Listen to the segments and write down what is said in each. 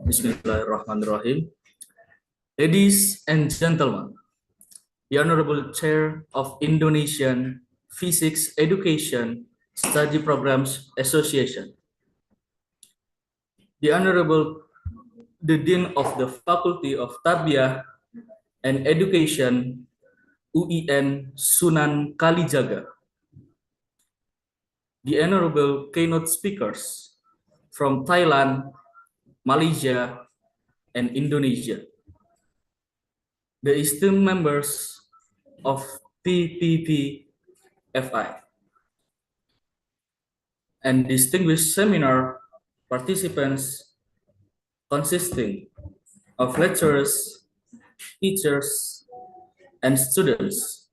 Bismillahirrahmanirrahim. Ladies and gentlemen, the Honorable Chair of Indonesian Physics Education Study Programs Association, the Honorable the Dean of the Faculty of Tarbiyah and Education, UIN Sunan Kalijaga, the Honorable keynote speakers from Thailand, Malaysia, and Indonesia, the esteemed members of Pppfi, and distinguished seminar participants consisting of lecturers, teachers, and students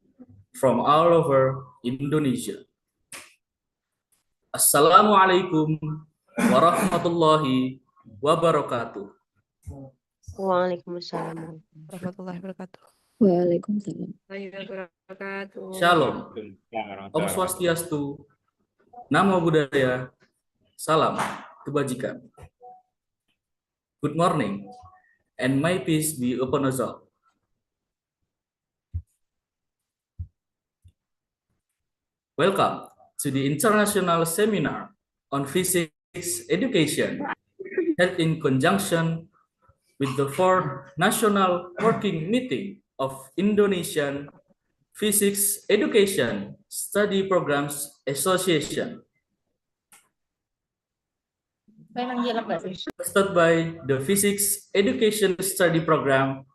from all over Indonesia. Assalamualaikum warahmatullahi wabarakatuh. Waalaikumsalam warahmatullahi wabarakatuh. Waalaikumsalam. Shalom. Om Swastiastu. Namo Buddhaya. Salam kebajikan. Good morning, and may peace be upon us all. Welcome to the International Seminar on Physics Education, held in conjunction with the 4th National Working Meeting of Indonesian Physics Education Study Programs Association, hosted by the Physics Education Study Program,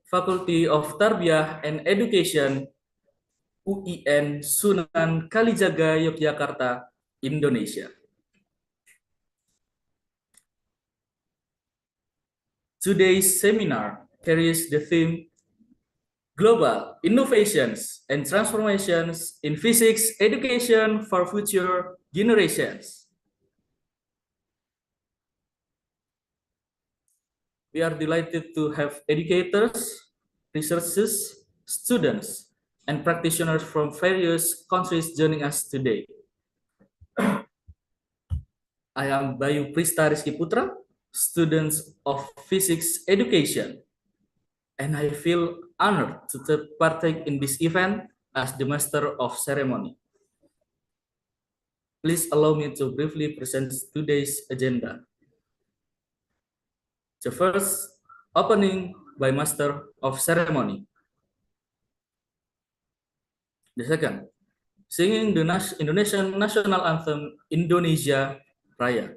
Faculty of Tarbiyah and Education, UIN Sunan Kalijaga, Yogyakarta, Indonesia. Today's seminar carries the theme Global Innovations and Transformations in Physics Education for Future Generations. We are delighted to have educators, researchers, students, and practitioners from various countries joining us today. I am Bayu Prista Rizky Putra, student of Physics Education, and I feel honored to partake in this event as the Master of Ceremony. Please allow me to briefly present today's agenda. The first, opening by Master of Ceremony. The second, singing the Indonesian National Anthem, Indonesia Raya.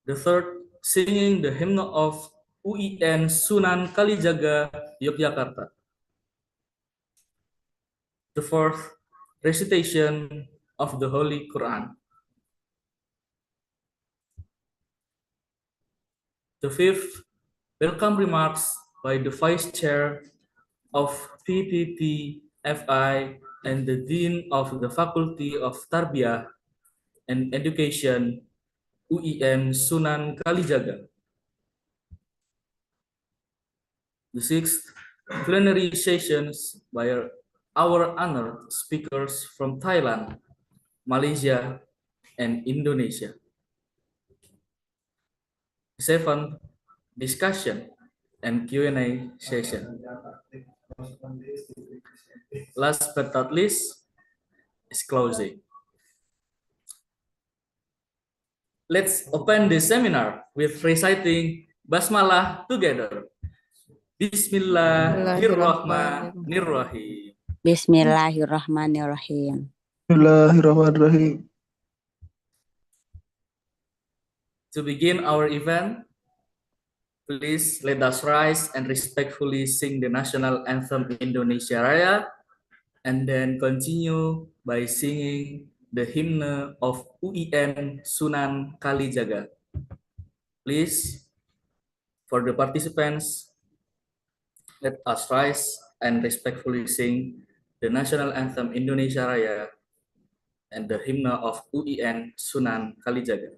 The third, singing the hymn of UIN Sunan Kalijaga, Yogyakarta. The fourth, recitation of the Holy Quran. The fifth, welcome remarks by the Vice Chair of Pppfi and the Dean of the Faculty of Tarbiyah and Education, UIN Sunan Kalijaga. The sixth, plenary sessions by our honored speakers from Thailand, Malaysia, and Indonesia. Seventh, discussion and Q&A session. Last but not least, is closing. Let's open the seminar with reciting Basmalah together. Bismillahirrahmanirrahim. Bismillahirrahmanirrahim. Bismillahirrahmanirrahim. Bismillahirrahmanirrahim. To begin our event, please let us rise and respectfully sing the national anthem Indonesia Raya, and then continue by singing the hymn of UIN Sunan Kalijaga. Please, for the participants, let us rise and respectfully sing the national anthem Indonesia Raya and the hymn of UIN Sunan Kalijaga.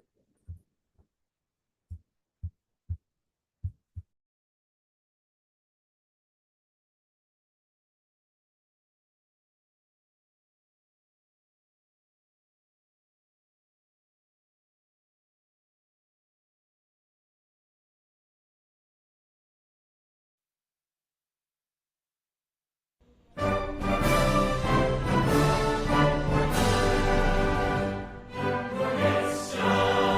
Indonesia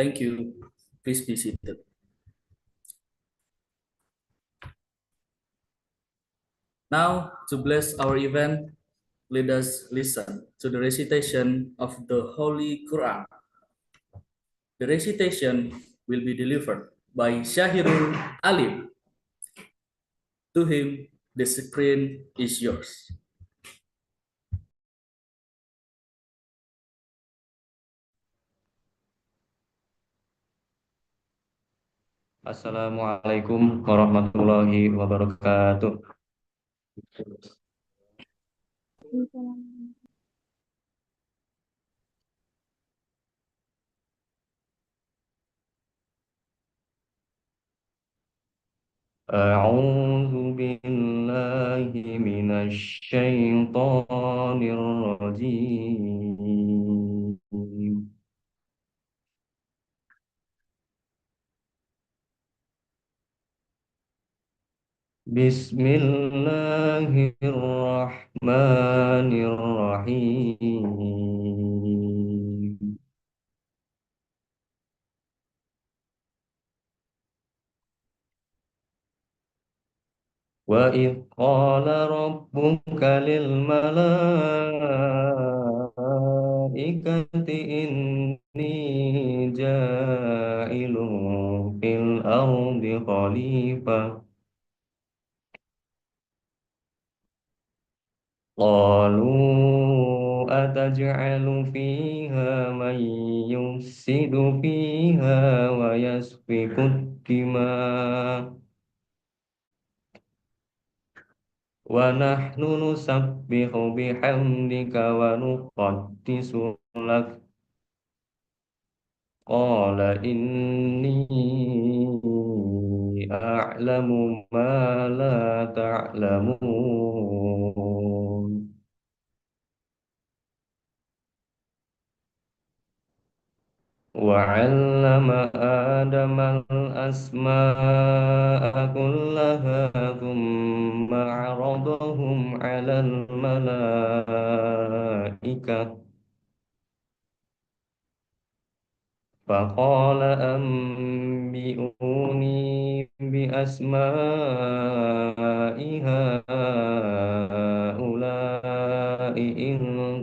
Thank you. Please be seated. Now, to bless our event, let us listen to the recitation of the Holy Quran. The recitation will be delivered by Syahirul Alim. To him, the screen is yours. Assalamualaikum warahmatullahi wabarakatuh. A'udzu billahi minasy syaithanir rajim. Bismillahirrahmanirrahim. وَإِذْ قَالَ رَبُّكَ لِلْمَلَائِكَةِ إِنِّي جَاعِلٌ فِي الْأَرْضِ خَلِيفَةً قَالُوا أَتَجْعَلُ فِيهَا مَن يُفْسِدُ فِيهَا وَيَسْفِكُ الدِّمَاءَ وَنَحْنُ نُسَبِّحُ بِحَمْدِكَ وَنُقَدِّسُ لَكَ قَالَ إِنِّي أَعْلَمُ مَا لَا تَعْلَمُونَ وَعَلَّمَ آدَمَ الْأَسْمَاءَ كُلَّهَا ثُمَّ عَرَضَهُمْ عَلَى الْمَلَائِكَةِ فَقَالَ أَنبِئُونِي بِأَسْمَاءِ هَؤُلَاءِ إِن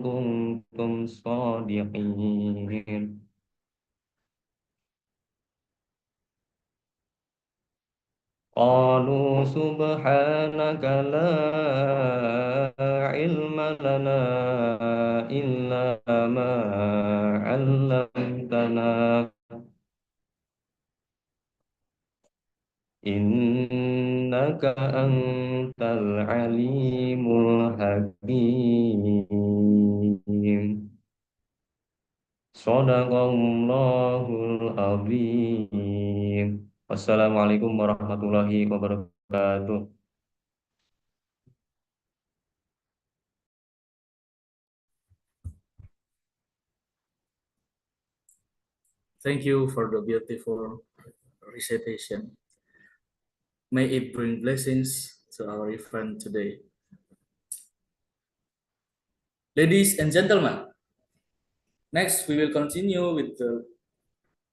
كُنتُمْ صَادِقِينَ قَالُوا سُبْحَانَكَ لَا عِلْمَ لَنَا إِلَّا مَا عَلَّمْتَنَا إِنَّكَ أَنْتَ الْعَلِيمُ الْحَكِيمُ Shadaqallahul azim. Wassalamualaikum warahmatullahi wabarakatuh. Thank you for the beautiful recitation. May it bring blessings to our event today. Ladies and gentlemen, next we will continue with the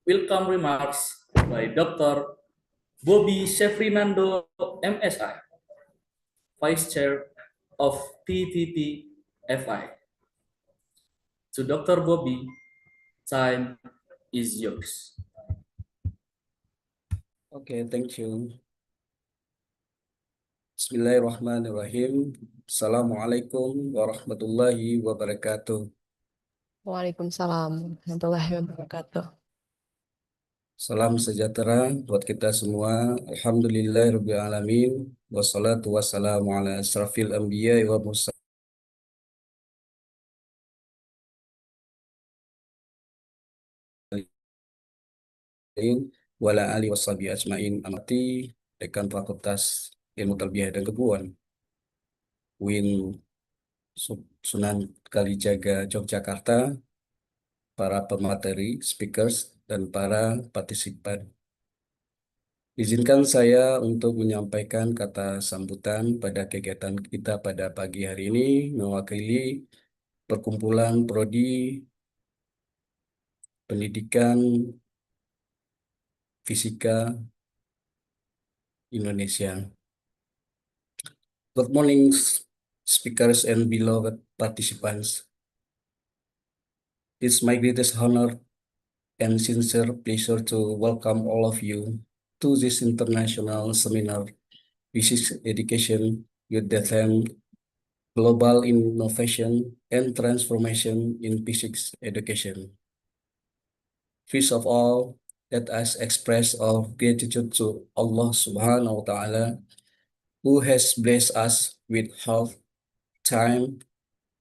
welcome remarks by Dr. Boby Syefrinando, M.Si, Vice Chair of Pppfi. To Dr. Boby, time is yours. Okay, thank you. Bismillahirrahmanirrahim. Assalamualaikum warahmatullahi wabarakatuh. Waalaikumsalam warahmatullahi wabarakatuh. Salam sejahtera buat kita semua. Alhamdulillahirabbil alamin. Wassalatu wassalamu ala asrafil anbiya wa mursalin wa ala alihi washabihi ajmain. Amati Dekan Fakultas Ilmu Tarbiyah dan Keguruan UIN Sunan Kalijaga Yogyakarta, para pemateri, speakers, dan para partisipan. Izinkan saya untuk menyampaikan kata sambutan pada kegiatan kita pada pagi hari ini mewakili Perkumpulan Prodi Pendidikan Fisika Indonesia. Good morning, speakers and beloved participants. It's my greatest honor and sincere pleasure to welcome all of you to this international seminar, Physics Education, with the theme Global Innovation and Transformation in Physics Education. First of all, let us express our gratitude to Allah Subhanahu wa Ta'ala, who has blessed us with health, time,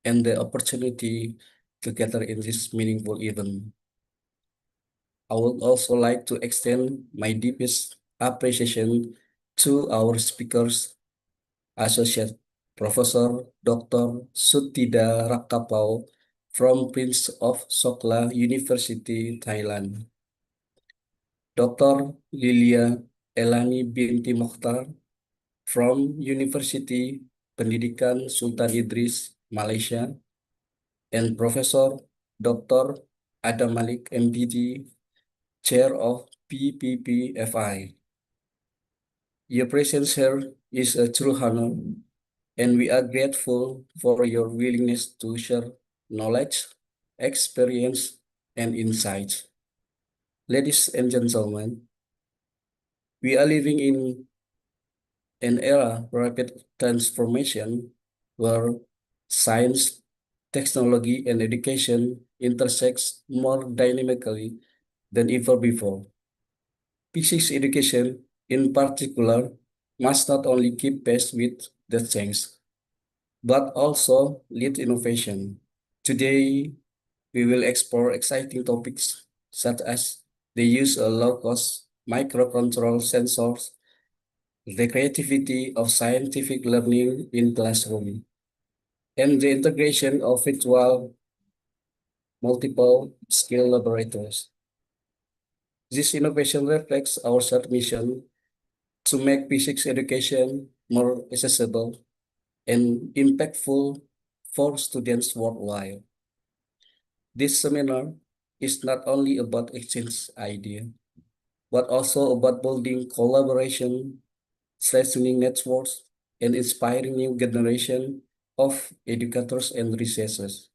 and the opportunity to gather in this meaningful event. I would also like to extend my deepest appreciation to our speakers, Associate Professor Dr. Suttida from Prince of Sokla University, Thailand. Dr. Lilia Elani binti Mokhtar from University Pendidikan Sultan Idris, Malaysia, and Professor Dr. Adam Malik, M.Pd, Chair of Pppfi. Your presence here is a true honor, and we are grateful for your willingness to share knowledge, experience, and insights. Ladies and gentlemen, we are living in an era of rapid transformation where science, technology, and education intersects more dynamically than ever before. Physics education, in particular, must not only keep pace with the change, but also lead innovation. Today, we will explore exciting topics such as the use of low-cost microcontroller sensors, the creativity of scientific learning in classroom, and the integration of virtual multiple skill laboratories. This innovation reflects our shared mission to make physics education more accessible and impactful for students worldwide. This seminar is not only about exchange ideas, but also about building collaboration, strengthening networks, and inspiring new generation of educators and researchers.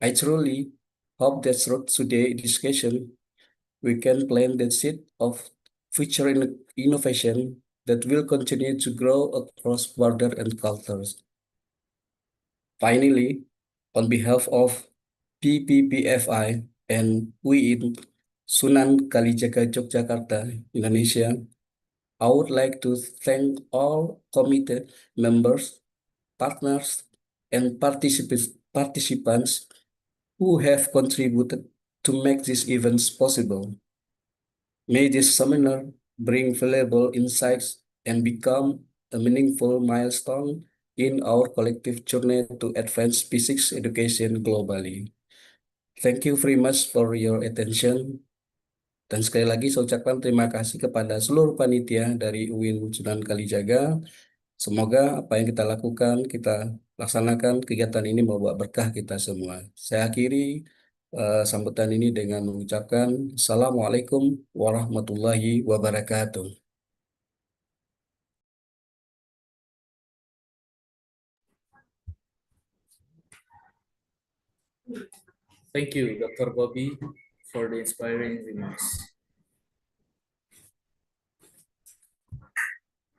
I truly hope that through today's discussion, we can plant the seed of future innovation that will continue to grow across borders and cultures. Finally, on behalf of PPPFI and we in Sunan Kalijaga, Yogyakarta, Indonesia, I would like to thank all committee members, partners, and participants who have contributed to make these events possible. May this seminar bring valuable insights and become a meaningful milestone in our collective journey to advance physics education globally. Thank you very much for your attention. Dan sekali lagi saya ucapkan terima kasih kepada seluruh panitia dari UIN Sunan Kalijaga. Semoga apa yang kita lakukan, kita laksanakan kegiatan ini membawa berkah kita semua. Saya akhiri sambutan ini dengan mengucapkan Assalamualaikum warahmatullahi wabarakatuh. Thank you, Dr. Boby, for the inspiring remarks.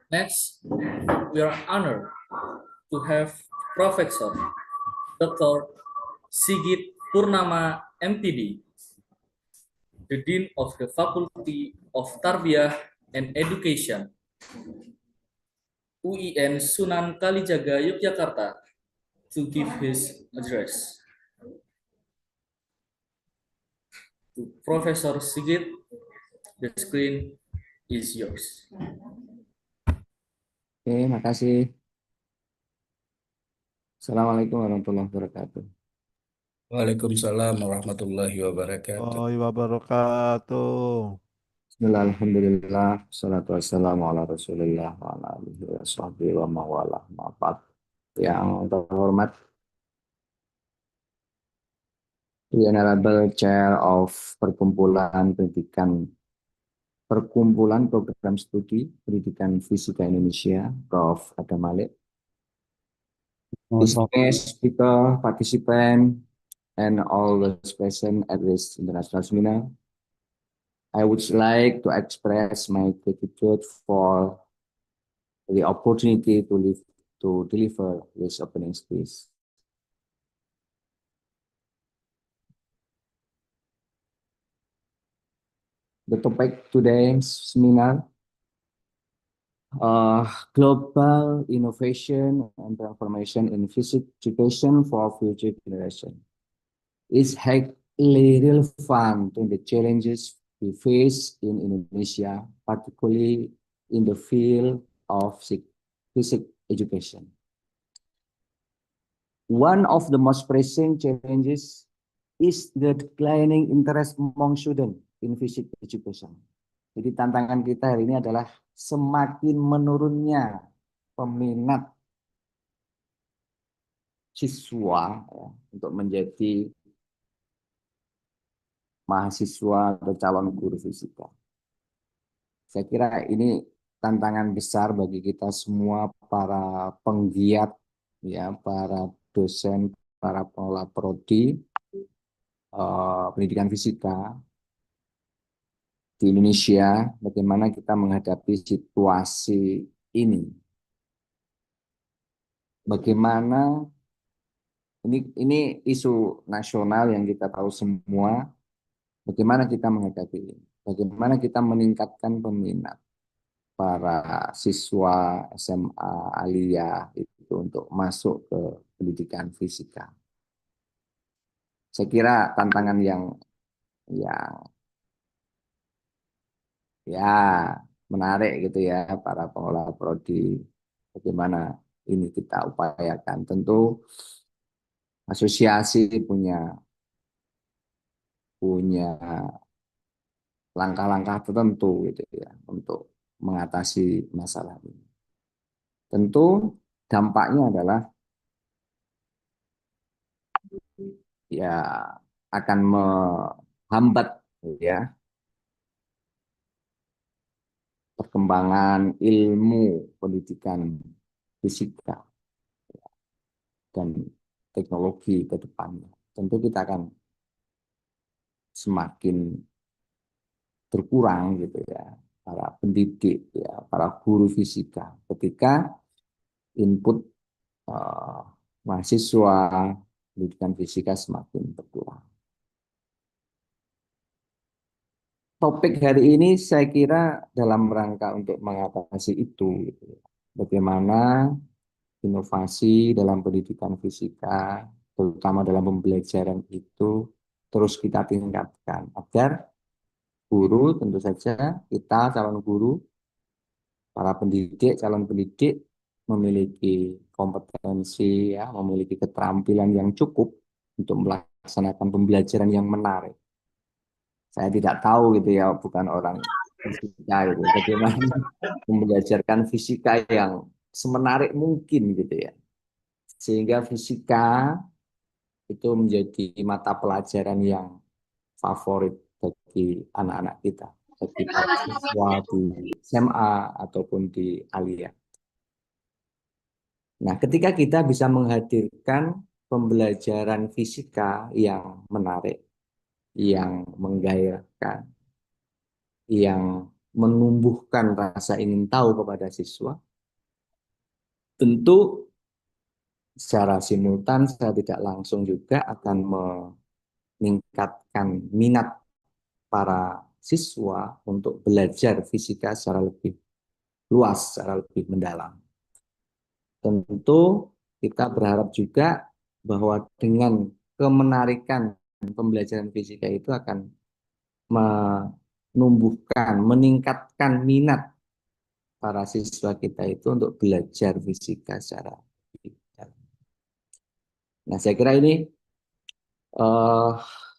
Next, we are honored to have Professor Dr. Sigit Purnama, M.Pd, the Dean of the Faculty of Tarbiyah and Education, UIN Sunan Kalijaga, Yogyakarta, to give his address. To Professor Sigit, the screen is yours. Oke, makasih. Assalamualaikum warahmatullahi wabarakatuh. Waalaikumsalam warahmatullahi wabarakatuh. wabarakatuh. Bismillah, alhamdulillah, salatu wassalamu ala rasulillah wa ala alihi wa sahbihi wa mawala ma'bad. Yang terhormat The Honorable Chair of Perkumpulan Pendidikan Perkumpulan Program Studi Pendidikan Fisika Indonesia, Prof. Adam Malik, distinguished speaker, participant, and all those present at this international seminar. I would like to express my gratitude for the opportunity to deliver this opening speech. The topic today's seminar, global innovation and transformation in physics education for future generation, is highly relevant to the challenges we face in Indonesia, particularly in the field of physics education. One of the most pressing challenges is the declining interest among students in physics education. Jadi tantangan kita hari ini adalah semakin menurunnya peminat siswa ya, untuk menjadi mahasiswa atau calon guru fisika. Saya kira ini tantangan besar bagi kita semua, para penggiat, ya, para dosen, para pengelola prodi pendidikan fisika di Indonesia. Bagaimana kita menghadapi situasi ini? Bagaimana ini isu nasional yang kita tahu semua. Bagaimana kita menghadapi ini? Bagaimana kita meningkatkan peminat para siswa SMA aliyah itu untuk masuk ke pendidikan fisika? Saya kira tantangan yang menarik gitu ya, para pengelola prodi. Bagaimana ini kita upayakan? Tentu asosiasi punya langkah-langkah tertentu gitu ya untuk mengatasi masalah ini. Tentu dampaknya adalah ya akan menghambat ya perkembangan ilmu pendidikan fisika dan teknologi ke depannya. Tentu kita akan semakin berkurang gitu ya, para pendidik ya, para guru fisika ketika input mahasiswa pendidikan fisika semakin berkurang. Topik hari ini saya kira dalam rangka untuk mengatasi itu gitu ya. Bagaimana inovasi dalam pendidikan fisika, terutama dalam pembelajaran itu terus kita tingkatkan agar guru, tentu saja kita calon guru, para pendidik, calon pendidik memiliki kompetensi ya, memiliki keterampilan yang cukup untuk melaksanakan pembelajaran yang menarik. Saya tidak tahu gitu ya, bukan orang fisika gitu, bagaimana membelajarkan fisika yang semenarik mungkin gitu ya, sehingga fisika itu menjadi mata pelajaran yang favorit bagi anak-anak kita, bagi para siswa di SMA ataupun di aliyah. Nah, ketika kita bisa menghadirkan pembelajaran fisika yang menarik, yang menggairahkan, yang menumbuhkan rasa ingin tahu kepada siswa, tentu secara simultan saya tidak langsung juga akan meningkatkan minat para siswa untuk belajar fisika secara lebih luas, secara lebih mendalam. Tentu kita berharap juga bahwa dengan kemenarikan pembelajaran fisika itu akan menumbuhkan, meningkatkan minat para siswa kita itu untuk belajar fisika secara lebih dalam. Nah, saya kira ini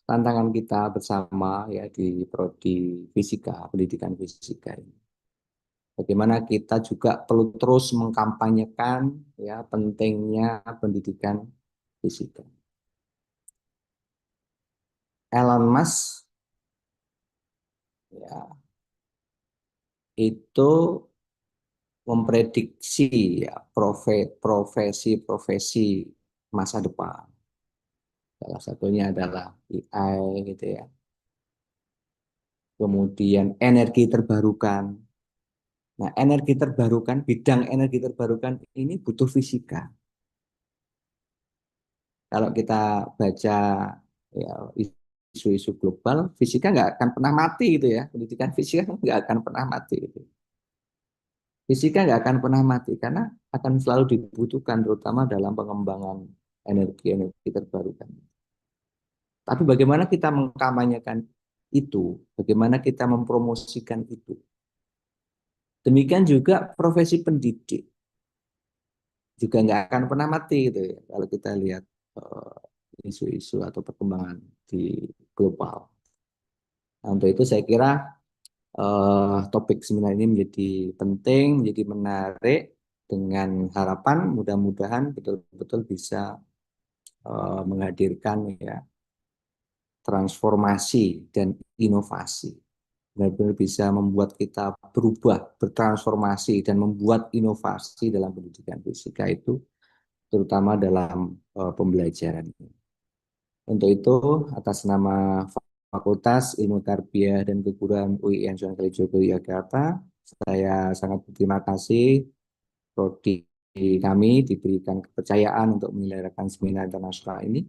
tantangan kita bersama ya di prodi fisika, pendidikan fisika ini. Bagaimana kita juga perlu terus mengkampanyekan ya pentingnya pendidikan fisika. Elon Musk ya itu memprediksi ya, profesi-profesi masa depan. Salah satunya adalah AI gitu ya. Kemudian energi terbarukan. Nah, energi terbarukan, bidang energi terbarukan ini butuh fisika. Kalau kita baca ya, isu-isu global, fisika nggak akan pernah mati gitu ya. Pendidikan fisika nggak akan pernah mati gitu. Fisika nggak akan pernah mati karena akan selalu dibutuhkan terutama dalam pengembangan energi-energi terbarukan. Tapi bagaimana kita mengkampanyekan itu, bagaimana kita mempromosikan itu. Demikian juga profesi pendidik juga nggak akan pernah mati gitu ya kalau kita lihat isu-isu atau perkembangan di global. Nah, untuk itu saya kira topik seminar ini menjadi penting, menjadi menarik dengan harapan mudah-mudahan betul-betul bisa menghadirkan ya transformasi dan inovasi. Benar-benar bisa membuat kita berubah, bertransformasi dan membuat inovasi dalam pendidikan fisika itu terutama dalam pembelajaran. Untuk itu atas nama Fakultas Ilmu Tarbiyah dan Keguruan UIN Sunan Kalijaga Yogyakarta, saya sangat berterima kasih prodi kami diberikan kepercayaan untuk menyelenggarakan seminar internasional ini.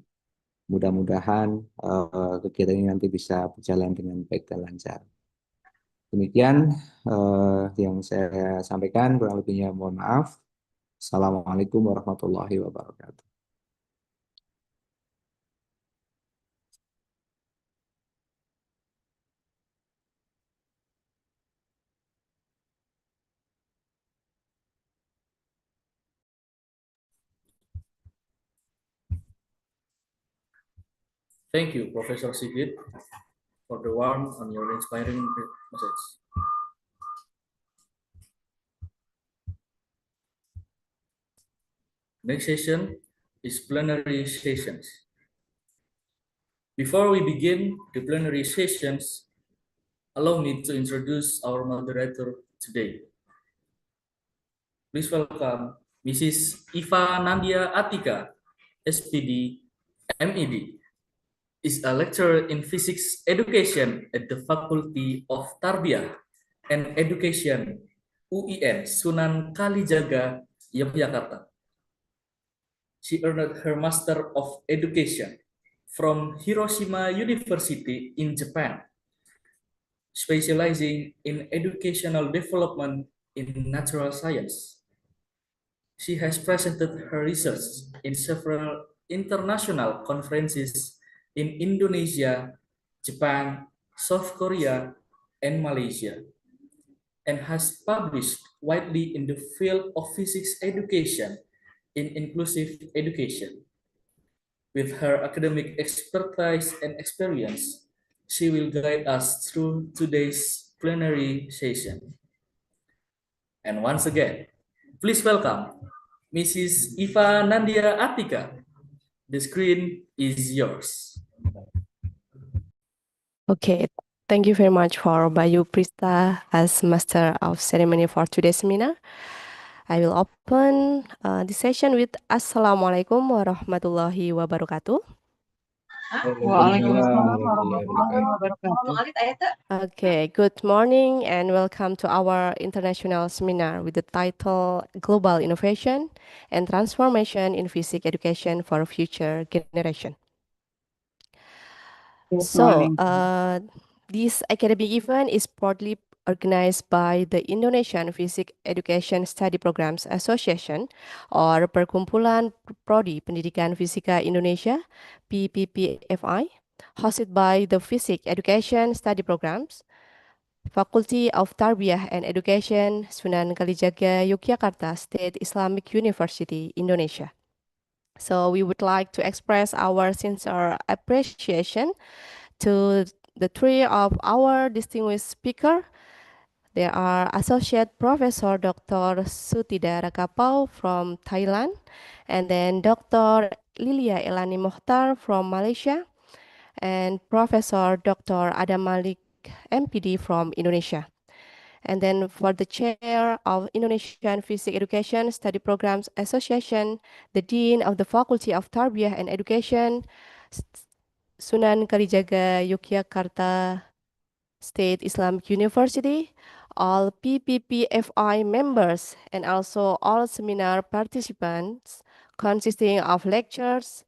Mudah-mudahan kegiatan ini nanti bisa berjalan dengan baik dan lancar. Demikian yang saya sampaikan, kurang lebihnya mohon maaf. Assalamualaikum warahmatullahi wabarakatuh. Thank you, Professor Sigit, for the warm and your inspiring message. Next session is plenary sessions. Before we begin the plenary sessions, allow me to introduce our moderator today. Please welcome Mrs. Iva Nandia Atika, S.Pd, M.Ed, is a lecturer in physics education at the Faculty of Tarbiyah and Education, UIN, Sunan Kalijaga, Yogyakarta. She earned her Master of Education from Hiroshima University in Japan, specializing in educational development in natural science. She has presented her research in several international conferences in Indonesia, Japan, South Korea, and Malaysia, and has published widely in the field of physics education in inclusive education. With her academic expertise and experience, she will guide us through today's plenary session. And once again, please welcome Mrs. Iva Nandia Atika. The screen is yours. Okay, thank you very much for Bayu Prista as Master of Ceremony for today's seminar. I will open the session with Assalamualaikum warahmatullahi wabarakatuh. Waalaikumsalam warahmatullahi wabarakatuh. Okay, good morning and welcome to our international seminar with the title Global Innovation and Transformation in Physics Education for Future Generation. So, this academic event is proudly organized by the Indonesian Physics Education Study Programs Association or Perkumpulan Prodi Pendidikan Fisika Indonesia, Pppfi, hosted by the Physics Education Study Programs, Faculty of Tarbiyah and Education, Sunan Kalijaga, Yogyakarta State Islamic University, Indonesia. So we would like to express our sincere appreciation to the three of our distinguished speakers. There are Associate Professor Dr. Suttida from Thailand, and then Dr. Lilia Elani Mohtar from Malaysia, and Professor Dr. Adam Malik, M.Pd from Indonesia. And then for the chair of Indonesian Physics Education Study Programs Association, the dean of the Faculty of Tarbiyah and Education, Sunan Kalijaga, Yogyakarta State Islamic University, all Pppfi members, and also all seminar participants consisting of lecturers,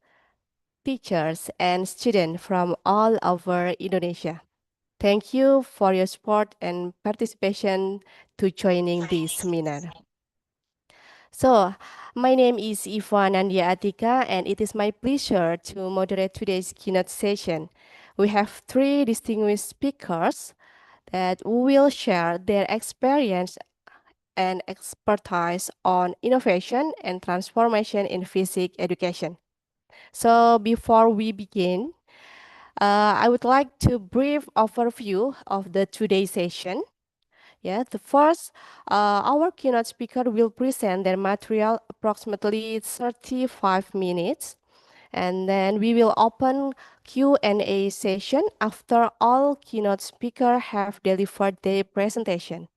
teachers, and students from all over Indonesia. Thank you for your support and participation to joining this seminar. So, my name is Iva Nandia Atika, and it is my pleasure to moderate today's keynote session. We have three distinguished speakers that will share their experience and expertise on innovation and transformation in physics education. So before we begin, I would like to brief overview of the today's session. Yeah, the first, our keynote speaker will present their material approximately 35 minutes. And then we will open Q&A session after all keynote speakers have delivered their presentation.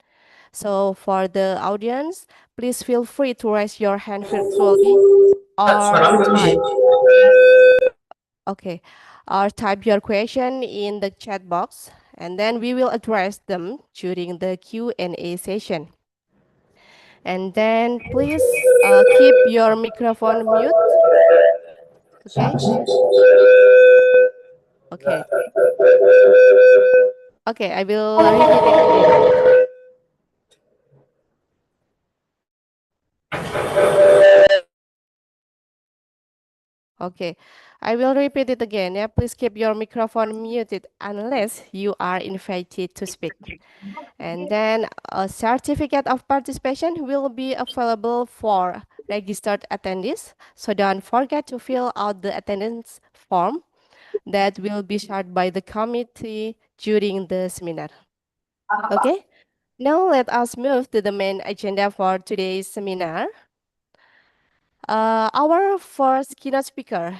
So for the audience, please feel free to raise your hand virtually or type. Okay, or type your question in the chat box, and then we will address them during the Q&A session. And then please keep your microphone mute. Okay. Okay. Okay, I will repeat it again. Okay, I will repeat it again. Yeah, please keep your microphone muted unless you are invited to speak. And then a certificate of participation will be available for registered attendees. So don't forget to fill out the attendance form that will be shared by the committee during the seminar. Okay, now let us move to the main agenda for today's seminar. Our first keynote speaker,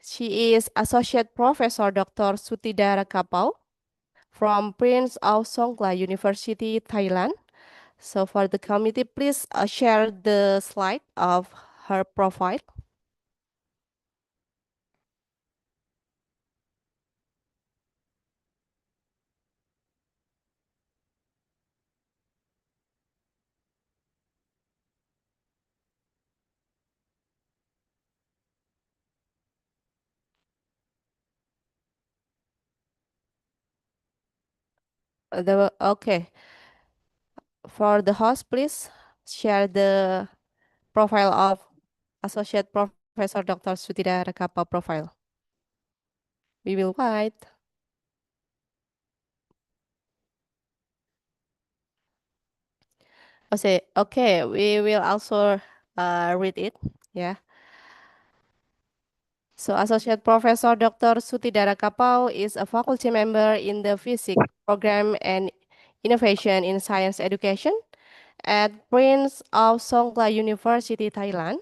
she is Associate Professor Dr. Suttida from Prince of Songkla University, Thailand. So for the committee, please share the slide of her profile. Okay. For the host, please share the profile of Associate Professor Dr. Suttida profile. We will wait. Okay, we will also read it. Yeah. So Associate Professor Dr. Suttida is a faculty member in the Physics Program and Innovation in Science Education at Prince of Songkla University, Thailand.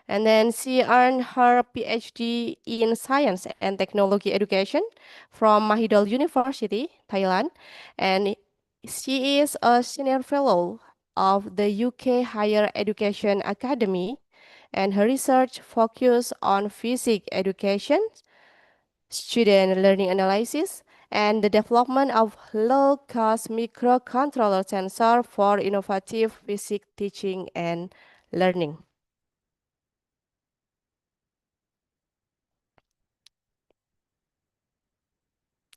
And then she earned her PhD in Science and Technology Education from Mahidol University, Thailand. And she is a senior fellow of the UK Higher Education Academy. And her research focuses on physics education, student learning analysis, and the development of low-cost microcontroller sensor for innovative physics teaching and learning.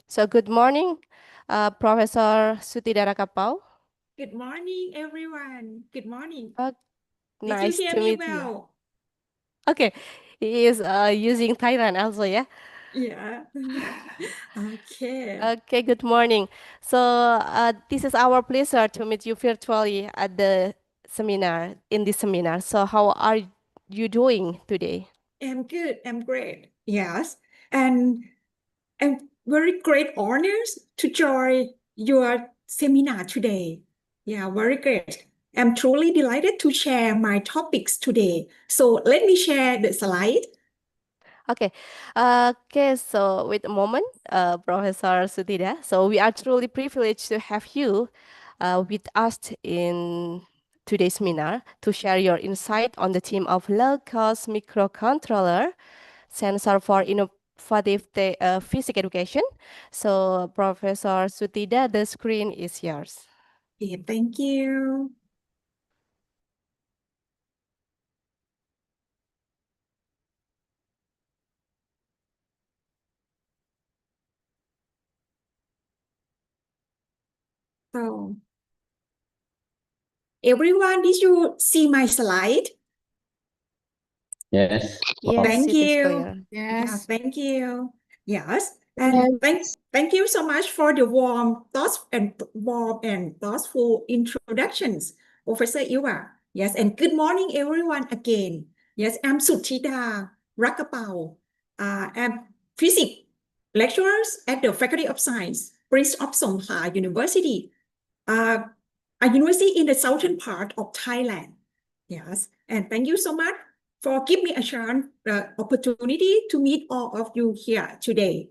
So good morning, Professor Suttida. Good morning, everyone. Good morning. Did Nice you hear to me meet you. well? Okay, he is using Thailand also, yeah? Yeah. Okay. Okay, good morning. So this is our pleasure to meet you virtually at the seminar, in this seminar. So how are you doing today? I'm good. I'm great. Yes. And I'm very great honors to join your seminar today. Yeah, very great. I'm truly delighted to share my topics today. So let me share the slide. Okay. Okay, so wait a moment, Professor Suttida. So we are truly privileged to have you with us in today's seminar to share your insight on the theme of low-cost microcontroller sensor for innovative physics education. So Professor Suttida, the screen is yours. Okay, thank you. So, everyone, did you see my slide? Yes. Yes, Thank it is you. clear. Yeah, Yes. thank you. Yes, and thank you so much for the warm and thoughtful introductions, Professor Iwa. Yes, and good morning, everyone again. Yes, I'm Suttida Rakapao. I'm physics lecturers at the Faculty of Science, Prince of Songkla University, a university in the southern part of Thailand. Yes, and thank you so much for giving me a chance, the opportunity to meet all of you here today.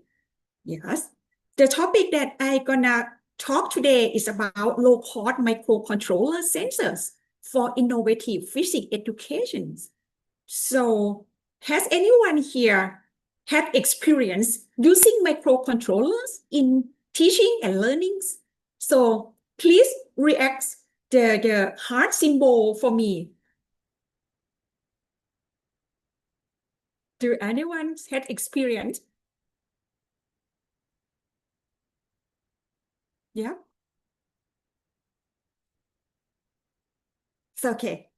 Yes, the topic that I'm gonna talk today is about low-cost microcontroller sensors for innovative physics education. So, has anyone here had experience using microcontrollers in teaching and learning? So, please react the heart symbol for me. Do anyone had experience? Yeah. It's okay.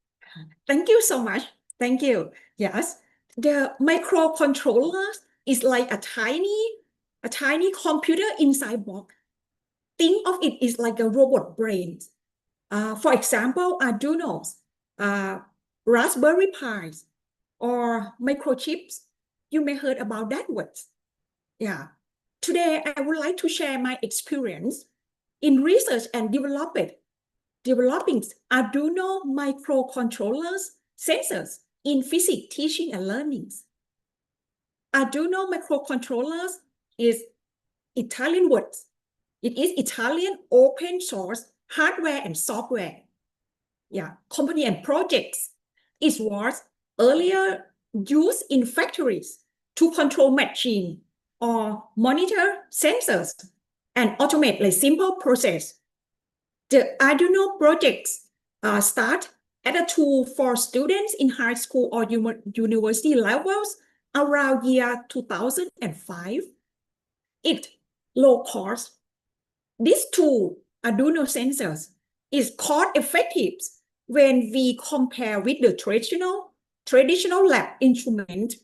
Thank you so much. Thank you. Yes. The microcontroller is like a tiny computer inside box. Think of it is like a robot brain. For example, Arduinos, Raspberry Pis, or microchips. You may heard about that word. Yeah. Today, I would like to share my experience in research and developing Arduino microcontrollers sensors in physics teaching and learning. Arduino microcontrollers is Italian word. It is Italian open source hardware and software. Yeah, company and projects. It was earlier used in factories to control machine or monitor sensors and automate a simple process. The Arduino projects start as a tool for students in high school or university levels around year 2005. It low cost. This tool, Arduino sensors, is cost effective when we compare with the traditional lab instrument.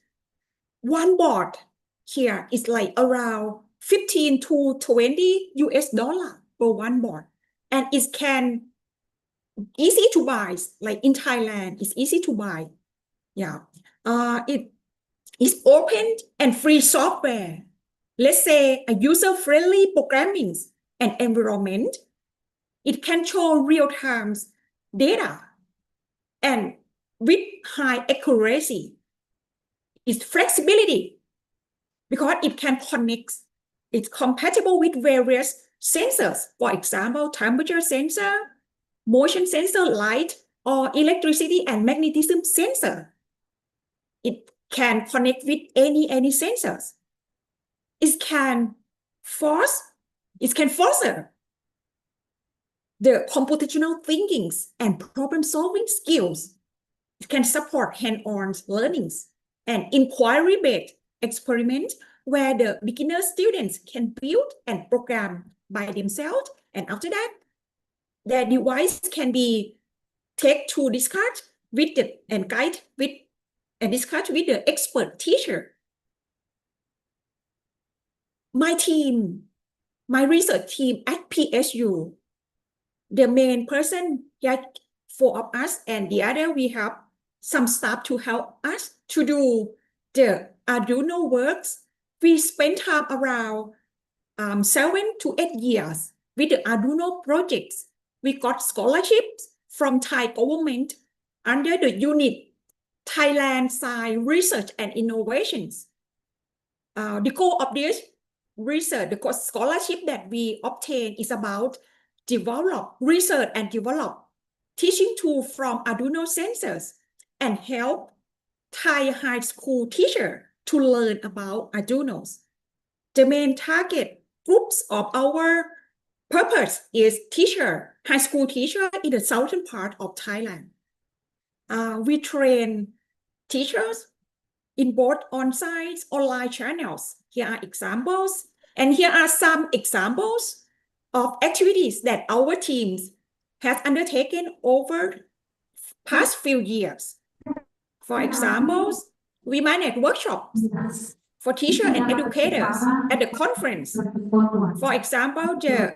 One board here is like around 15 to 20 US dollar for one board. And it can easy to buy, like in Thailand, it's easy to buy. Yeah. It is open and free software. Let's say a user-friendly programming and environment. It can show real-time data and with high accuracy. It's flexibility because it can connect. It's compatible with various sensors. For example, temperature sensor, motion sensor, light, or electricity and magnetism sensor. It can connect with any sensors. It can foster the computational thinking and problem-solving skills. It can support hand-on learnings and inquiry-based experiments where the beginner students can build and program by themselves. And after that, their device can be taken to discuss with discuss with the expert teacher. My research team at PSU, the main person here, 4 of us, and the other we have some staff to help us to do the Arduino works. We spent time around 7 to 8 years with the Arduino projects. We got scholarships from Thai government under the unit Thailand Science Research and Innovations. The goal of this research, the scholarship that we obtain is about research and develop teaching tool from Arduino sensors and help Thai high school teacher to learn about Arduinos. The main target groups of our purpose is high school teacher in the southern part of Thailand. We train teachers in both on-site, online channels. Here are examples, and here are some examples of activities that our teams have undertaken over past few years. For example, we manage workshops for teachers and educators at the conference. For example, the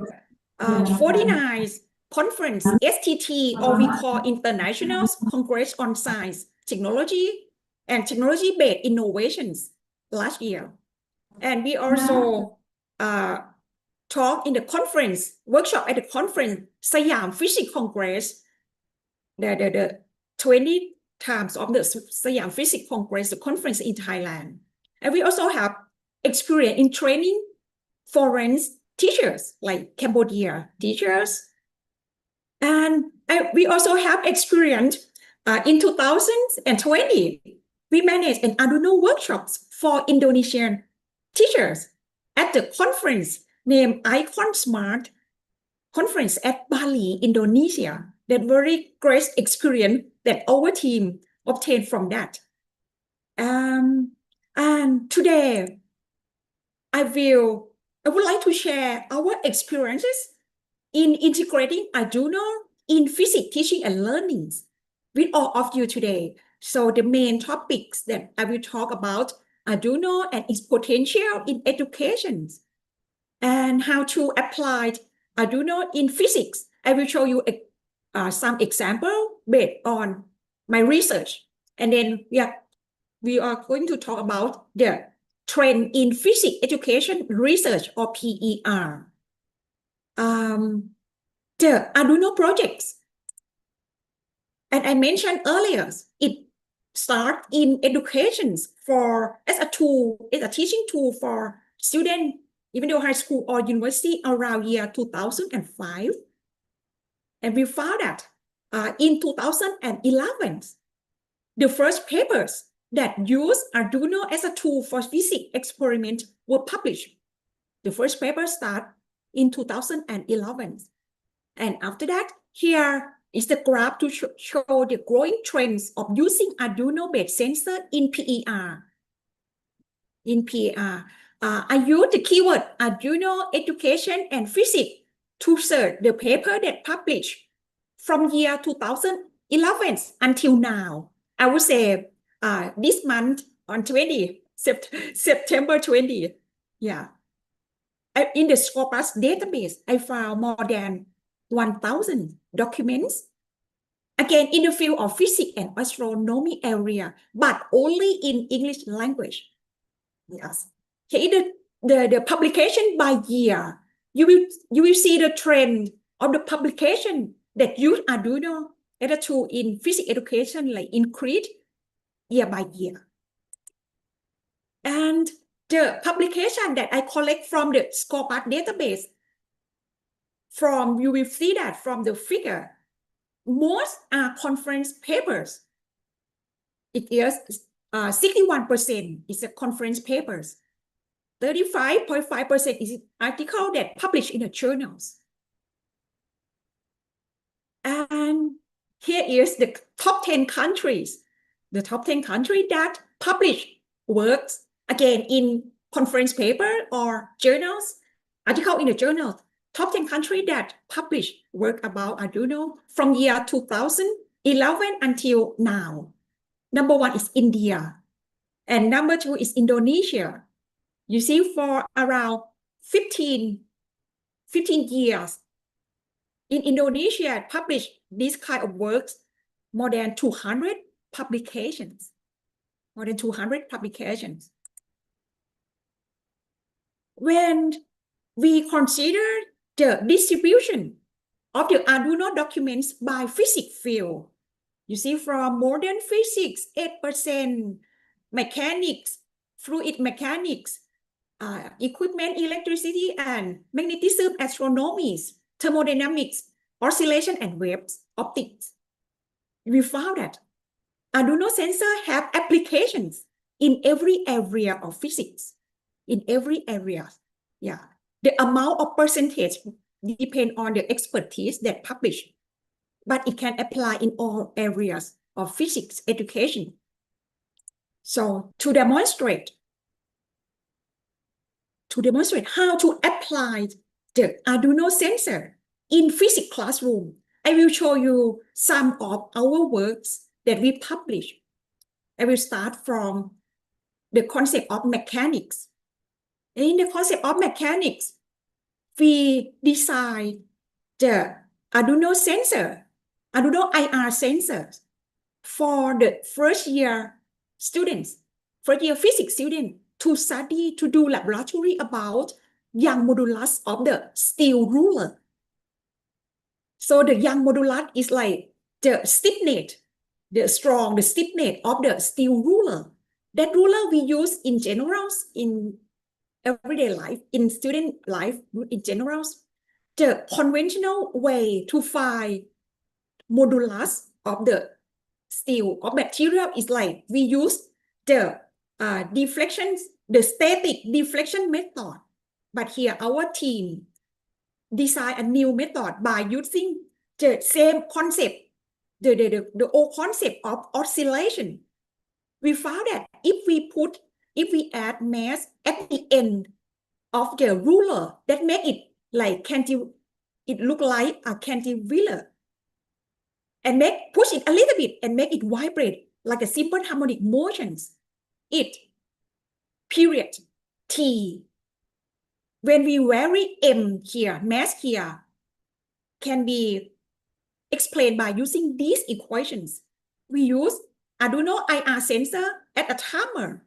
49th conference, STT, or we call International Congress on Science, Technology, and Technology-Based Innovations last year. And we also talk in the conference, workshop at the conference, Siam Physics Congress, the 20 times of the Siam Physics Congress, the conference in Thailand. And we also have experience in training foreign teachers, like Cambodia teachers. And we also have experience in 2020, we managed an Arduino workshops for Indonesian teachers at the conference named Icon Smart Conference at Bali, Indonesia. That very great experience that our team obtained from that. And today, I would like to share our experiences in integrating Arduino in physics teaching and learning with all of you today. So the main topics that I will talk about Arduino and its potential in education and how to apply Arduino in physics. I will show you some example based on my research. And then we are going to talk about the trend in physics education research, or PER. The Arduino projects, and I mentioned earlier, it starts in education as a teaching tool for students, even though high school or university, around year 2005. And we found that in 2011, the first papers that use Arduino as a tool for physics experiment were published. The first paper started in 2011. And after that, here is the graph to show the growing trends of using Arduino-based sensor in PER. I use the keyword Arduino education and physics to search the paper that published from year 2011 until now. I would say this month on September 20. Yeah. In the Scopus database, I found more than 1,000 documents, again, in the field of physics and astronomy area, but only in English language. Yes. Here the publication by year. You will see the trend of the publication that use Arduino as a tool in physics education, like increase year by year. And the publication that I collect from the Scopus database, you will see that from the figure, most are conference papers. It is 61% is a conference papers. 35.5% is article that published in the journals. And here is the top 10 countries. The top 10 countries that publish works, again, in conference paper or journals, article in the journal. Top 10 countries that publish work about Arduino from year 2011 until now. Number 1 is India. And number 2 is Indonesia. You see, for around 15 years, in Indonesia, published this kind of works, more than 200 publications. More than 200 publications. When we consider the distribution of the Arduino documents by physics field, you see, from modern physics, 8%, mechanics, fluid mechanics, equipment, electricity, and magnetism, astronomy, thermodynamics, oscillation, and waves, optics. We found that Arduino sensors have applications in every area of physics, in every area. Yeah, the amount of percentage depend on the expertise that publish, but it can apply in all areas of physics education. So to demonstrate how to apply the Arduino sensor in physics classroom, I will show you some of our works that we publish. I will start from the concept of mechanics. In the concept of mechanics, we design the Arduino sensor, Arduino IR sensors for the first year students, first year physics students to study, to do laboratory about young modulus of the steel ruler. So the young modulus is like the stiffness, the stiffness of the steel ruler. That ruler we use in general in everyday life, in student life in general. The conventional way to find modulus of the steel or material is like we use the deflections, the static deflection method. But here our team design a new method by using the same concept, the old concept of oscillation. We found that if we add mass at the end of the ruler, that make it like it look like a cantilever, and push it a little bit and make it vibrate like a simple harmonic motions. It period T. When we vary M here, mass here, can be explained by using these equations. We use Arduino IR sensor at a timer,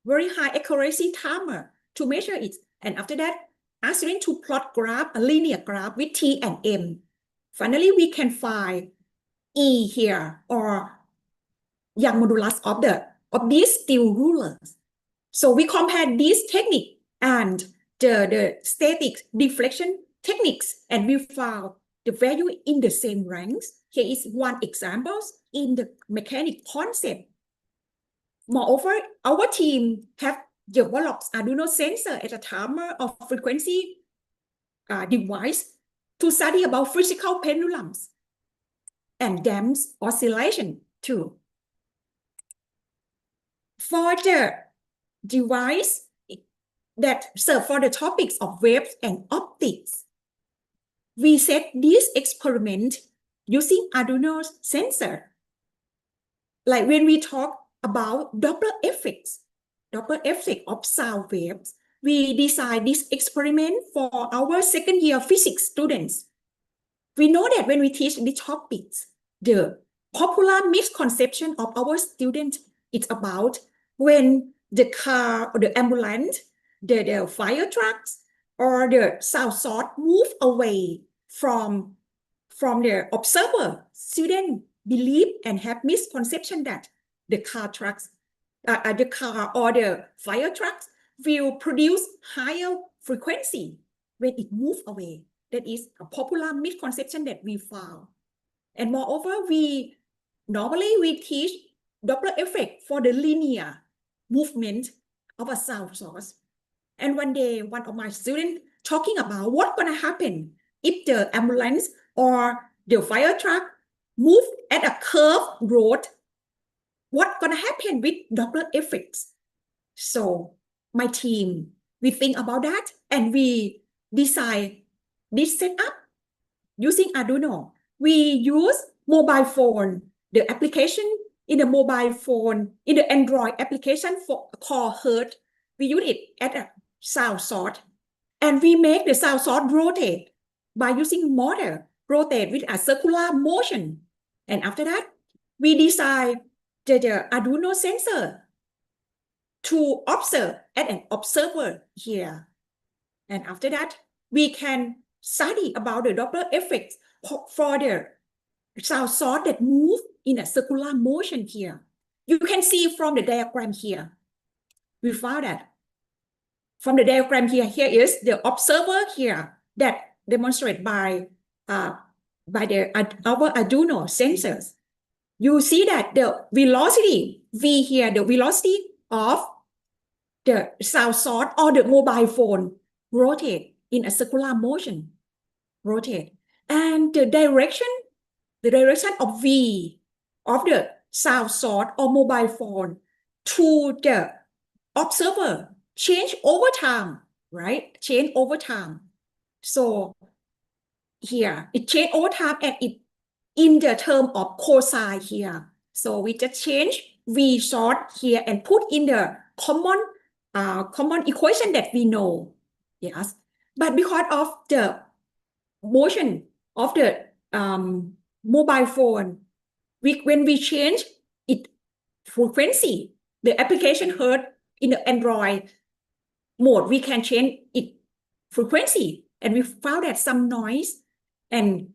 very high accuracy timer to measure it. And after that, ask students to plot graph, a linear graph with T and M. Finally, we can find E here, or young modulus of these steel rulers. So we compare this technique and the static deflection techniques, and we found the value in the same ranks. Here is one example in the mechanic concept. Moreover, our team have developed Arduino sensor as a timer of frequency device to study about physical pendulums and damped oscillation too. For the device that serve for the topics of waves and optics, we set this experiment using Arduino sensor. Like when we talk about Doppler effect of sound waves, we design this experiment for our second year physics students. We know that when we teach the topics, the popular misconception of our students is about when the car or the ambulance, the fire trucks, or the sound source move away from the observer. Students believe and have misconception that the car or the fire trucks will produce higher frequency when it moves away. That is a popular misconception that we found. And moreover, we teach Doppler effect for the linear movement of a sound source. And one day, one of my students talking about what's going to happen if the ambulance or the fire truck move at a curved road. What's going to happen with Doppler effects? So my team, we think about that, and we design this setup using Arduino. We use mobile phone, the application in the mobile phone, in the Android application called Hertz. We use it at a sound source, and we make the sound source rotate by using motor, rotate with a circular motion. And after that, we design the Arduino sensor to observe at an observer here. And after that, we can study about the Doppler effects for the sound source that move in a circular motion here. You can see from the diagram here. We found that from the diagram here is the observer here that demonstrated by our Arduino sensors. You see that the velocity V here, the velocity of the sound source or the mobile phone rotate in a circular motion, rotate. And the direction of V of the sound source or mobile phone to the observer change over time, right? Change over time. So here it change over time and it in the term of cosine here. So we just change V short here and put in the common equation that we know. Yes. But because of the motion of the mobile phone, when we change it frequency, the application heard in the Android mode, we can change it frequency, and we found that some noise and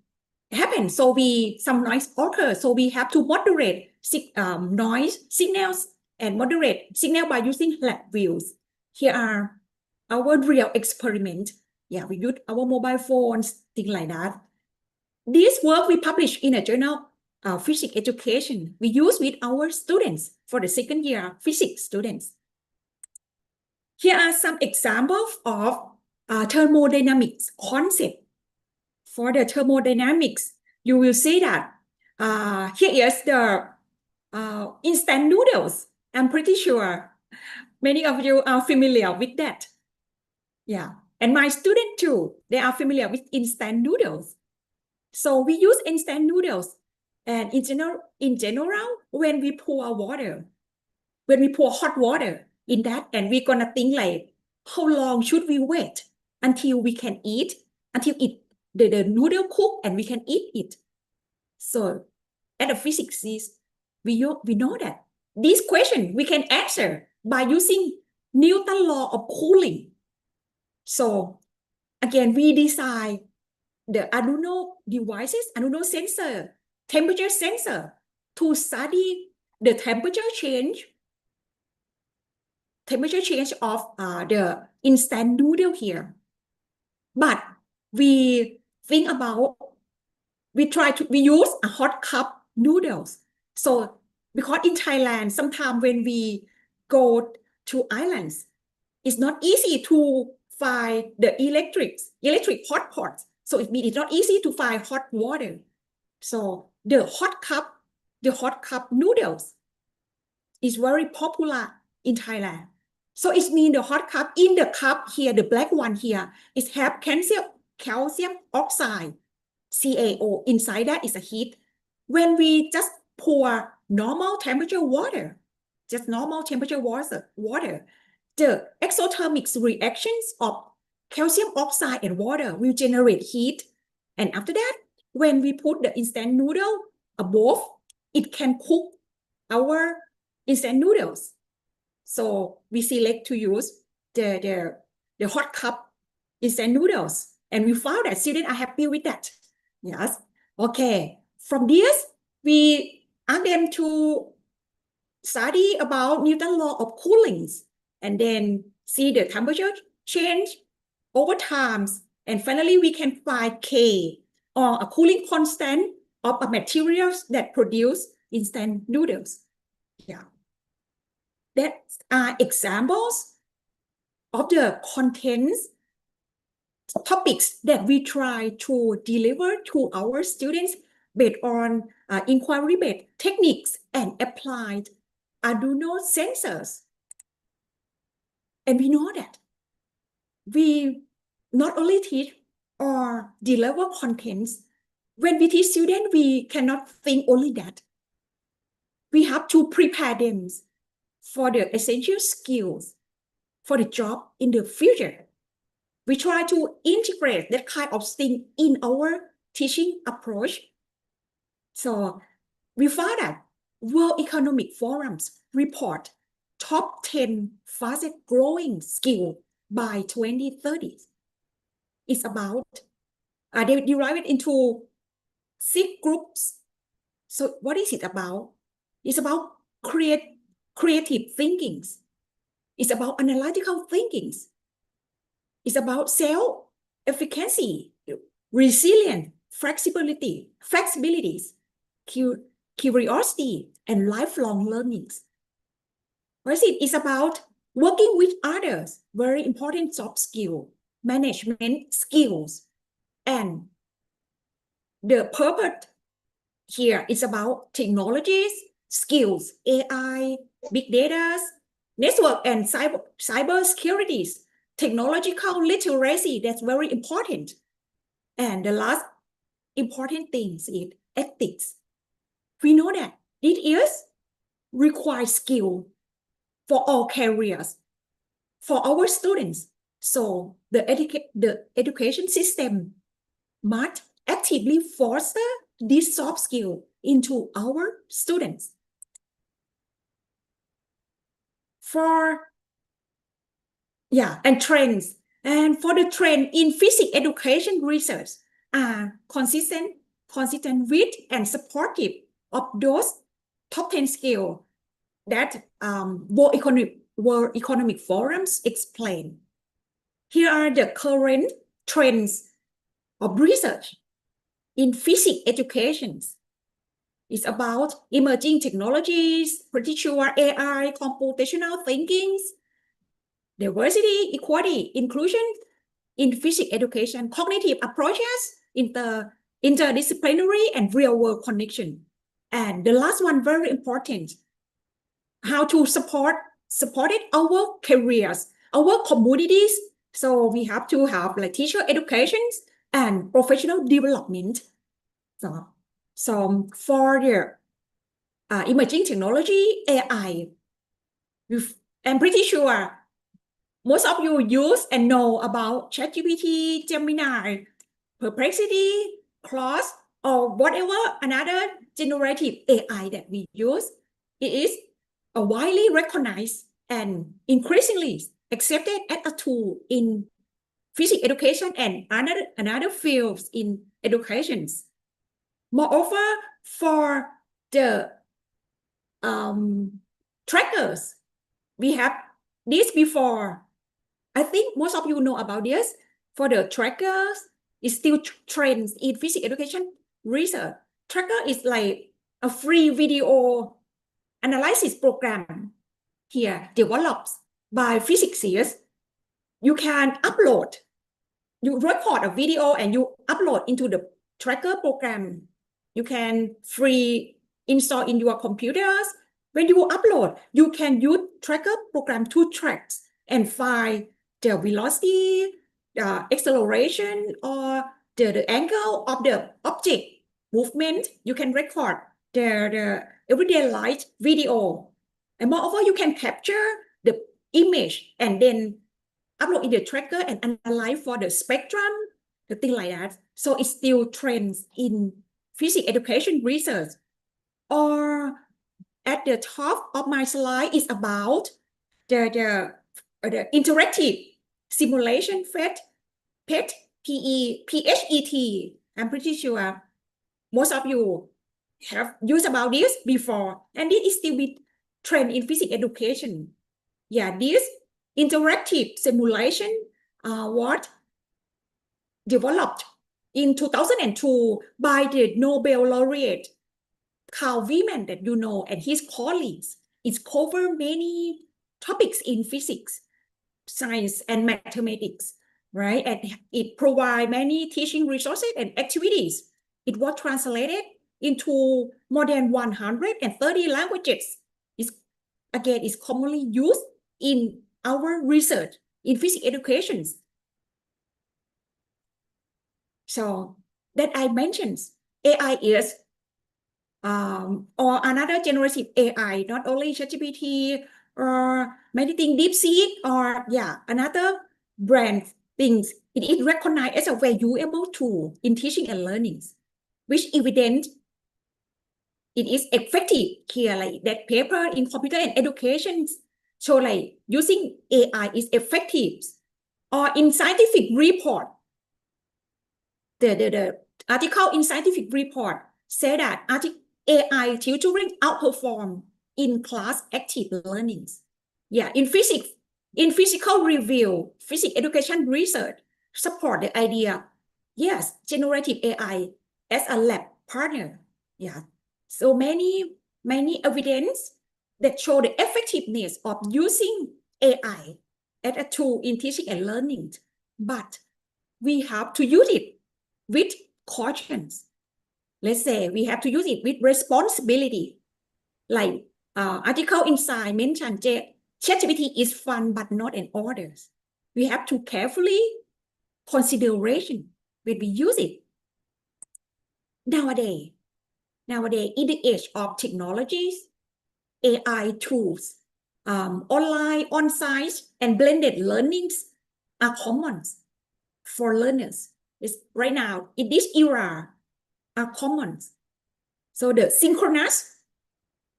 happen. So some noise occurs. So we have to moderate noise signals and moderate signal by using lab views. Here are our real experiment. Yeah, we use our mobile phones, things like that. This work we published in a journal, Physics Education. We use with our students for the second year physics students. Here are some examples of thermodynamics concept. For the thermodynamics, you will see that here is the instant noodles. I'm pretty sure many of you are familiar with that. Yeah, and my student too, they are familiar with instant noodles. So we use instant noodles, and in general, when we pour hot water in that, and we're gonna think like, how long should we wait until we can eat, until the noodle cook and we can eat it? So as a physicist, we know that this question we can answer by using Newton's law of cooling. So again, we design the Arduino devices, Arduino sensor, temperature sensor, to study the temperature change of the instant noodle here. But we use a hot cup noodles. So because in Thailand, sometimes when we go to islands, it's not easy to find the electric hot pots. So it means it's not easy to find hot water. So the hot cup noodles is very popular in Thailand. So it means the hot cup, in the cup here, the black one here, is have calcium oxide, CaO. Inside that is a heat. When we just pour normal temperature water, the exothermic reactions of calcium oxide and water will generate heat. And after that, when we put the instant noodle above, it can cook our instant noodles. So we select to use the hot cup instant noodles. And we found that students are happy with that. Yes. Okay. From this, we ask them to study about Newton's law of cooling, and then see the temperature change over time. And finally, we can find K, or a cooling constant of a materials that produce instant noodles. Yeah. That are examples of the contents, topics that we try to deliver to our students based on inquiry-based techniques and applied Arduino sensors. And we know that we not only teach or deliver contents. When we teach students, we cannot think only that. We have to prepare them for the essential skills for the job in the future. We try to integrate that kind of thing in our teaching approach. So we found that World Economic Forum's report top 10 fastest growing skill by 2030. It's about, they divide it into 6 groups. So what is it about? It's about creative thinking. It's about analytical thinking. is about self-efficacy, resilience, flexibilities, curiosity, and lifelong learnings. First, it is about working with others, very important soft skill, management skills, and the purpose here is about technologies, skills, AI, big data, network, and cyber securities, technological literacy, that's very important. And the last important thing is ethics. We know that it is required skill for all careers, for our students. So the education system must actively foster this soft skill into our students. And trends. And for the trend in physics education research are consistent with and supportive of those top 10 skills that World Economic Forums explain. Here are the current trends of research in physics education. It's about emerging technologies, pretty sure AI, computational thinking, diversity, equality, inclusion in physics education, cognitive approaches, interdisciplinary and real-world connection. And the last one, very important, how to support our careers, our communities. So we have to have like teacher education and professional development. So for the emerging technology, AI, I'm pretty sure most of you use and know about ChatGPT, Gemini, Perplexity, Claude, or whatever another generative AI that we use. It is a widely recognized and increasingly accepted as a tool in physics education and another fields in education. Moreover, for the trackers, we have this before. I think most of you know about this. For the trackers, it's still trends in physics education research. Tracker is like a free video analysis program here developed by physicists. You can upload, you record a video and you upload into the tracker program. You can free install in your computers. When you upload, you can use tracker program to track and find the velocity, the acceleration, or the angle of the object movement. You can record the everyday light video. And moreover, you can capture the image and then upload in the tracker and analyze for the spectrum, the thing like that. So it still trends in physics education research. Or at the top of my slide is about the interactive simulation PET, PHET. I'm pretty sure most of you have used about this before, and it is still be trend in physics education. Yeah, this interactive simulation was developed in 2002 by the Nobel laureate Carl Wieman that you know and his colleagues. It covers many topics in physics, science, and mathematics, right? And it provides many teaching resources and activities. It was translated into more than 130 languages. It's commonly used in our research in physics education. So that I mentioned, AI is or another generative AI, not only ChatGPT or many things, DeepSeek, or another brand things. It is recognized as a valuable tool in teaching and learning, which evident it is effective here, like that paper in computer and education. So like using AI is effective. Or in scientific report, the article in scientific report say that AI tutoring outperform in-class active learnings. Yeah, in physics In physical review, physics education research support the idea, yes, generative AI as a lab partner. Yeah. So many evidence that show the effectiveness of using AI as a tool in teaching and learning. But we have to use it with cautions. Let's say we have to use it with responsibility. Like article inside mentioned, ChatGPT is fun but not an order. We have to carefully consideration when we use it. Nowadays, in the age of technologies, AI tools, online, on-site, and blended learnings are common for learners. Right now, in this era, are common. So the synchronous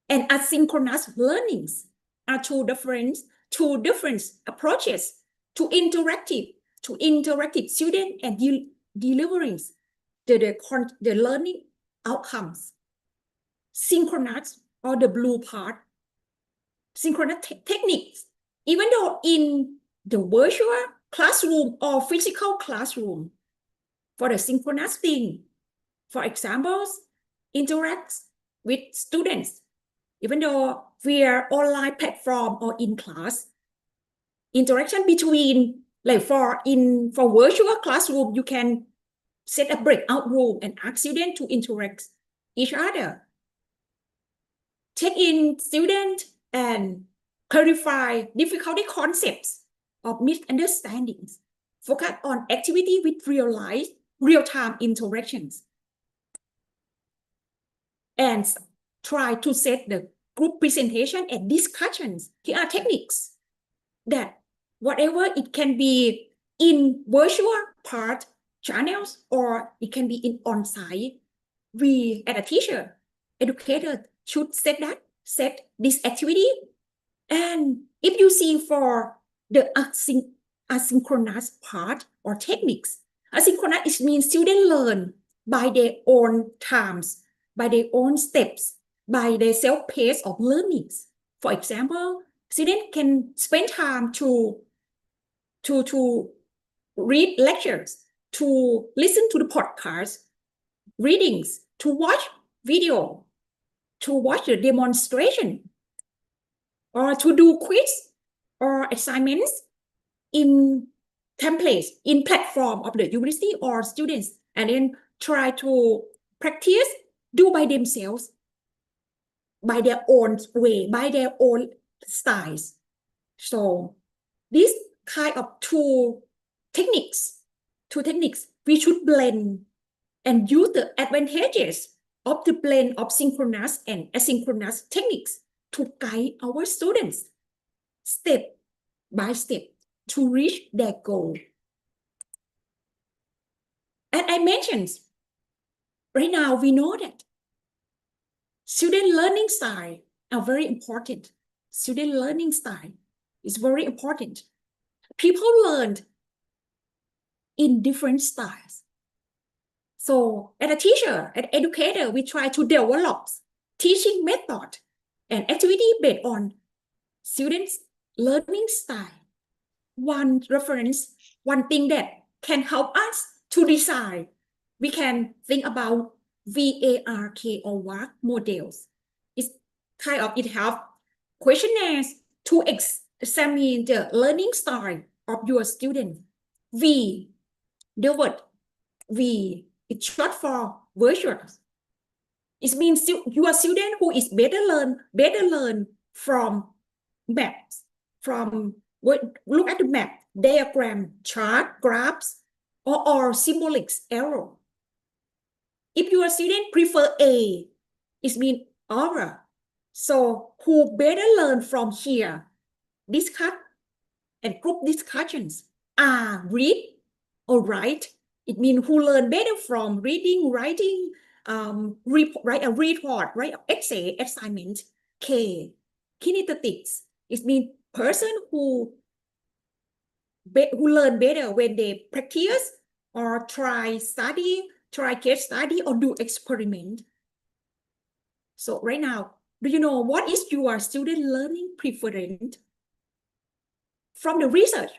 and asynchronous learnings are two different approaches to interactive student and delivering the learning outcomes. Synchronous or the blue part, synchronous techniques, even though in the virtual classroom or physical classroom, for the synchronous thing, for example, interact with students, even though via online platform or in class, interaction between, like for virtual classroom, you can set a breakout room and ask students to interact each other. Take in students and clarify difficulty concepts of misunderstandings. Focus on activity with real-time interactions. And try to set the group presentation and discussions. Here are techniques that whatever it can be in virtual part channels or it can be in on-site, we as a teacher, educator should set this activity. And if you see for the asynchronous part or techniques, asynchronous means students learn by their own times, by their own steps, by their self-pace of learnings. For example, students can spend time to read lectures, to listen to the podcast, readings, to watch video, to watch the demonstration, or to do quiz or assignments in templates, in platform of the university or students, and then try to practice, do by themselves, by their own way, by their own styles. So this kind of two techniques, we should blend and use the advantages of the blend of synchronous and asynchronous techniques to guide our students step by step to reach their goal. And I mentioned, right now we know that student learning style are very important. Student learning style is very important. People learned in different styles. So as a teacher, as an educator, we try to develop teaching method and activity based on students' learning style. One reference, one thing that can help us to decide, we can think about VARK or WARK models. It's kind of, it helps questionnaires to examine the learning style of your student. V, the word V, it's short for virtual. It means your student who is better learn from maps, from look at the map, diagram, chart, graphs, or symbolic arrow. If your student prefer A, it means aura. So who better learn from here? Discuss and group discussions. Read or write. It means who learn better from reading, writing, write a report, write an essay, assignment. K, kinetics. It means person who learn better when they practice or try case study or do experiment. So right now, do you know what is your student learning preference? from the research,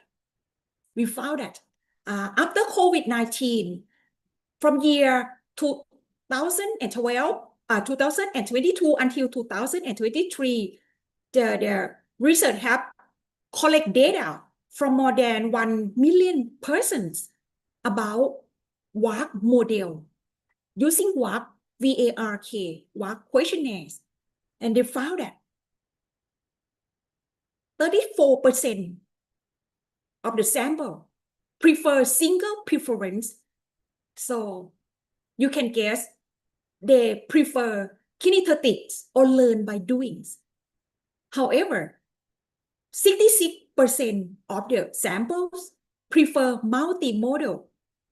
we found that after COVID-19, from year 2012, 2022 until 2023, the research have collect data from more than 1 million persons about WARC model using WARC, WARK, WARC questionnaires. And they found that 34% of the sample prefer single preference. So you can guess they prefer kinesthetics or learn by doings. However, 66% of the samples prefer multimodal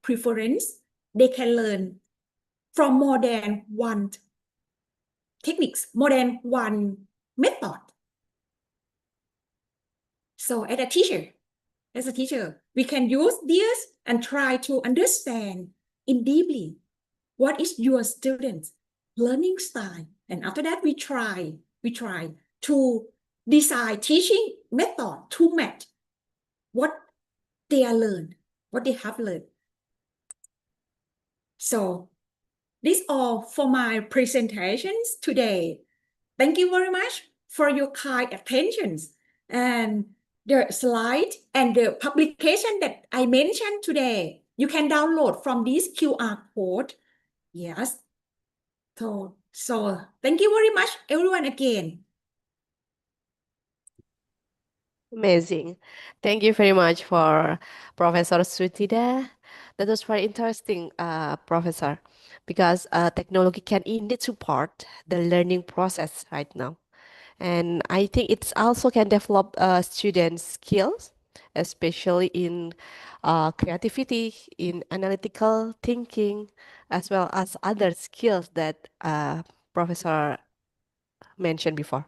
preference. They can learn from more than one techniques, more than one method. So as a teacher, we can use this and try to understand in deeply what is your student's learning style. And after that, we try to design teaching method to match what they are learned, what they have learned. So this all for my presentations today. Thank you very much for your kind attention. And the slide and the publication that I mentioned today, you can download from this QR code. Yes. So thank you very much, everyone, again. Amazing. Thank you very much for Professor Suttida. That was very interesting, Professor, because technology can indeed support the learning process right now. And I think it's also can develop students' skills, especially in creativity, in analytical thinking, as well as other skills that Professor mentioned before.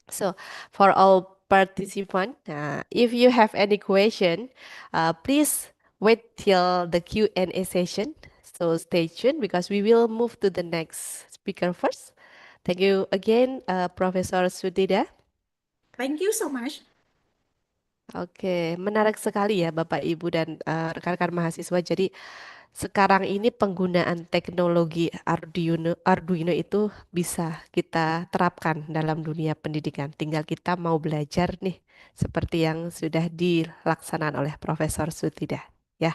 So for all participants, if you have any question, please wait till the Q&A session. So stay tuned because we will move to the next speaker first. Thank you again, Professor Suttida. Thank you so much. Oke, menarik sekali ya Bapak Ibu dan rekan-rekan mahasiswa. Jadi sekarang ini penggunaan teknologi Arduino itu bisa kita terapkan dalam dunia pendidikan. Tinggal kita mau belajar nih seperti yang sudah dilaksanakan oleh Profesor Suttida. Ya,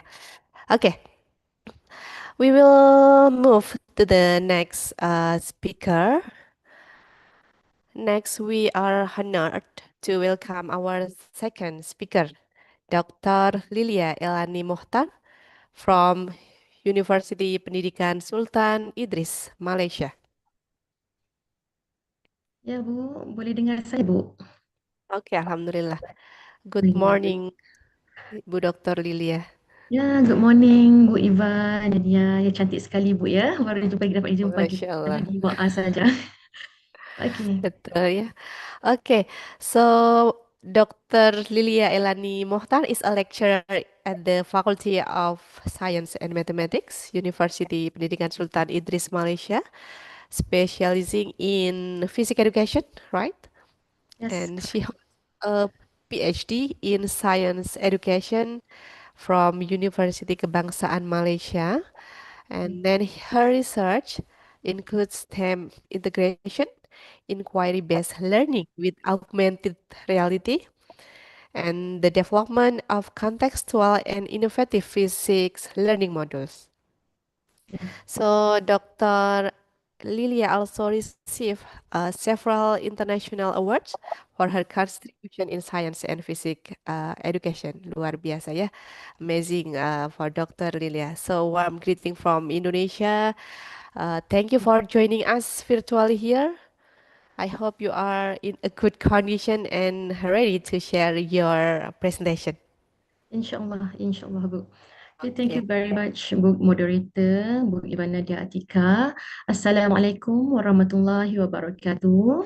oke. We will move to the next speaker. Next, we are honored to welcome our second speaker, Dr. Lilia Elani Mohtar from University Pendidikan Sultan Idris, Malaysia. Ya Bu, boleh dengar saya Bu? Oke, Alhamdulillah. Good morning, Bu Dr. Lilia. Ya, good morning Bu Iva, Nadia. Ya, cantik sekali Bu ya. Baru dapat jumpa Masya kita Allah. di WA saja. Oke. Betul ya. Oke, so Dr. Lilia Elani Mohtar is a lecturer at the Faculty of Science and Mathematics, University Pendidikan Sultan Idris, Malaysia, specializing in physics education, right? Yes. And she holds a PhD in science education from University Kebangsaan Malaysia. And then her research includes STEM integration, inquiry-based learning with augmented reality, and the development of contextual and innovative physics learning modules. So Dr. Lilia also received several international awards for her contribution in science and physics education. Luar biasa ya. Amazing for Dr. Lilia. So warm greeting from Indonesia. Thank you for joining us virtually here. I hope you are in a good condition and ready to share your presentation. Inshallah Bu. Okay, thank you very much Bu Moderator, Bu Ivana Nadia Atika. Assalamualaikum warahmatullahi wabarakatuh.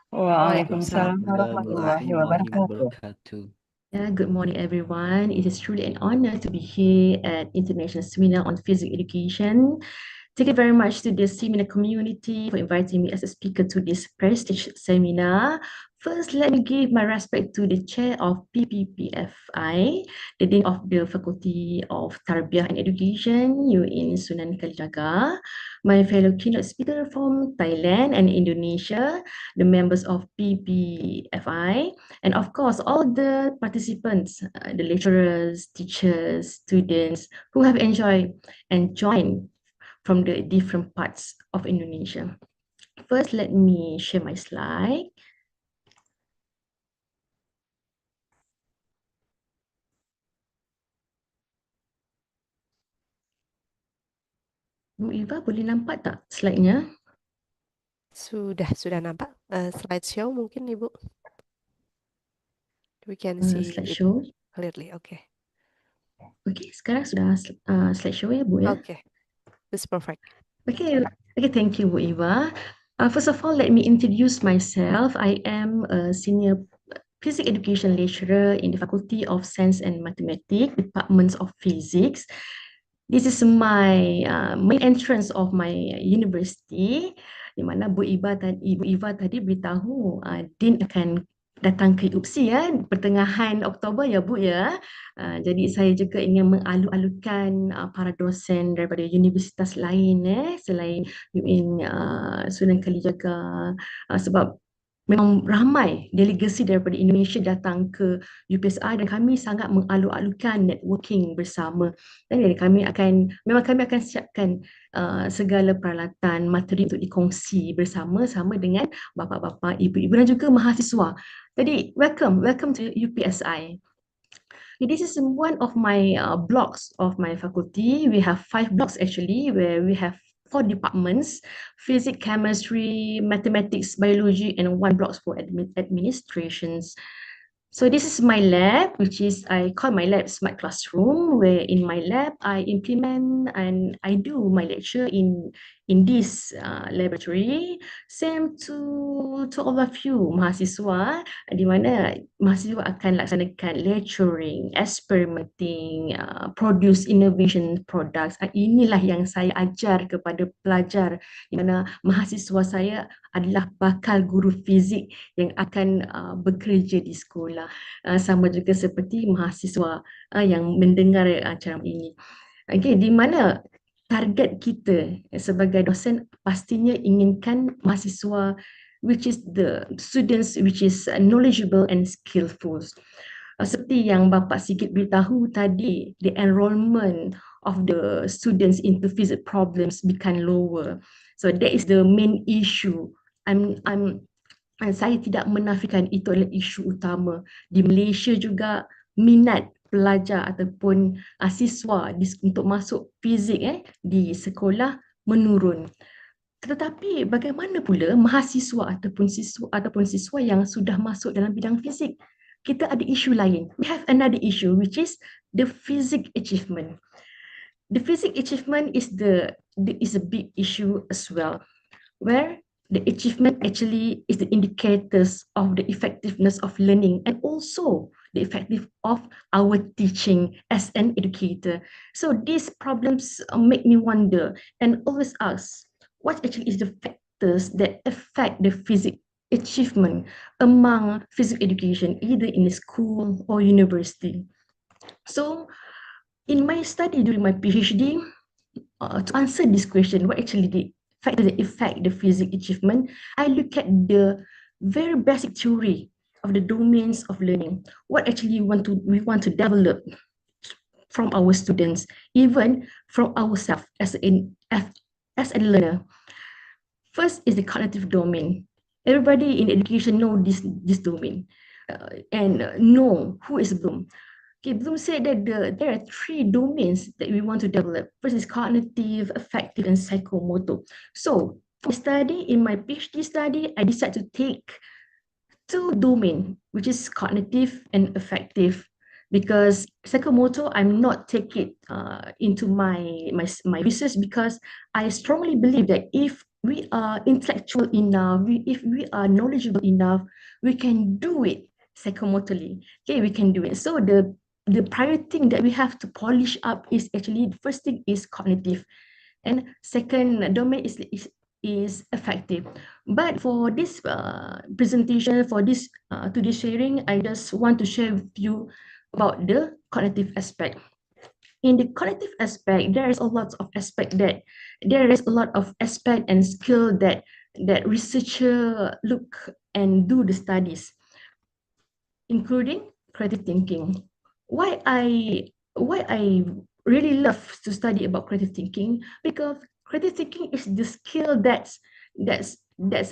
Waalaikumsalam warahmatullahi wabarakatuh. Yeah, good morning everyone. It is truly an honor to be here at International Seminar on Physics Education. Thank you very much to the seminar community for inviting me as a speaker to this prestigious seminar First, let me give my respect to the chair of Pppfi, the Dean of the Faculty of Tarbiyah and Education, in Sunan Kalijaga, my fellow keynote speaker from Thailand and Indonesia, the members of Pppfi, and of course, all the participants, the lecturers, teachers, students who have enjoyed and joined from the different parts of Indonesia. First, let me share my slide. Bu Iva boleh nampak tak slide-nya? Sudah nampak slideshow mungkin Ibu. We can see it Slideshow. clearly. Okay. Okay, sekarang sudah slideshow ya Bu ya? Okay. That's perfect. Okay, thank you Bu Iva. First of all, let me introduce myself. I am a senior physics education lecturer in the Faculty of Science and Mathematics, Department of Physics. This is my main entrance of my university, di mana Ibu Iva tadi beritahu Dean akan datang ke M.Si ya pertengahan Oktober ya Bu ya. Jadi saya juga ingin mengalu-alukan para dosen daripada universitas lain selain Sunan Kalijaga, sebab memang ramai delegasi daripada Indonesia datang ke UPSI dan kami sangat mengalu-alukan networking bersama. Dan jadi kami akan siapkan segala peralatan materi untuk dikongsi bersama dengan bapa-bapa, ibu-ibu dan juga mahasiswa. Jadi welcome to UPSI. This is one of my blocks of my faculty. We have 5 blocks actually, where we have 4 departments: physics, chemistry, mathematics, biology, and 1 block for administrations. So this is my lab, which is I call my lab Smart Classroom, where in my lab I implement and I do my lecture in this laboratory. Same to all of you mahasiswa, di mana mahasiswa akan laksanakan lecturing, experimenting, produce innovation products. Inilah yang saya ajar kepada pelajar, di mana mahasiswa saya adalah bakal guru fizik yang akan bekerja di sekolah. Sama juga seperti mahasiswa yang mendengar acara ini. Okay, di mana target kita sebagai dosen pastinya inginkan mahasiswa which is the students which is knowledgeable and skillful. Seperti yang Bapak Sigit beritahu tadi, the enrollment of the students into physics problems become lower. So that is the main issue. Saya tidak menafikan itu adalah isu utama. Di Malaysia juga minat pelajar ataupun siswa untuk masuk fizik di sekolah menurun. Tetapi bagaimana pula mahasiswa ataupun siswa yang sudah masuk dalam bidang fizik? Kita ada isu lain. We have another issue which is the physics achievement. The physics achievement is a big issue as well, where the achievement actually is the indicators of the effectiveness of learning and also the effectiveness of our teaching as an educator. So these problems make me wonder and always ask, what actually is the factors that affect the physics achievement among physics education, either in school or university? So in my study during my PhD, to answer this question, what actually the factors that affect the physics achievement, I look at the very basic theory of the domains of learning. What actually we want to develop from our students, even from ourselves as a learner. First is the cognitive domain. Everybody in education know this domain and know who is Bloom. Okay, Bloom said that there are 3 domains that we want to develop. First is cognitive, affective, and psychomotor. So in my PhD study, I decided to take 2 domains, which is cognitive and affective, because psychomotor I'm not take it into my research, because I strongly believe that if we are intellectual enough, if we are knowledgeable enough, we can do it psychomotorly. Okay, we can do it. So the prior thing that we have to polish up is actually, the first thing is cognitive, and second domain is is effective. But for this presentation, for this today's sharing, I just want to share with you about the cognitive aspect. In the cognitive aspect, there is a lot of aspect and skill that researcher look and do the studies, including creative thinking. Why I really love to study about creative thinking, because creative thinking is the skill that's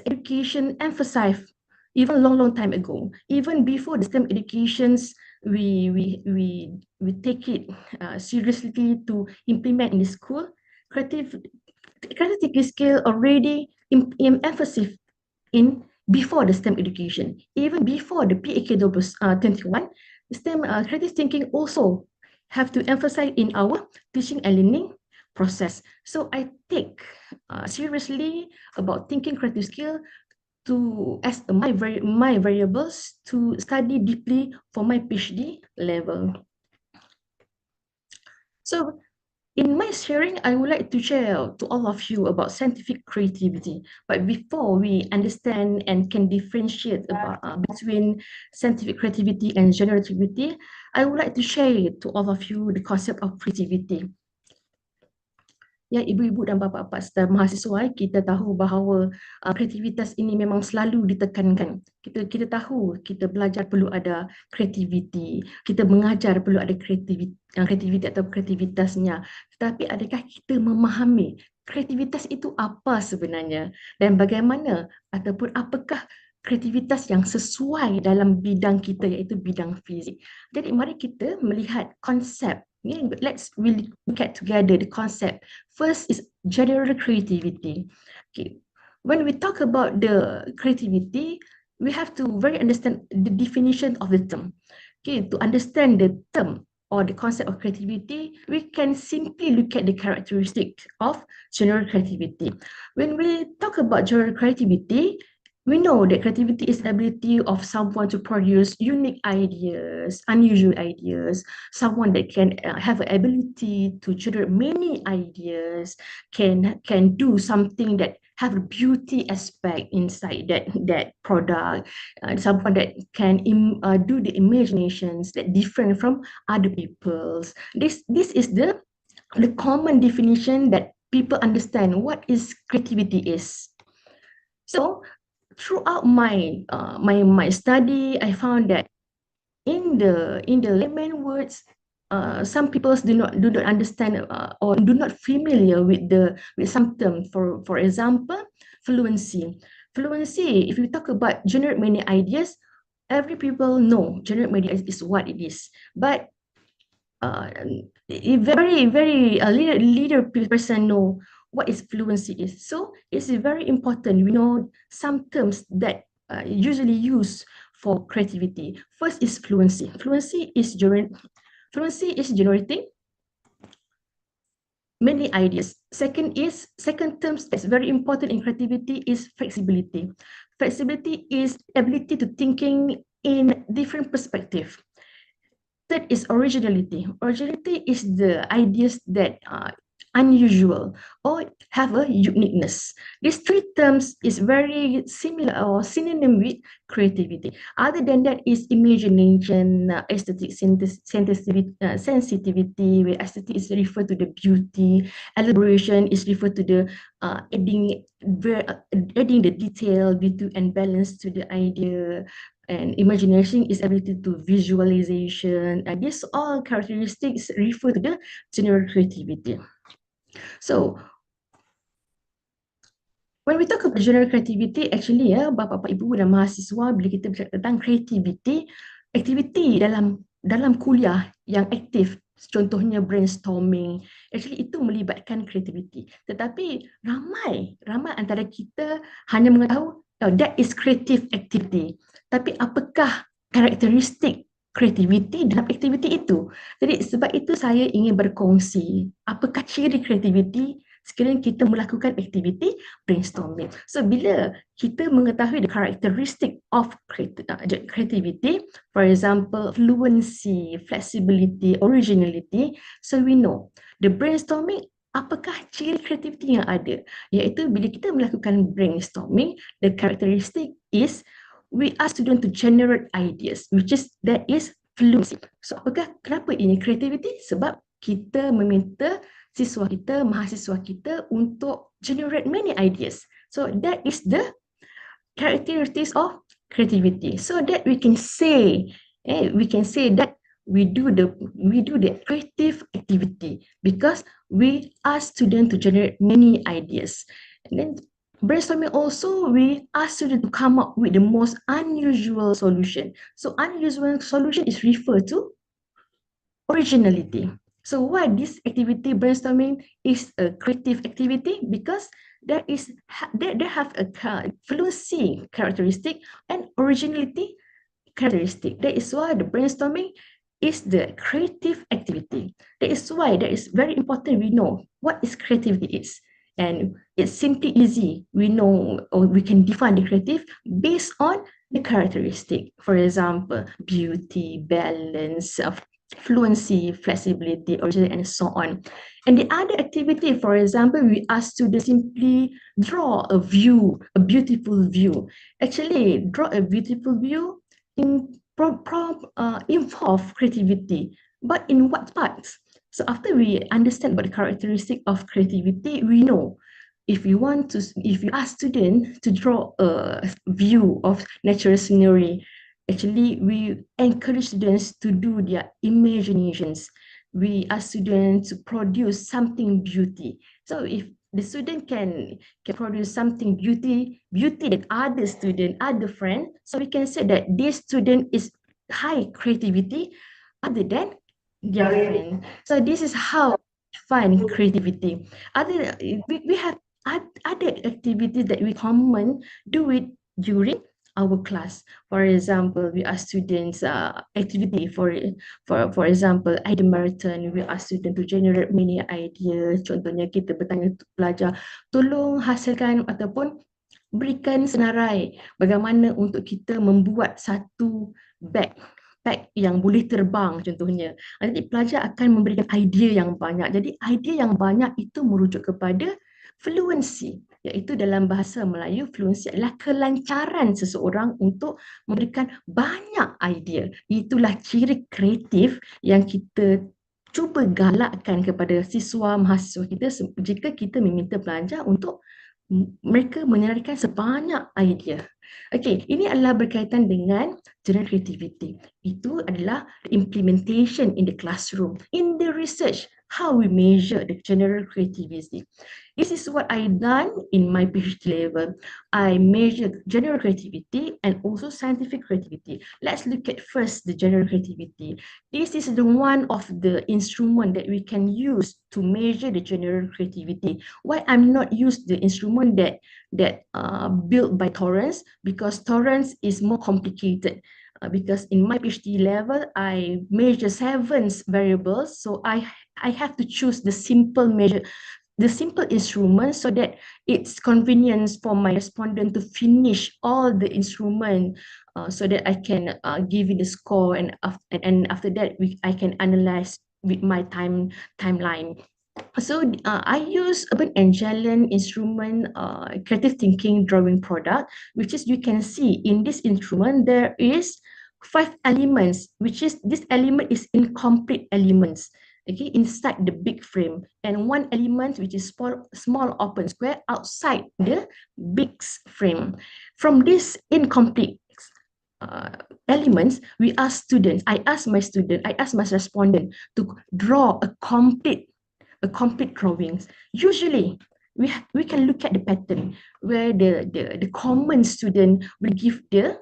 education emphasized even long time ago. Even before the STEM educations, we take it seriously to implement in the school. Creative thinking skill already emphasis in before the STEM education, even before the PAK 21, STEM creative thinking also have to emphasize in our teaching and learning process. So I take seriously about thinking creative skill to as my variables to study deeply for my PhD level. So in my sharing, I would like to share to all of you about scientific creativity. But before we understand and can differentiate about, between scientific creativity and generativity, I would like to share to all of you the concept of creativity. Ya, ibu-ibu dan bapa-bapa serta mahasiswa, kita tahu bahawa kreativitas ini memang selalu ditekankan. Kita tahu kita belajar perlu ada kreativiti, kita mengajar perlu ada kreativiti atau kreativitasnya. Tetapi adakah kita memahami kreativitas itu apa sebenarnya dan bagaimana ataupun apakah kreativitas yang sesuai dalam bidang kita, iaitu bidang fizik. Jadi mari kita melihat konsep. Let's really look at together the concept. First is general creativity. Okay. When we talk about the creativity, we have to very understand the definition of the term. Okay, to understand the term or the concept of creativity, we can simply look at the characteristics of general creativity. When we talk about general creativity, we know that creativity is the ability of someone to produce unique ideas, unusual ideas, someone that can have an ability to generate many ideas, can do something that have a beauty aspect inside that product, someone that can do the imaginations that different from other people's. This is the common definition that people understand what is creativity is. So throughout my study, I found that in the layman words, some people do not understand or do not familiar with some term. For example, fluency. Fluency. If we talk about generate many ideas, every people know generate many ideas is what it is. But very leader person know what is fluency is. So it's very important. We know some terms that usually used for creativity. First is fluency. Fluency is generating many ideas. Second terms that's very important in creativity is flexibility. Flexibility is ability to thinking in different perspective. Third is originality. Originality is the ideas that are unusual or have a uniqueness. These three terms is very similar or synonym with creativity. Other than that is imagination, aesthetic sensitivity, where aesthetic is referred to the beauty, elaboration is referred to the adding the detail, beauty and balance to the idea. And imagination is ability to visualization. And these all characteristics refer to the general creativity. So when we talk about general creativity, actually bapa-bapa, ibu dan mahasiswa, bila kita bercakap tentang creativity, aktiviti dalam kuliah yang aktif, contohnya brainstorming, actually itu melibatkan creativity. Tetapi ramai antara kita hanya mengetahui that is creative activity. Tapi apakah karakteristik creativity dalam aktiviti itu? Jadi sebab itu saya ingin berkongsi apakah ciri creativity sekiranya kita melakukan aktiviti brainstorming. So bila kita mengetahui the characteristic of creativity, for example, fluency, flexibility, originality, so we know the brainstorming apakah ciri kreativiti yang ada? Iaitu bila kita melakukan brainstorming, the characteristic is we ask student to generate ideas, which is that is fluency. So kenapa ini kreativiti? Sebab kita meminta mahasiswa kita untuk generate many ideas. So that is the characteristics of creativity. So that we can say that we do the creative activity because we ask students to generate many ideas. And then brainstorming also, we ask students to come up with the most unusual solution. So unusual solution is referred to originality. So why this activity brainstorming is a creative activity? Because they have a fluency characteristic and originality characteristic. That is why the brainstorming is the creative activity. That is why that is very important we know what is creativity is. And it's simply easy. We know or we can define the creative based on the characteristic. For example, beauty, balance, fluency, flexibility, originality, and so on. And the other activity, for example, we ask students simply draw a view, a beautiful view. Actually, draw a beautiful view involve creativity, but in what parts? So after we understand about the characteristic of creativity, we know if you ask students to draw a view of natural scenery, actually we encourage students to do their imaginations. We ask students to produce something beauty. So if the student can produce something beauty that other friend, so we can say that this student is high creativity other than their friend. So this is how we find creativity. We have other activities that we common do it during our class. For example, we ask students activity for example, idea marathon. We ask students to generate many ideas. Contohnya kita bertanya pelajar, tolong hasilkan ataupun berikan senarai bagaimana untuk kita membuat satu bag yang boleh terbang contohnya. Nanti pelajar akan memberikan idea yang banyak. Jadi idea yang banyak itu merujuk kepada fluency, iaitu dalam bahasa Melayu fluency adalah kelancaran seseorang untuk memberikan banyak idea. Itulah ciri kreatif yang kita cuba galakkan kepada siswa mahasiswa kita jika kita meminta pelajar untuk mereka menyediakan sebanyak idea. Okey, ini adalah berkaitan dengan general creativity. Itu adalah implementation in the classroom. In the research, how we measure the general creativity. This is what I done in my PhD level. I measured general creativity and also scientific creativity. Let's look at first the general creativity. This is the one of the instrument that we can use to measure the general creativity. Why I'm not use the instrument that built by Torrance? Because Torrance is more complicated. Because in my PhD level, I measure 7 variables, so I have to choose the simple instrument so that it's convenient for my respondent to finish all the instrument so that I can give it the score, and after that I can analyze with my timeline. So I use Urban Angelan instrument creative thinking drawing product, which is you can see in this instrument there is 5 elements, which is this element is incomplete elements. Okay, inside the big frame, and 1 element which is small open square outside the big frame. From this incomplete elements, I ask my respondent to draw a complete drawings. Usually, we can look at the pattern where the common student will give the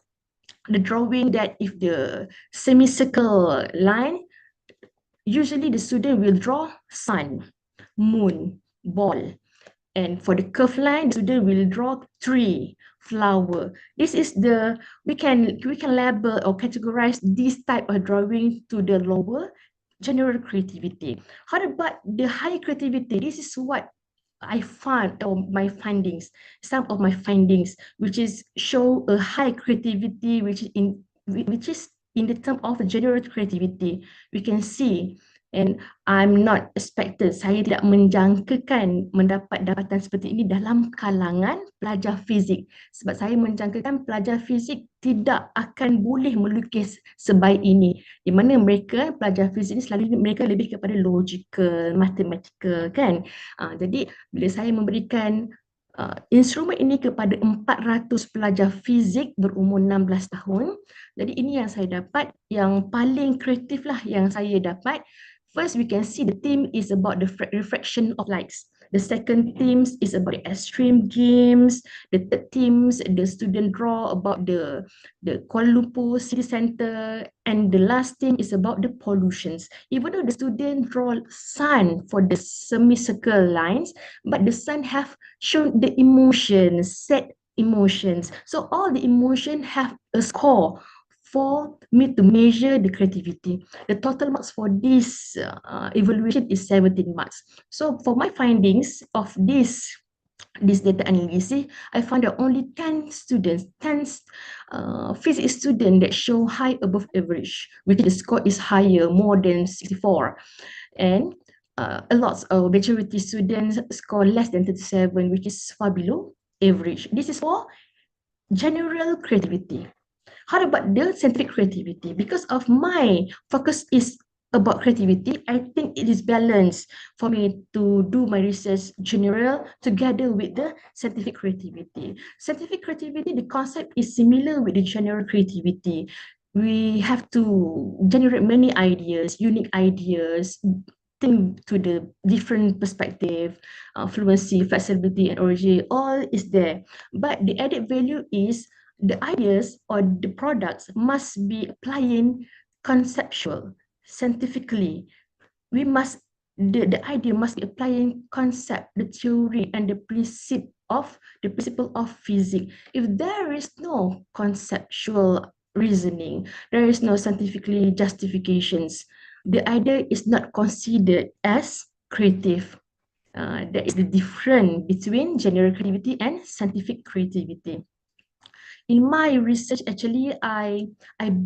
drawing that if the semicircle line, usually the student will draw sun, moon, ball. And for the curved line, the student will draw tree, flower. This is we can label or categorize this type of drawing to the lower general creativity. How about the high creativity? This is what I found, or some of my findings, which is show a high creativity, which is in the term of general creativity. We can see And I'm not expected, saya tidak menjangkakan mendapat dapatan seperti ini dalam kalangan pelajar fizik. Sebab saya menjangkakan pelajar fizik tidak akan boleh melukis sebaik ini. Di mana mereka, pelajar fizik ini selalu mereka lebih kepada logical, matematikal kan. Jadi bila saya memberikan instrumen ini kepada 400 pelajar fizik berumur 16 tahun, jadi ini yang saya dapat, yang paling kreatif lah yang saya dapat. First, we can see the theme is about the refraction of lights. The second theme is about the extreme games. The third theme, the student draw about the Kuala Lumpur city center. And the last theme is about the pollutions. Even though the student draw sun for the semicircle lines, but the sun have shown the emotions, set emotions. So all the emotion have a score for me to measure the creativity. The total marks for this evaluation is 17 marks. So for my findings of this data analysis, I found that only 10 students, 10 physics students that show high above average, which the score is higher, more than 64. And a lot of majority students score less than 37, which is far below average. This is for general creativity. How about the scientific creativity? Because of my focus is about creativity, I think it is balanced for me to do my research general together with the scientific creativity. Scientific creativity, the concept is similar with the general creativity. We have to generate many ideas, unique ideas, think to the different perspective, fluency, flexibility, and origin, all is there. But the added value is the ideas or the products must be applying conceptual, scientifically. We must, the idea must be applying concept, the theory, and the principle of physics. If there is no conceptual reasoning, there is no scientifically justifications, the idea is not considered as creative. There is the difference between general creativity and scientific creativity. In my research, actually, I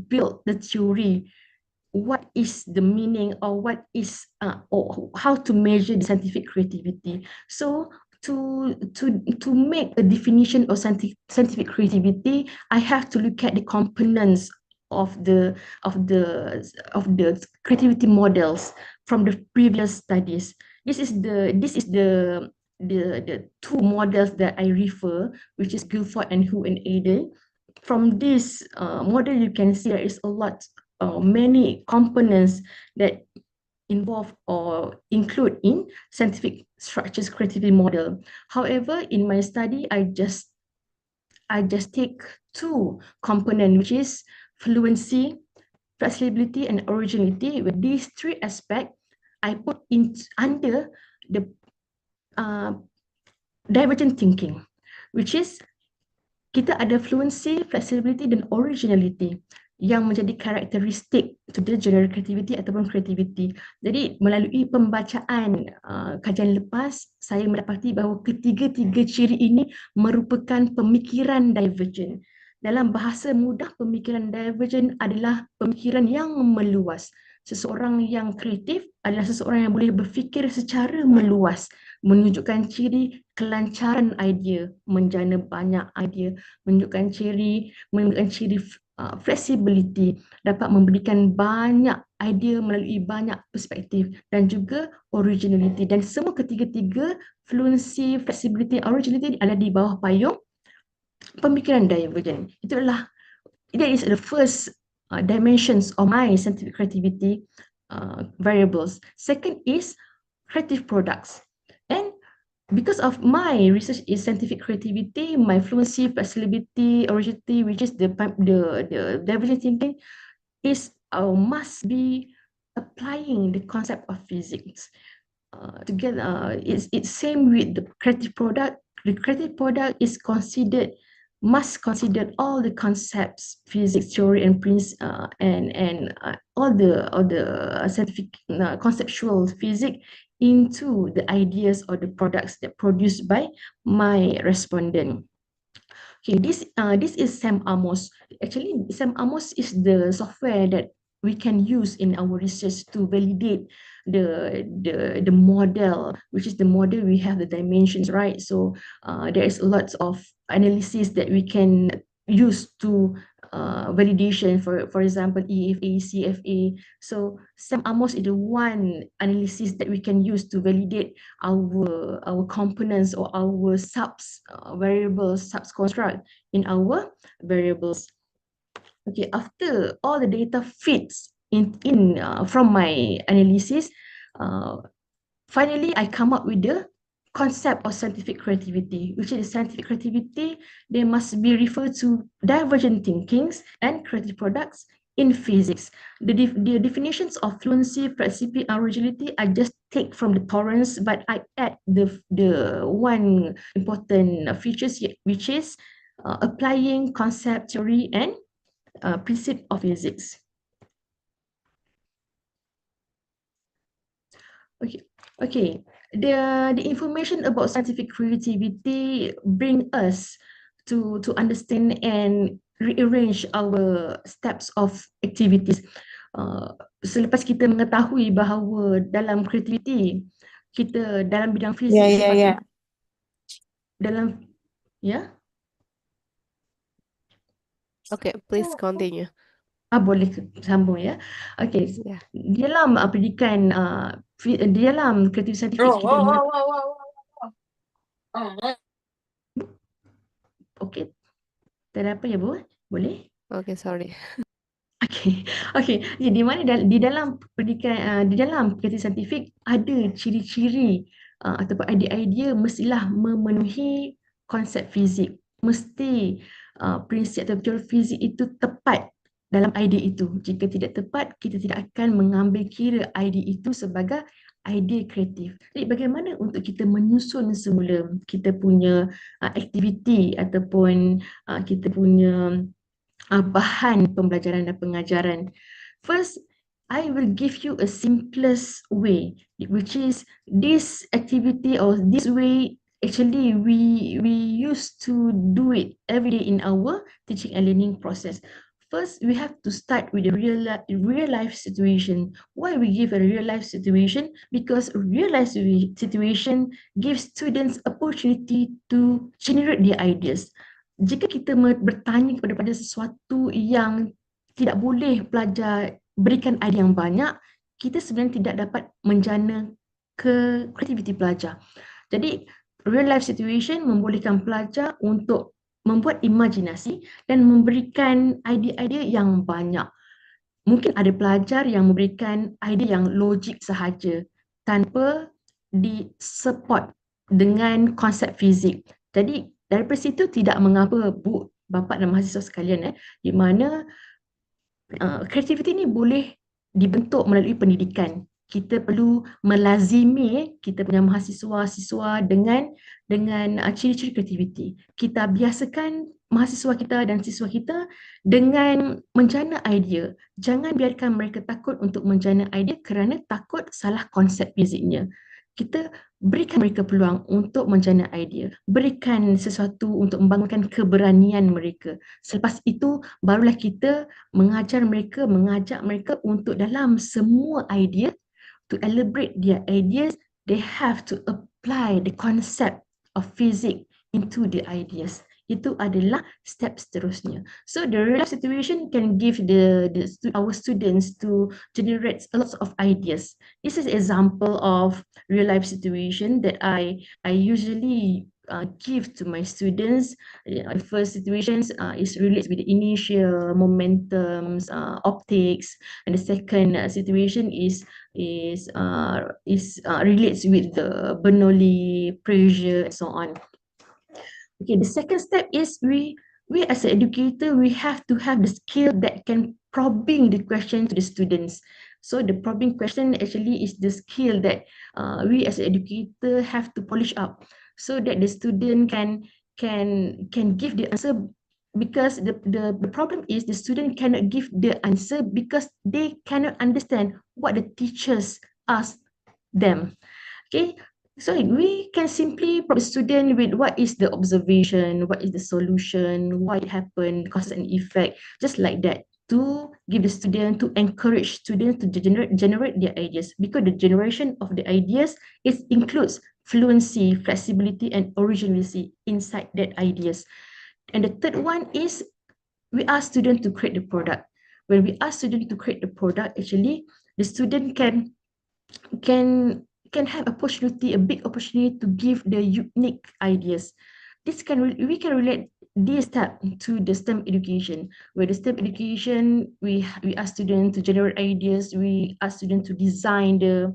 built the theory, what is the meaning or what is or how to measure the scientific creativity. So to make a definition of scientific creativity, I have to look at the components of the creativity models from the previous studies. This is the two models that I refer, which is Guilford and Hu and Ade. From this model, you can see there is a lot, many components that involve or include in scientific structures creativity model. However, in my study, I just take two components, which is fluency, flexibility, and originality. With these three aspects, I put in under the divergent thinking, which is kita ada fluency, flexibility, dan originality yang menjadi karakteristik to the general creativity ataupun creativity. Jadi melalui pembacaan kajian lepas, saya mendapati bahawa ketiga-tiga ciri ini merupakan pemikiran divergent. Dalam bahasa mudah, pemikiran divergent adalah pemikiran yang meluas. Seseorang yang kreatif adalah seseorang yang boleh berfikir secara meluas, menunjukkan ciri kelancaran idea, menjana banyak idea, menunjukkan ciri flexibility, dapat memberikan banyak idea melalui banyak perspektif, dan juga originality. Dan semua ketiga-tiga, fluency, flexibility, originality ada di bawah payung pemikiran divergent. That is the first dimensions of my scientific creativity variables. Second is creative products. And because of my research is scientific creativity, my fluency, flexibility, originality, which is the divergent thinking, is must be applying the concept of physics. Together, it's same with the creative product. The creative product is must consider all the concepts, physics, theory, and all the scientific conceptual physics into the ideas or the products that produced by my respondent. Okay, this is Sam Amos. Actually, Sam Amos is the software that we can use in our research to validate the model, which is the model we have the dimensions, right? So there is lots of analysis that we can use to validation, for example, EFA, CFA. So SEM Amos is the one analysis that we can use to validate our components or our variables, subs construct in our variables. Okay, after all the data fits in from my analysis, finally I come up with the concept of scientific creativity, which is scientific creativity. They must be referred to divergent thinkings and creative products in physics. The definitions of fluency, flexibility, and originality I just take from the torrents, but I add the one important features here, which is applying concept, theory, and principle of physics. Okay. The information about scientific creativity bring us to understand and rearrange our steps of activities. Selepas kita mengetahui bahawa dalam kreativiti kita dalam bidang fizik dalam Okay, please continue. Boleh sambung ya. Okay. Di dalam pendidikan di dalam kreatif saintifik kita Okay. Tak ada apa ya, Bu? Boleh? Okay, sorry. Okay. Di mana di dalam pendidikan di dalam kreatif saintifik ada ciri-ciri ataupun idea-idea mestilah memenuhi konsep fizik. Mesti prinsip atau teori fizik itu tepat dalam idea itu. Jika tidak tepat, kita tidak akan mengambil kira idea itu sebagai idea kreatif. Jadi bagaimana untuk kita menyusun semula kita punya aktiviti ataupun kita punya bahan pembelajaran dan pengajaran. First, I will give you a simplest way, which is this activity or this way. Actually, we used to do it every day in our teaching and learning process. First, we have to start with a real life situation. Why we give a real life situation? Because real life situation gives students opportunity to generate their ideas. Jika kita bertanya kepada sesuatu yang tidak boleh pelajar berikan idea yang banyak, kita sebenarnya tidak dapat menjana ke kreativiti pelajar. Jadi, real life situation membolehkan pelajar untuk membuat imajinasi dan memberikan idea-idea yang banyak. Mungkin ada pelajar yang memberikan idea yang logik sahaja tanpa di-support dengan konsep fizik. Jadi daripada situ tidak mengapa Bu, Bapa dan mahasiswa sekalian di mana kreativiti ini boleh dibentuk melalui pendidikan. Kita perlu melazimi kita punya mahasiswa-siswa dengan ciri-ciri kreativiti. Kita biasakan mahasiswa kita dan siswa kita dengan menjana idea. Jangan biarkan mereka takut untuk menjana idea kerana takut salah konsep fiziknya. Kita berikan mereka peluang untuk menjana idea. Berikan sesuatu untuk membangunkan keberanian mereka. Selepas itu, barulah kita mengajak mereka untuk dalam semua idea, to elaborate their ideas, they have to apply the concept of physics into the ideas. Itu adalah step seterusnya. So the real life situation can give our students to generate lots of ideas. This is an example of real life situation that I usually give to my students. First situations is related with the inertia, momentums, optics, and the second situation is relates with the Bernoulli pressure and so on. Okay, the second step is we as an educator, we have to have the skill that can probing the question to the students. So the probing question actually is the skill that we as an educator have to polish up so that the student can give the answer, because the problem is the student cannot give the answer because they cannot understand what the teachers ask them. Okay, so we can simply probe the student with what is the observation, what is the solution, why it happened, causes and effect, just like that, to give the student, to encourage students to generate their ideas, because the generation of the ideas includes fluency, flexibility, and originality inside that ideas. And the third one is we ask students to create the product. When we ask students to create the product, actually, the student can have opportunity, a big opportunity to give the unique ideas. We can relate this type to the STEM education, where the STEM education we ask students to generate ideas, we ask students to design the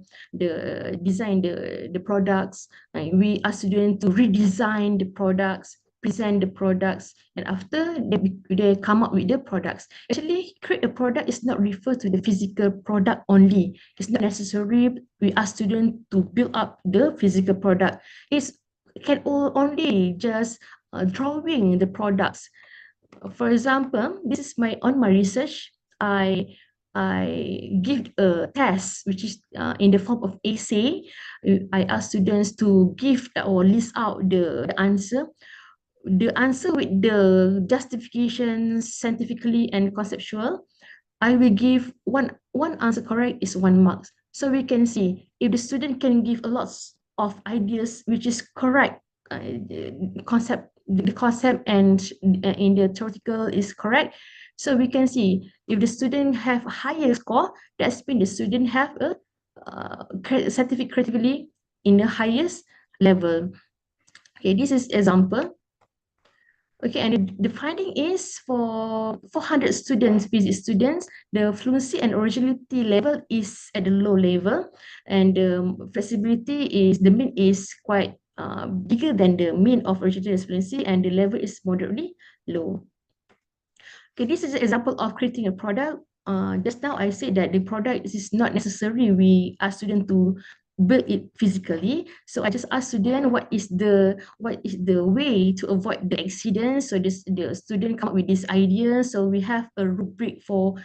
products, and we ask students to redesign the products, present the products, and after they come up with the products. Actually, create a product is not referred to the physical product only. It's not necessary we ask students to build up the physical product. It's can only just drawing the products. For example, this is my research. I give a test which is in the form of essay. I ask students to give or list out the answer. The answer with the justification scientifically and conceptual. I will give one answer correct is 1 mark. So we can see if the student can give a lot of ideas which is correct, the concept and in the theoretical is correct. So we can see if the student have a higher score, that's mean the student have a scientific critically in the highest level. Okay, this is example. Okay, and the finding is for 400 students, physics students, the fluency and originality level is at the low level, and the flexibility is, the mean is quite bigger than the mean of originality and fluency, and the level is moderately low. Okay, this is an example of creating a product. Just now I said that the product is not necessary we ask students to build it physically. So I just ask student what is the way to avoid the accident. So the student come up with this idea. So we have a rubric for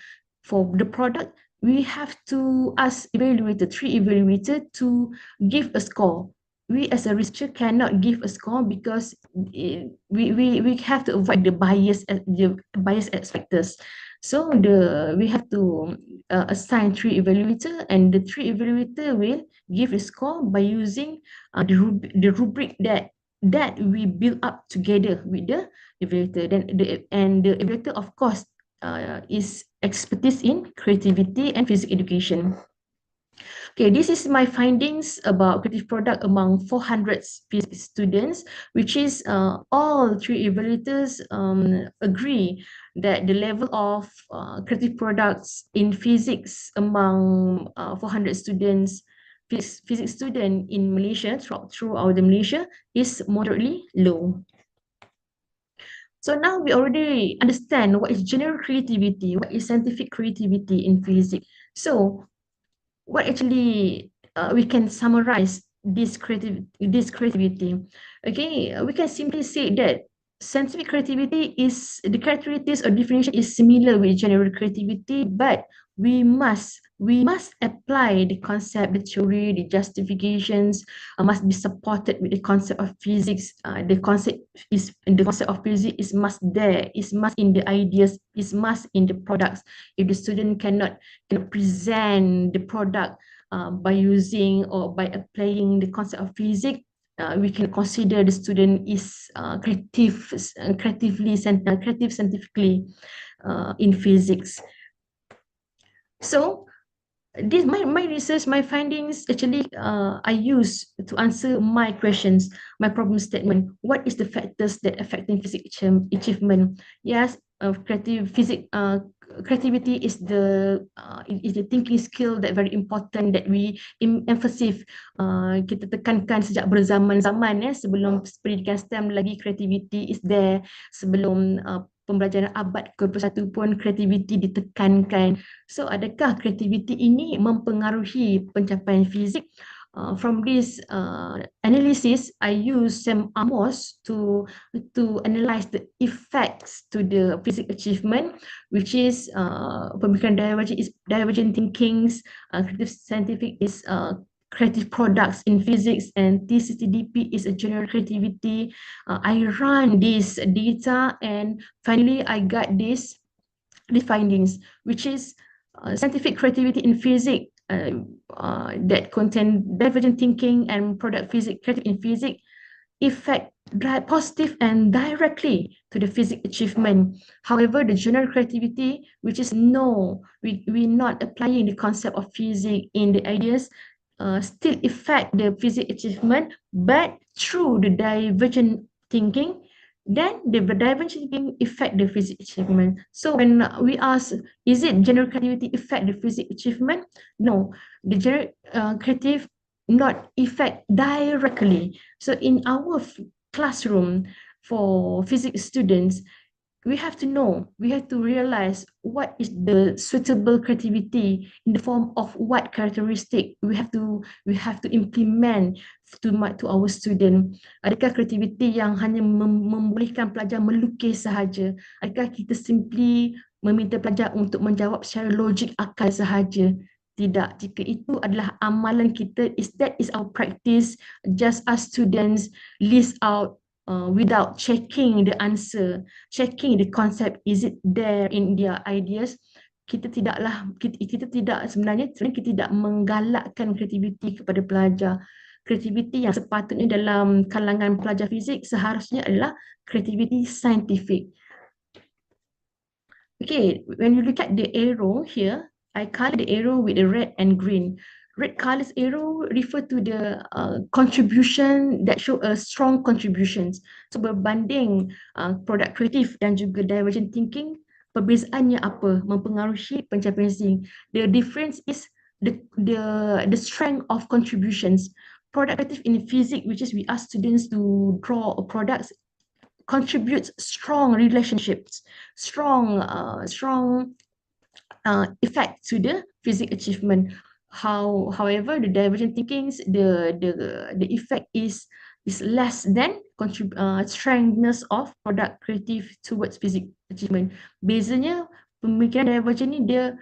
the product. We have to ask evaluator, 3 evaluator to give a score. We as a researcher cannot give a score because we have to avoid the bias factors. So we have to assign 3 evaluator, and the 3 evaluator will give a score by using the rubric that we build up together with the evaluator. Then the evaluator, of course, is expertise in creativity and physics education. Okay, this is my findings about creative product among 400 physics students, which is all 3 evaluators agree that the level of creative products in physics among 400 students, physics student in Malaysia, throughout the Malaysia, is moderately low. So now we already understand what is general creativity, what is scientific creativity in physics. So what actually we can summarize this creativity. Okay, we can simply say that scientific creativity is, the characteristics or definition is similar with general creativity, but we must apply the concept, the theory, the justifications must be supported with the concept of physics. The concept of physics is must there, is must in the ideas, is must in the products. If the student cannot present the product by using or by applying the concept of physics, we can consider the student is creative scientifically in physics. So this my research, my findings actually I use to answer my questions, my problem statement. What is the factors that affecting physics achievement? Yes, creativity is the thinking skill that very important that we emphasize. Kita tekankan sejak berzaman-zaman sebelum pendidikan STEM lagi creativity is there. Sebelum pembelajaran abad ke-21 pun kreativiti ditekankan. So adakah kreativiti ini mempengaruhi pencapaian fizik? From this analysis, I use Sam Amos to analyze the effects to the physics achievement, which is pemikiran divergent thinkings, creative scientific is creative products in physics, and TCTDP is a general creativity. I run this data, and finally I got this the findings, which is scientific creativity in physics that contain divergent thinking and product physics, creative in physics, effect positive and directly to the physics achievement. However, the general creativity, which is we're not applying the concept of physics in the ideas, still affect the physics achievement, but through the divergent thinking, then the divergent thinking affect the physics achievement. So when we ask, is it general creativity affect the physics achievement? No, the general creative not affect directly. So in our classroom for physics students, we have to know, we have to realize what is the suitable creativity in the form of what characteristic we have to implement to our student. Adakah kreativiti yang hanya membolehkan pelajar melukis sahaja? Adakah kita simply meminta pelajar untuk menjawab secara logik akal sahaja? Tidak. Jika itu adalah amalan kita, that is our practice, just as students list out without checking the answer, checking the concept, is it there in their ideas, kita tidak sebenarnya kita tidak menggalakkan kreativiti kepada pelajar. Kreativiti yang sepatutnya dalam kalangan pelajar fizik seharusnya adalah kreativiti saintifik. Okay, when you look at the arrow here, I color the arrow with the red and green. Red colors arrow refer to the contribution that show a strong contributions. So berbanding produk kreatif dan juga divergent thinking, perbezaannya apa? Mempengaruhi pencapaian zinc. The difference is the strength of contributions. Product kreatif in physics, which is we ask students to draw products, contributes strong relationships, strong effect to the physics achievement. However, the divergent thinkings, the effect is less than strengthness of product creative towards physics achievement. Bezanya pemikiran divergent ni dia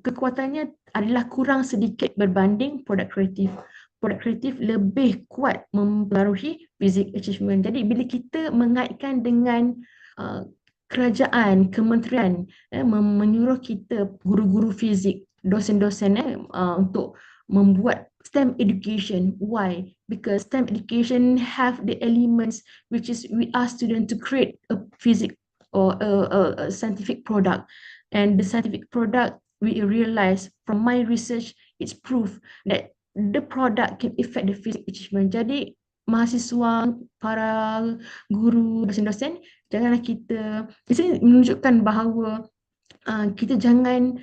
kekuatannya adalah kurang sedikit berbanding produk kreatif. Produk kreatif lebih kuat mempengaruhi physics achievement. Jadi bila kita mengaitkan dengan kerajaan, kementerian menyuruh kita guru-guru fizik, dosen-dosen untuk membuat STEM education. Why? Because STEM education have the elements which is we ask students to create a physics or a scientific product, and the scientific product we realize from my research, it's proof that the product can affect the physics achievement. Jadi mahasiswa, para guru, dosen-dosen, janganlah kita, di sini menunjukkan bahawa kita jangan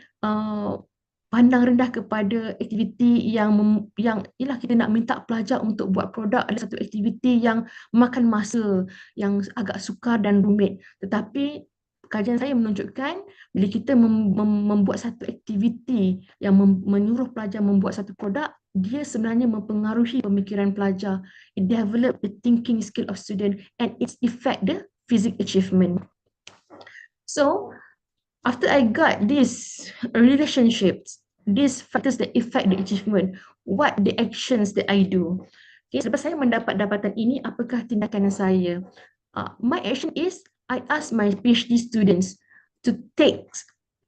pandang rendah kepada aktiviti yang ialah kita nak minta pelajar untuk buat produk adalah satu aktiviti yang makan masa, yang agak sukar dan rumit. Tetapi kajian saya menunjukkan bila kita membuat satu aktiviti yang menyuruh pelajar membuat satu produk, dia sebenarnya mempengaruhi pemikiran pelajar. It develop the thinking skill of student and it affect the physics achievement. So after I got these relationships, these factors that affect the achievement, what the actions that I do? Okay, selepas saya mendapat dapatan ini, apakah tindakan saya? My action is I ask my PhD students to take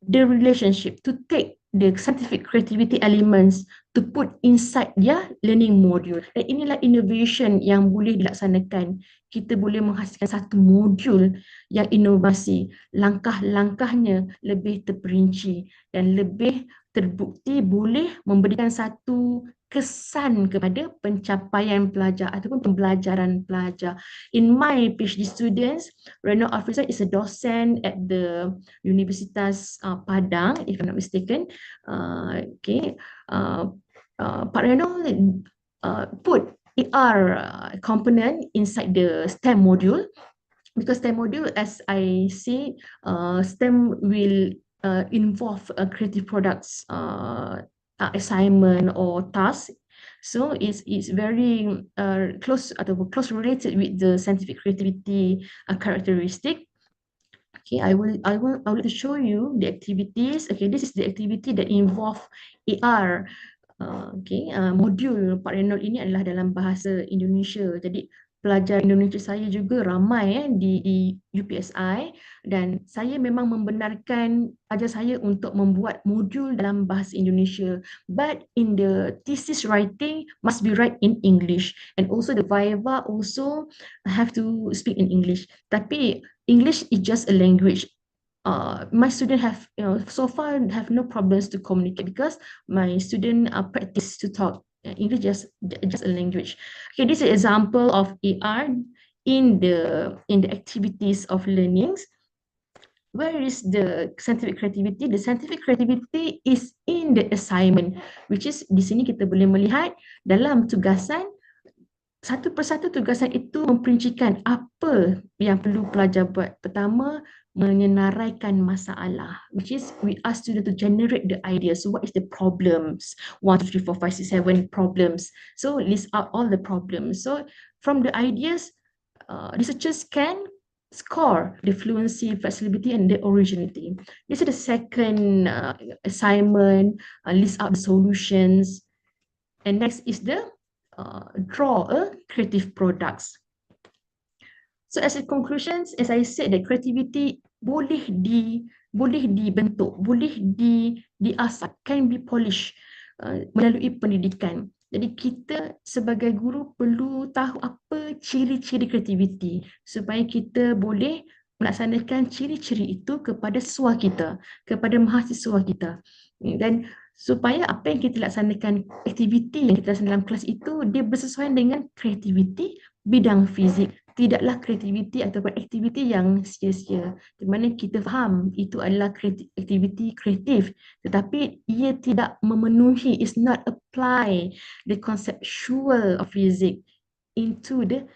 the relationship, to take the scientific creativity elements to put inside their learning module. Dan inilah innovation yang boleh dilaksanakan. Kita boleh menghasilkan satu modul yang inovasi. Langkah-langkahnya lebih terperinci dan lebih terbukti boleh memberikan satu kesan kepada pencapaian pelajar ataupun pembelajaran pelajar. In my PhD students, Reno Afriza is a docent at the Universitas Padang, if I'm not mistaken. Pak Reno put ER component inside the STEM module, because STEM module, as I see, STEM will involve creative products assignment or task. So it's very close related with the scientific creativity characteristic. Okay, I will to show you the activities. Okay, this is the activity that involve AR. Modul Pak Reynold ini adalah dalam bahasa Indonesia. Jadi pelajar Indonesia saya juga ramai di UPSI, dan saya memang membenarkan pelajar saya untuk membuat modul dalam bahasa Indonesia, but in the thesis writing must be write in English, and also the viva also have to speak in English. Tapi English is just a language. My student have, so far have no problems to communicate because my student practice to talk English, just a language. Okay, this is an example of AR in the activities of learnings. Where is the scientific creativity? The scientific creativity is in the assignment, which is di sini kita boleh melihat dalam tugasan, satu persatu tugasan itu memperincikan apa yang perlu pelajar buat. Pertama, menyenaraikan masalah, which is we ask student to generate the ideas. So what is the problems? 1, 2, 3, 4, 5, 6, 7 problems. So list out all the problems. So from the ideas, researchers can score the fluency, flexibility, and the originality. This is the second assignment, list out the solutions. And next is the draw a creative products. So as a conclusions, as I said, the creativity boleh dibentuk, boleh diasah, can be polished melalui pendidikan. Jadi kita sebagai guru perlu tahu apa ciri-ciri kreativiti supaya kita boleh melaksanakan ciri-ciri itu kepada siswa kita, kepada mahasiswa kita. Dan supaya apa yang kita laksanakan, aktiviti yang kita laksanakan dalam kelas itu, dia bersesuaian dengan kreativiti bidang fizik. Tidaklah kreativiti ataupun aktiviti yang sia-sia. Di mana kita faham itu adalah aktiviti kreatif, tetapi ia tidak memenuhi, is not apply the conceptual of physics into the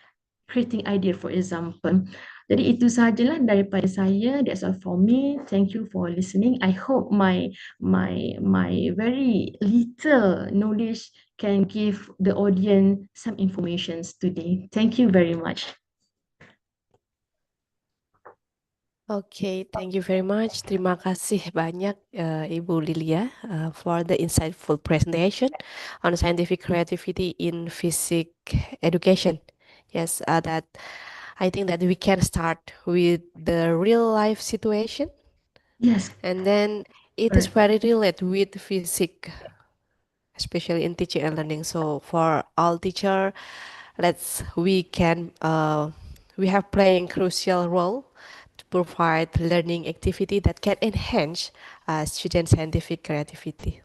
creating idea, for example. Jadi itu sahajalah daripada saya. That's all for me. Thank you for listening. I hope my very little knowledge can give the audience some informations today. Thank you very much. Okay, thank you very much. Terima kasih banyak Ibu Lilia for the insightful presentation on scientific creativity in physics education. Yes, that I think that we can start with the real life situation. Yes. And then it is very related with physics, especially in teaching and learning. So for all teacher, we have playing crucial role to provide learning activity that can enhance student scientific creativity.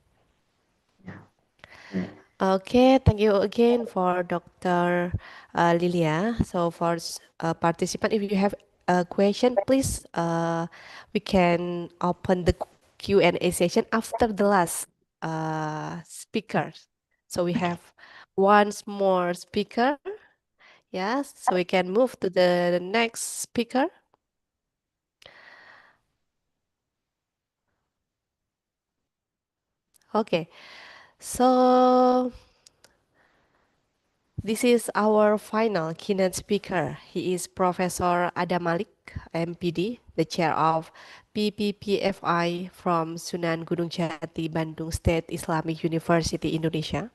Okay, thank you again for Dr. Lilia. So for participant, if you have a question, please, we can open the Q&A session after the last speaker. So we have one more speaker. Yes, so we can move to the next speaker. Okay, so this is our final keynote speaker. He is Professor Adam Malik, M.Pd, the chair of Pppfi from Sunan Gunung Jati, Bandung State Islamic University, Indonesia.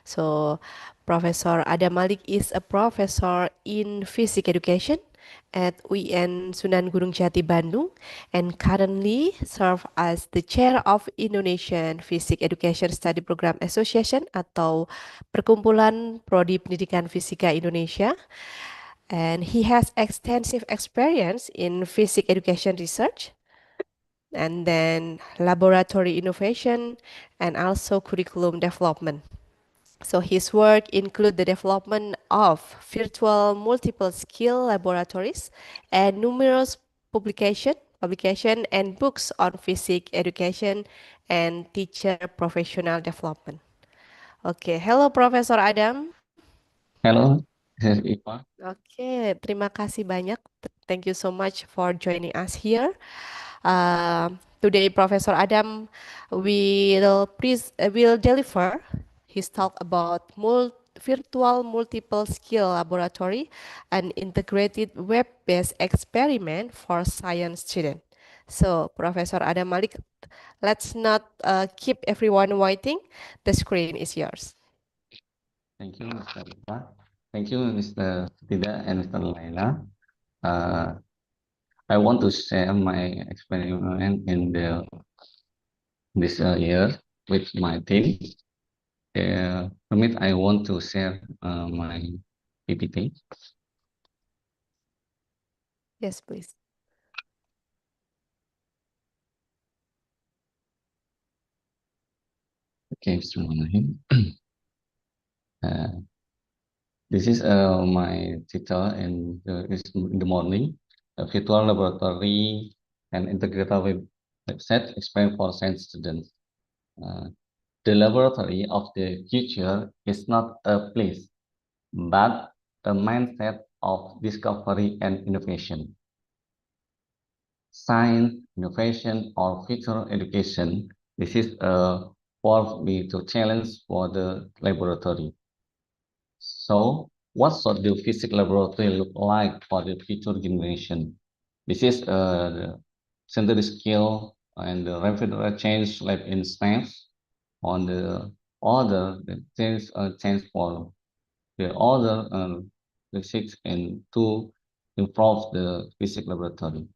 So Professor Adam Malik is a professor in physics education at UIN Sunan Gunung Jati, Bandung, and currently serve as the chair of Indonesian Physics Education Study Program Association atau Perkumpulan Prodi Pendidikan Fisika Indonesia. And he has extensive experience in physics education research, and then laboratory innovation, and also curriculum development. So his work include the development of virtual multiple skill laboratories and numerous publication and books on physics education and teacher professional development. Okay, hello Professor Adam. Halo, Iva. Okay, terima kasih banyak. Thank you so much for joining us here. Today, Professor Adam will deliver his talk about virtual multiple skill laboratory and integrated web-based experiment for science students. So, Professor Adam Malik, let's not keep everyone waiting. The screen is yours. Thank you, Mr. Iva. Thank you, Mr. Suttida and Mr. Laila. Uh, I want to share my experiment in this year with my team. Permit, I want to share my PPT. Yes, please. Okay, Bismillahirrahmanirrahim. This is my title in the morning, a virtual laboratory and integrated website explained for science students. The laboratory of the future is not a place, but a mindset of discovery and innovation. Science, innovation, or future education, this is a fourth way to challenge for the laboratory. So, what should the physics laboratory look like for the future generation? This is the century scale and the rapid change lab in science on the order, the change for the order physics and to improve the physics laboratory.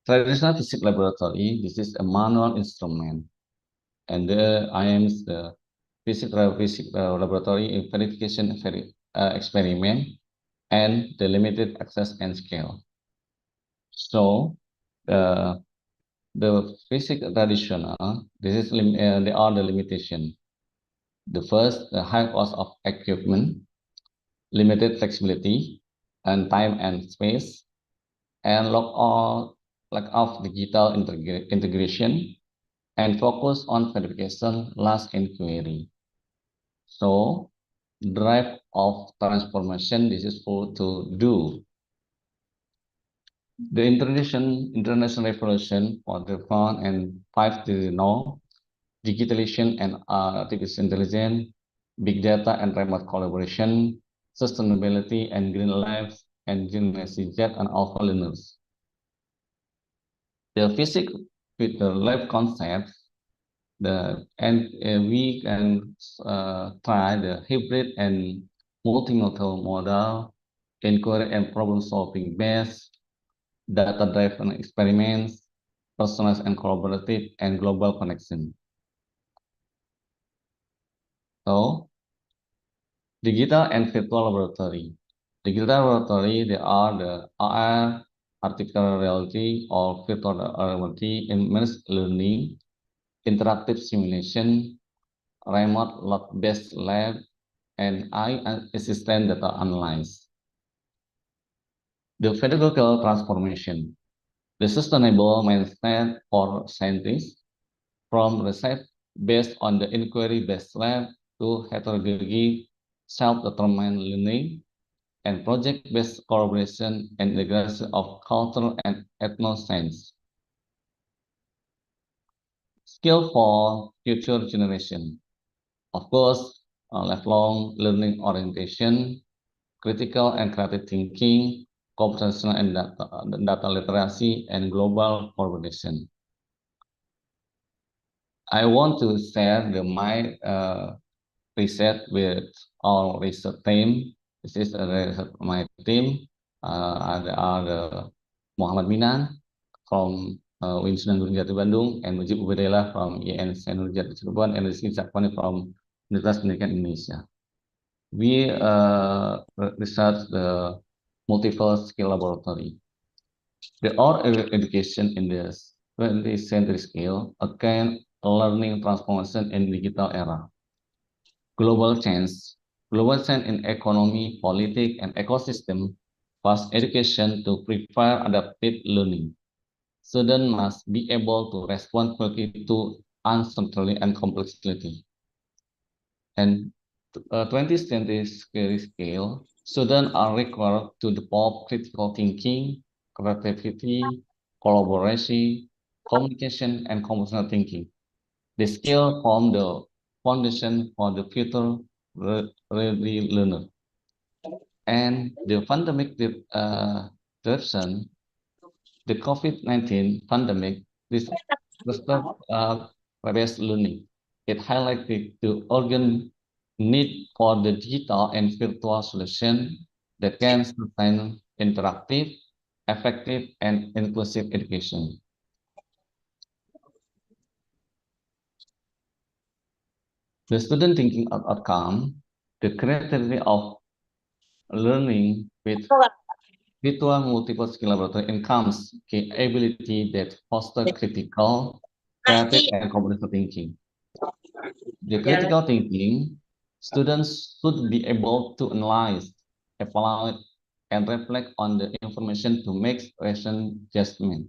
Traditional physics laboratory, this is a manual instrument, and I am the physics laboratory verification experiment and the limited access and scale. So the physics traditional, this is they are the limitation. The first, the high cost of equipment, limited flexibility, and time and space, and lack of digital integration, and focus on verification last inquiry. So, drive of transformation, this is for to do. The international revolution for the front and 5 know, digitalization and artificial intelligence, big data and remote collaboration, sustainability and green life, and generasi Z and alpha learners. The physics with the lab concept, we can try the hybrid and multimodal model, inquiry and problem solving based, data-driven experiments, personalized and collaborative, and global connection. So, digital and virtual laboratory. Digital laboratory, they are the AR, artificial reality, or virtual reality, immersive learning, interactive simulation, remote lab-based lab, and AI-assisted data analysis. The pedagogical transformation. The sustainable mindset for scientists from research based on the inquiry-based lab to heterogeneity, self-determined learning, and project-based collaboration and integration of cultural and ethnoscience. Skill for future generation. Of course, lifelong learning orientation, critical and creative thinking, computational and data literacy, and global collaboration. I want to share my research with our research team. This is my team. There are Muhammad Minan from Sunan Bandung, and Mujib Ubedillah from IN Senurjat Cirebon, and Rizky Zakwani from Universitas Pendidikan Indonesia. We research the multiple skill laboratory. The our education in this 20th century scale, again, learning transformation in digital era. Global change in economy, politics, and ecosystem, fast education to prepare adaptive learning. Students must be able to respond quickly to uncertainty and complexity. And 20th century scale, students are required to develop critical thinking, creativity, collaboration, communication, and computational thinking. The skill form the foundation for the future ready learner. And the pandemic disruption, the COVID-19 pandemic, this disturbed various learning. It highlighted the urgent need for the digital and virtual solution that can sustain interactive, effective, and inclusive education. The student thinking outcome, the criteria of learning with virtual multiple skill laboratory encompasses ability that foster critical, creative, and computational thinking. The critical thinking, students should be able to analyze, evaluate, and reflect on the information to make rational judgment.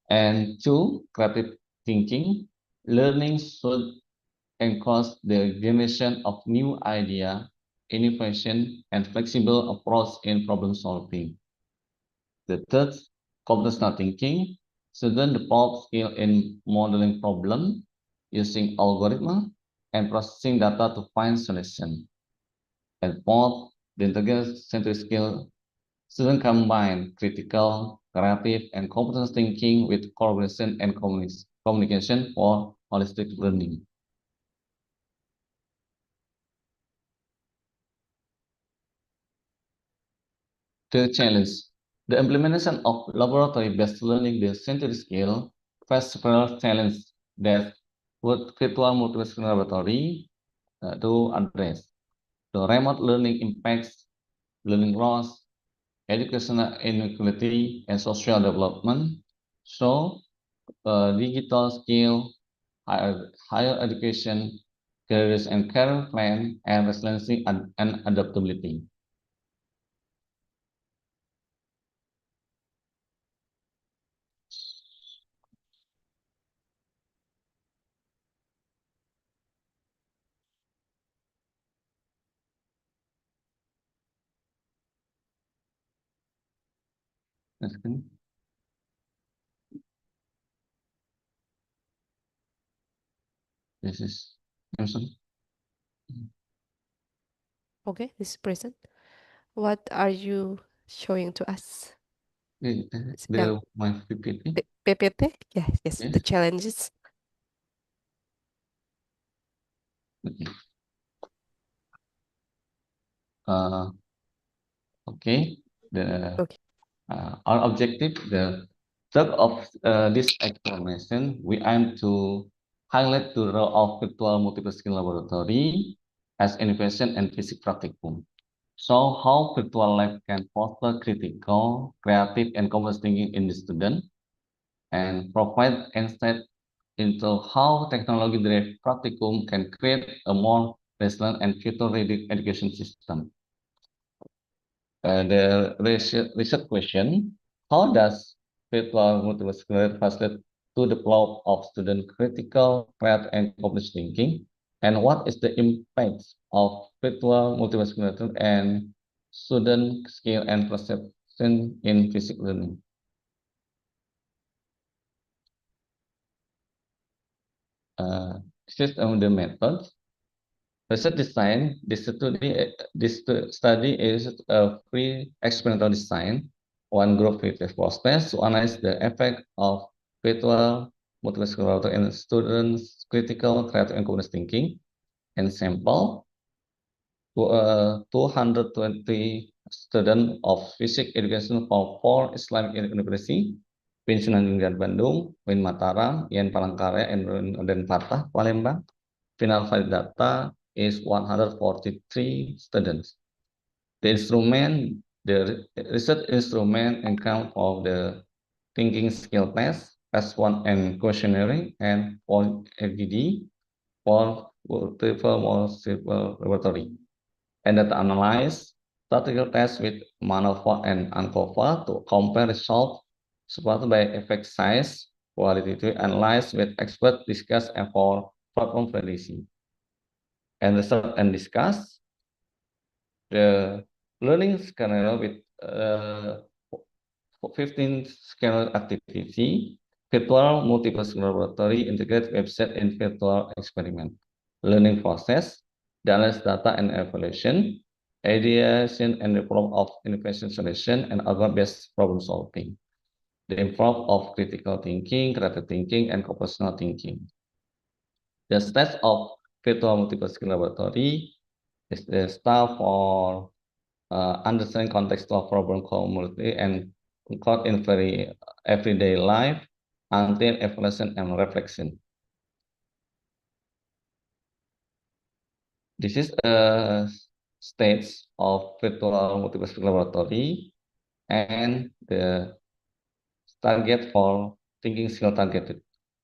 And two, creative thinking, learning should encourage the generation of new idea, innovation, and flexible approach in problem solving. The third, computational thinking, students develop skill in modeling problem, using algorithm, and processing data to find solution. And fourth, the integrated skill, students combine critical, creative, and computational thinking with collaboration and communication for holistic learning. The challenge. The implementation of laboratory-based learning the century scale faces several challenges that would virtual multiple laboratory to address. The remote learning impacts learning loss, educational inequality, and social development. So, digital skill, higher education, careers and career plan, and resiliency and adaptability. This is M.Si. Okay, this is present. What are you showing to us? My PPT. PPT? Yes, Yes. the challenges. Okay. Okay. Our objective, the third of this explanation, we aim to highlight the role of virtual multiple skill laboratory as innovation and physics practicum. So how virtual lab can foster critical, creative, and complex thinking in the student, and provide insight into how technology-driven practicum can create a more resilient and future-ready education system. The research question, how does virtual multiple skill facilitate to develop of student critical, creative, and complex thinking? And what is the impact of virtual multiple skill and student skill and perception in physics learning? This is the method. Research design, this study is a free experimental design. One group with a process to analyze the effect of virtual multiple skill in students' critical, creative, and complex thinking. And sample to 220 students of physics education from 4 Islamic University, Sunan Bandung, Mataram, Yen Palangkaraya, and Denpasar, Palembang. Final valid data is 143 students. The instrument, the research instrument account of the thinking skill test, S1 and questionnaire, and for M.Pd for multiple laboratory. And data analyze statistical tests with MANOVA and UNCOVA to compare results supported by effect size, qualitative analyze with expert discuss and for platform validation. And research and discuss the learning scenario with 15 scenario activity, virtual multiple laboratory, integrated website, and virtual experiment. Learning process, the analysis data and evaluation, ideation and development of innovation solution, and algorithm-based problem solving. The improve of critical thinking, creative thinking, and computational thinking. The stats of virtual multiple skill laboratory is the start for understanding contextual problem community and caught in very everyday life until evaluation and reflection. This is a stage of virtual multiple skill laboratory and the target for thinking skill targeted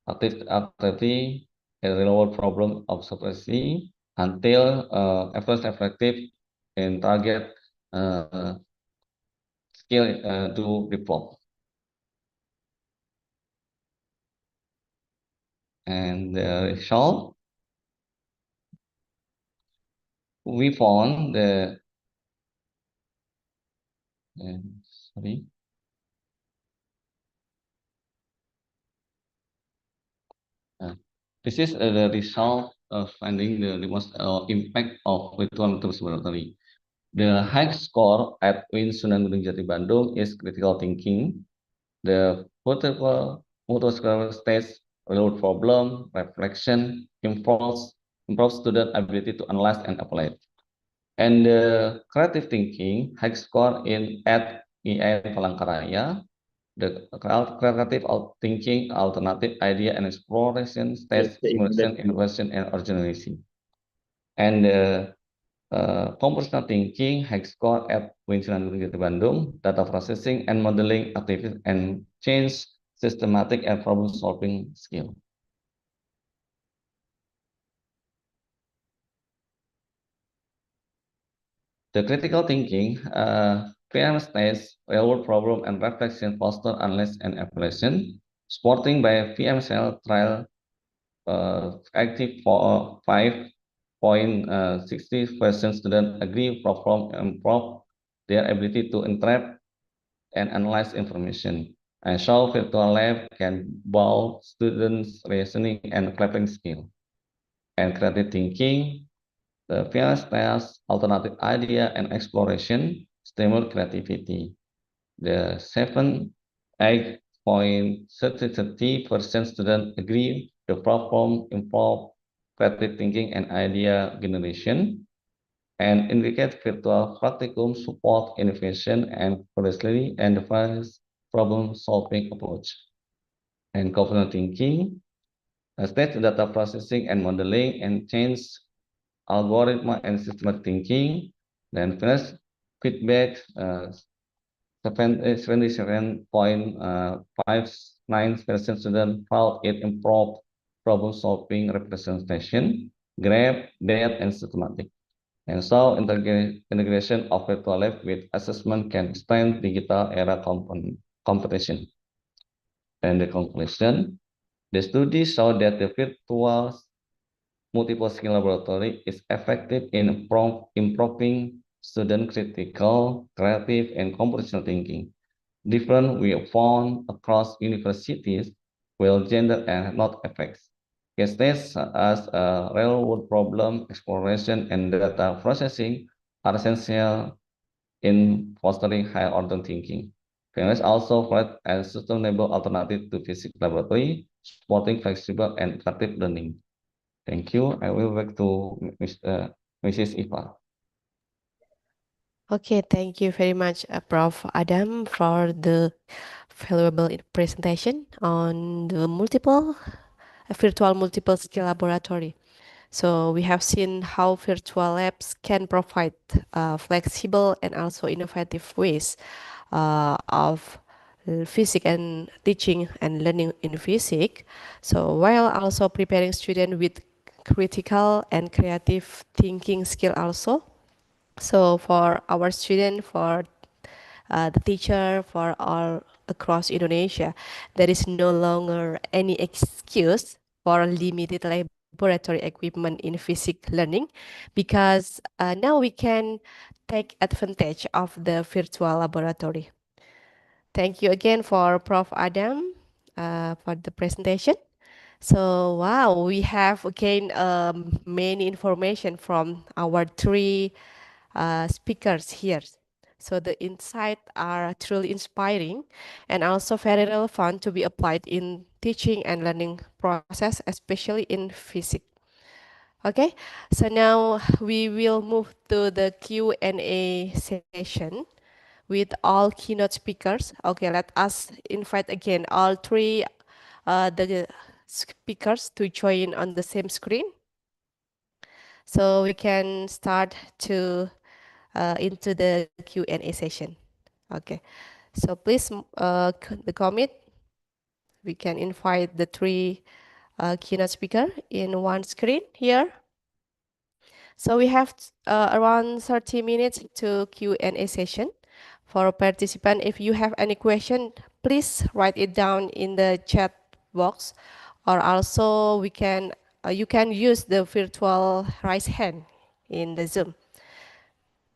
activity a real world problem observation until efforts effective and target skill to develop. And the result, we found the sorry. This is the result of finding the most impact of virtual laboratory. The high score at Sunan menjadi Bandung is critical thinking. The multiple stage real problem, reflection, improves student ability to analyze and apply. And the creative thinking, high score at Palangkaraya. The creative thinking, alternative idea and exploration, stage simulation, innovation, and originality. And the computational thinking, high score at Sunan Bandung, data processing and modeling activities and change systematic and problem solving skill. The critical thinking, PM stage, real world problem and reflection foster analysis and evaluation, supporting by VM cell trial active for 5.60% students agree Prof improve their ability to interpret and analyze information. And show virtual lab can build students' reasoning and graphing skill. And creative thinking, the various styles, alternative idea, and exploration stimulate creativity. The 8.30% students agree the platform improve creative thinking and idea generation, and indicate virtual practicum support innovation and closely and device problem-solving approach. And governance thinking, state data processing and modeling and change algorithm and systematic thinking. Then first feedback 77.59% student found it improved problem solving representation, graph, depth, and systematic. And so integration of virtual lab with assessment can extend digital era competition. And the conclusion, the study showed that the virtual multiple skill laboratory is effective in improving student critical, creative, and computational thinking. Different we found across universities, while gender and not effects. Case studies as real world problem exploration and data processing are essential in fostering higher order thinking. Finance also provide a sustainable alternative to physics laboratory, supporting flexible and interactive learning. Thank you. I will back to Mrs. Eva. Okay, thank you very much, Prof. Adam, for the valuable presentation on the virtual multiple skill laboratory. So we have seen how virtual labs can provide flexible and also innovative ways of physics and teaching and learning in physics. So while also preparing students with critical and creative thinking skill also. So for our student, for the teacher, for all across Indonesia, there is no longer any excuse for limited laboratory equipment in physics learning, because now we can take advantage of the virtual laboratory. Thank you again for Prof. Adam for the presentation. So wow, we have again many information from our three speakers here. So the insights are truly inspiring and also very relevant to be applied in teaching and learning process, especially in physics. Okay, so now we will move to the Q&A session with all keynote speakers. Okay, let us invite again all three the speakers to join on the same screen. So we can start to into the Q&A session. Okay, so please the commit. We can invite the three keynote speaker in one screen here. So we have around 30 minutes to Q&A session. For participant, if you have any question, please write it down in the chat box, or also you can use the virtual raise hand in the Zoom.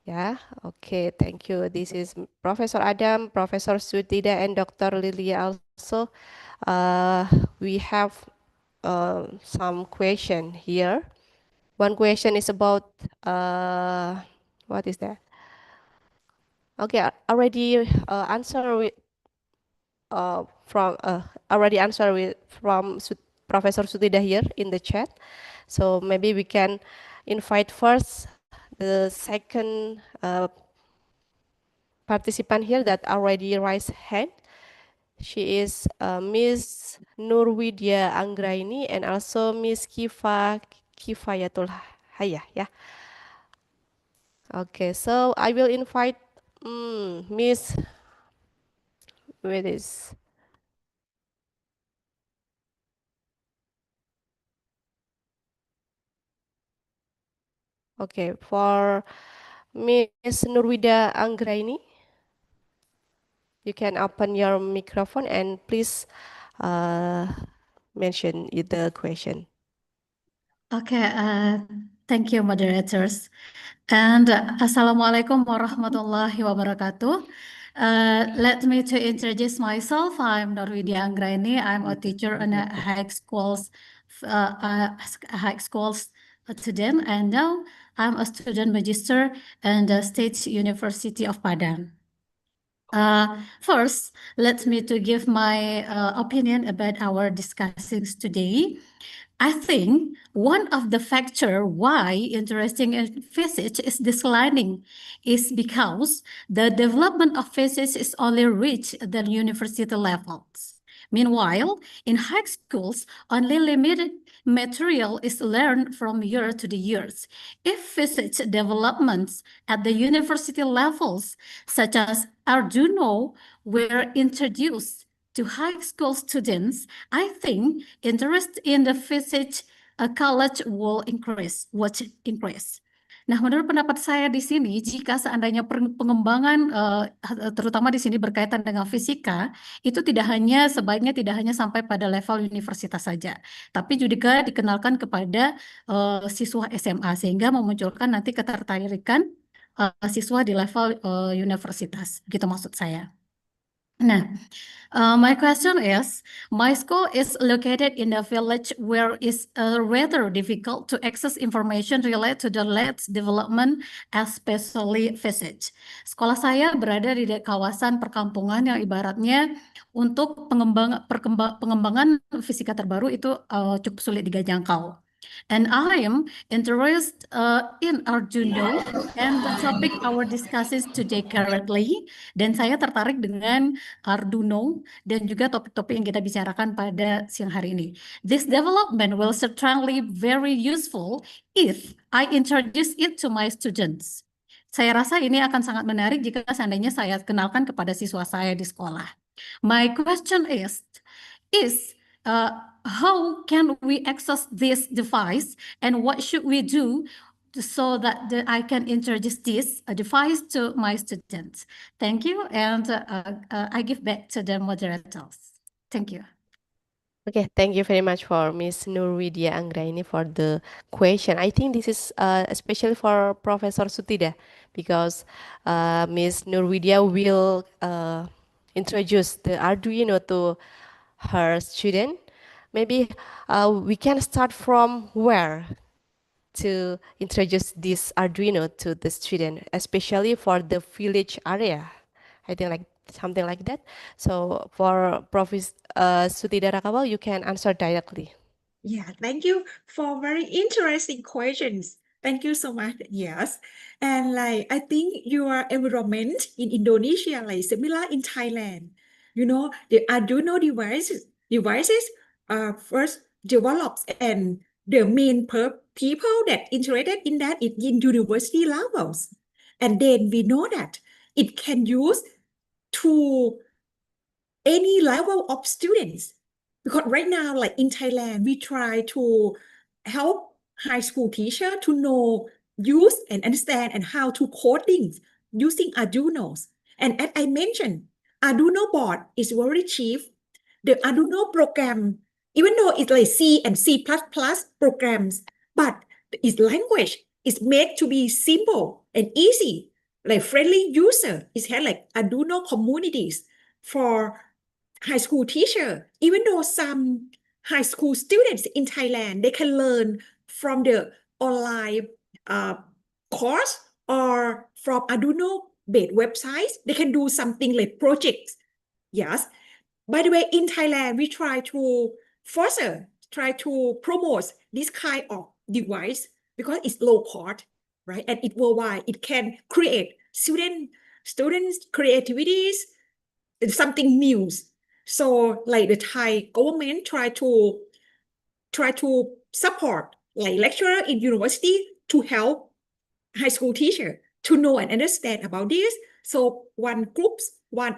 Yeah, okay, thank you. This is Professor Adam, Professor Suttida, and Dr. Lilia also. We have some question here. One question is about, what is that? Okay, already answer with, already answer with from Professor Suttida here in the chat. So maybe we can invite first the second participant here that already raised hand. She is Miss Nurwidya Anggraini and also Miss Kifayatul Hayah. Yeah. Okay, so I will invite Miss. Where is? Okay, for Miss Nurwida Anggraini, you can open your microphone and please mention the question. Okay, thank you, moderators. And Assalamualaikum warahmatullahi wabarakatuh. Let me to introduce myself. I'm Norwidia Anggraini. I'm a teacher in a high schools student, and now I'm a student magister in the State University of Padang. First, let me to give my opinion about our discussings today. I think one of the factor why interesting in physics is declining is because the development of physics is only reached at the university levels. Meanwhile, in high schools, only limited material is learned from year to the years. If physics developments at the university levels, such as Arduino, were introduced to high school students, I think interest in the physics college will increase. Nah, menurut pendapat saya di sini, jika seandainya pengembangan, terutama di sini berkaitan dengan fisika, itu sebaiknya tidak hanya sampai pada level universitas saja, tapi juga dikenalkan kepada siswa SMA, sehingga memunculkan nanti ketertarikan siswa di level universitas, gitu maksud saya. Nah, my question is, my school is located in a village where it's rather difficult to access information related to the latest development, especially physics. Sekolah saya berada di kawasan perkampungan yang ibaratnya untuk pengembangan fisika terbaru itu cukup sulit dijangkau. And I am interested in Arduino and the topic our discusses today currently. Dan saya tertarik dengan Arduino dan juga topik-topik yang kita bicarakan pada siang hari ini. This development will certainly very useful if I introduce it to my students. Saya rasa ini akan sangat menarik jika seandainya saya kenalkan kepada siswa saya di sekolah. My question is how can we access this device and what should we do so that I can introduce this device to my students? Thank you, and I give back to the moderators. Thank you. Okay, thank you very much for Miss Nurwidia Anggraini for the question. I think this is especially for Professor Suttida because Miss Nurwidia will introduce the Arduino to her student. Maybe we can start from where to introduce this Arduino to the student, especially for the village area. I think like something like that. So for Prof. Suttida Rakawal, you can answer directly. Yeah, thank you for very interesting questions. Thank you so much. Yes. And like I think your environment in Indonesia, like similar in Thailand. You know, the Arduino devices are first developed and the main people that interested in that is in university levels. And then we know that it can use to any level of students. Because right now, like in Thailand, we try to help high school teacher to know, use and understand and how to coding using Arduinos. And as I mentioned, Arduino board is very cheap. The Arduino program, even though it's like C and C++ programs, but its language is made to be simple and easy, like friendly user. It has like Arduino communities for high school teacher, even though some high school students in Thailand, they can learn from the online course or from Arduino-based websites, they can do something like projects. Yes. By the way, in Thailand, we try to foster, try to promote this kind of device because it's low cost, right? And it worldwide, it can create students creativities, something new. So like the Thai government try to support like lecturer in university to help high school teacher to know and understand about this. So one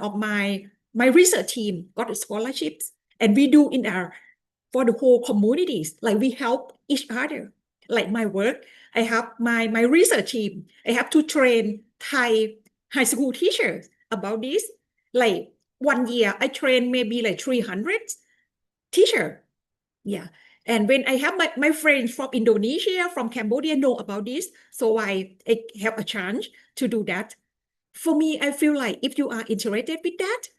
of my research team got scholarships, and we do in our for the whole communities. Like we help each other. Like my work, I have my research team. I have to train Thai high school teachers about this. Like 1 year, I train maybe like 300 teacher. Yeah. And when I have my friends from Indonesia, from Cambodia know about this, so I have a chance to do that. For me, I feel like if you are interested with that,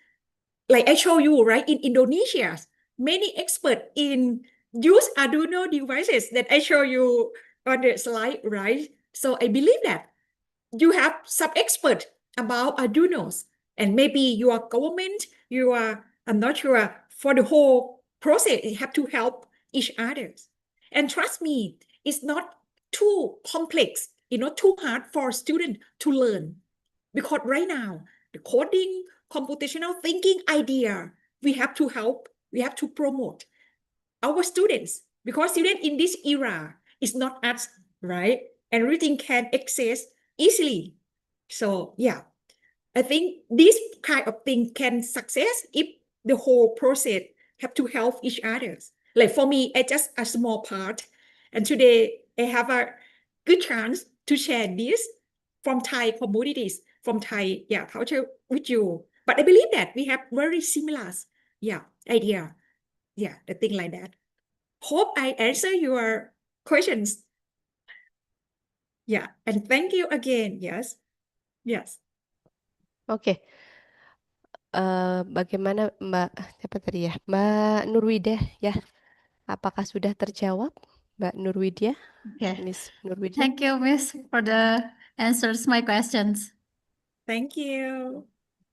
like I show you, right, in Indonesia, many experts in use Arduino devices that I show you on the slide, right? So I believe that you have some expert about Arduinos, and maybe your government, I'm not sure, for the whole process, you have to help each other. And trust me, it's not too complex, too hard for students to learn. Because right now, the coding, computational thinking idea, we have to help, we have to promote our students, because students in this era is not us, right? And everything can access easily. So yeah, I think this kind of thing can success if the whole process have to help each other. Like for me, it's just a small part. And today I have a good chance to share this from Thai communities, from Thai culture with you. But I believe that we have very similar idea. Yeah, the thing like that. Hope I answer your questions. Yeah, and thank you again. Yes, yes. Oke, bagaimana Mbak, siapa tadi ya? Mbak Nurwidah ya? Apakah sudah terjawab, Mbak Nurwidah? Okay. Miss Nurwidah? Thank you, Miss, for the answers my questions. Thank you.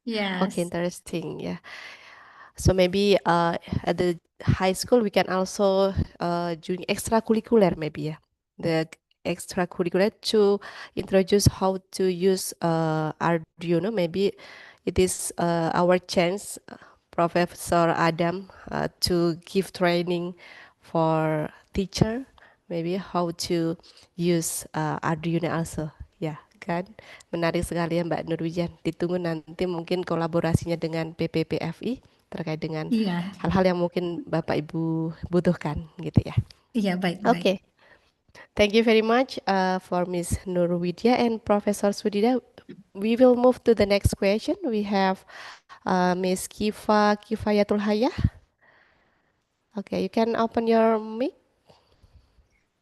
Okay, Yes. interesting. Yeah. So maybe at the high school we can also doing extracurricular maybe yeah. The extracurricular to introduce how to use Arduino. Maybe it is our chance, Professor Adam, to give training for teacher. Maybe how to use Arduino also. Ya, kan? Menarik sekali ya Mbak Nurwijan. Ditunggu nanti mungkin kolaborasinya dengan Pppfi terkait dengan Iya, hal-hal yang mungkin Bapak Ibu butuhkan gitu ya. iya baik-baik. Okay. Thank you very much for Ms. Nurwidya and Professor Suttida. We will move to the next question. We have Ms. Kifayatul Hayah. Okay, you can open your mic.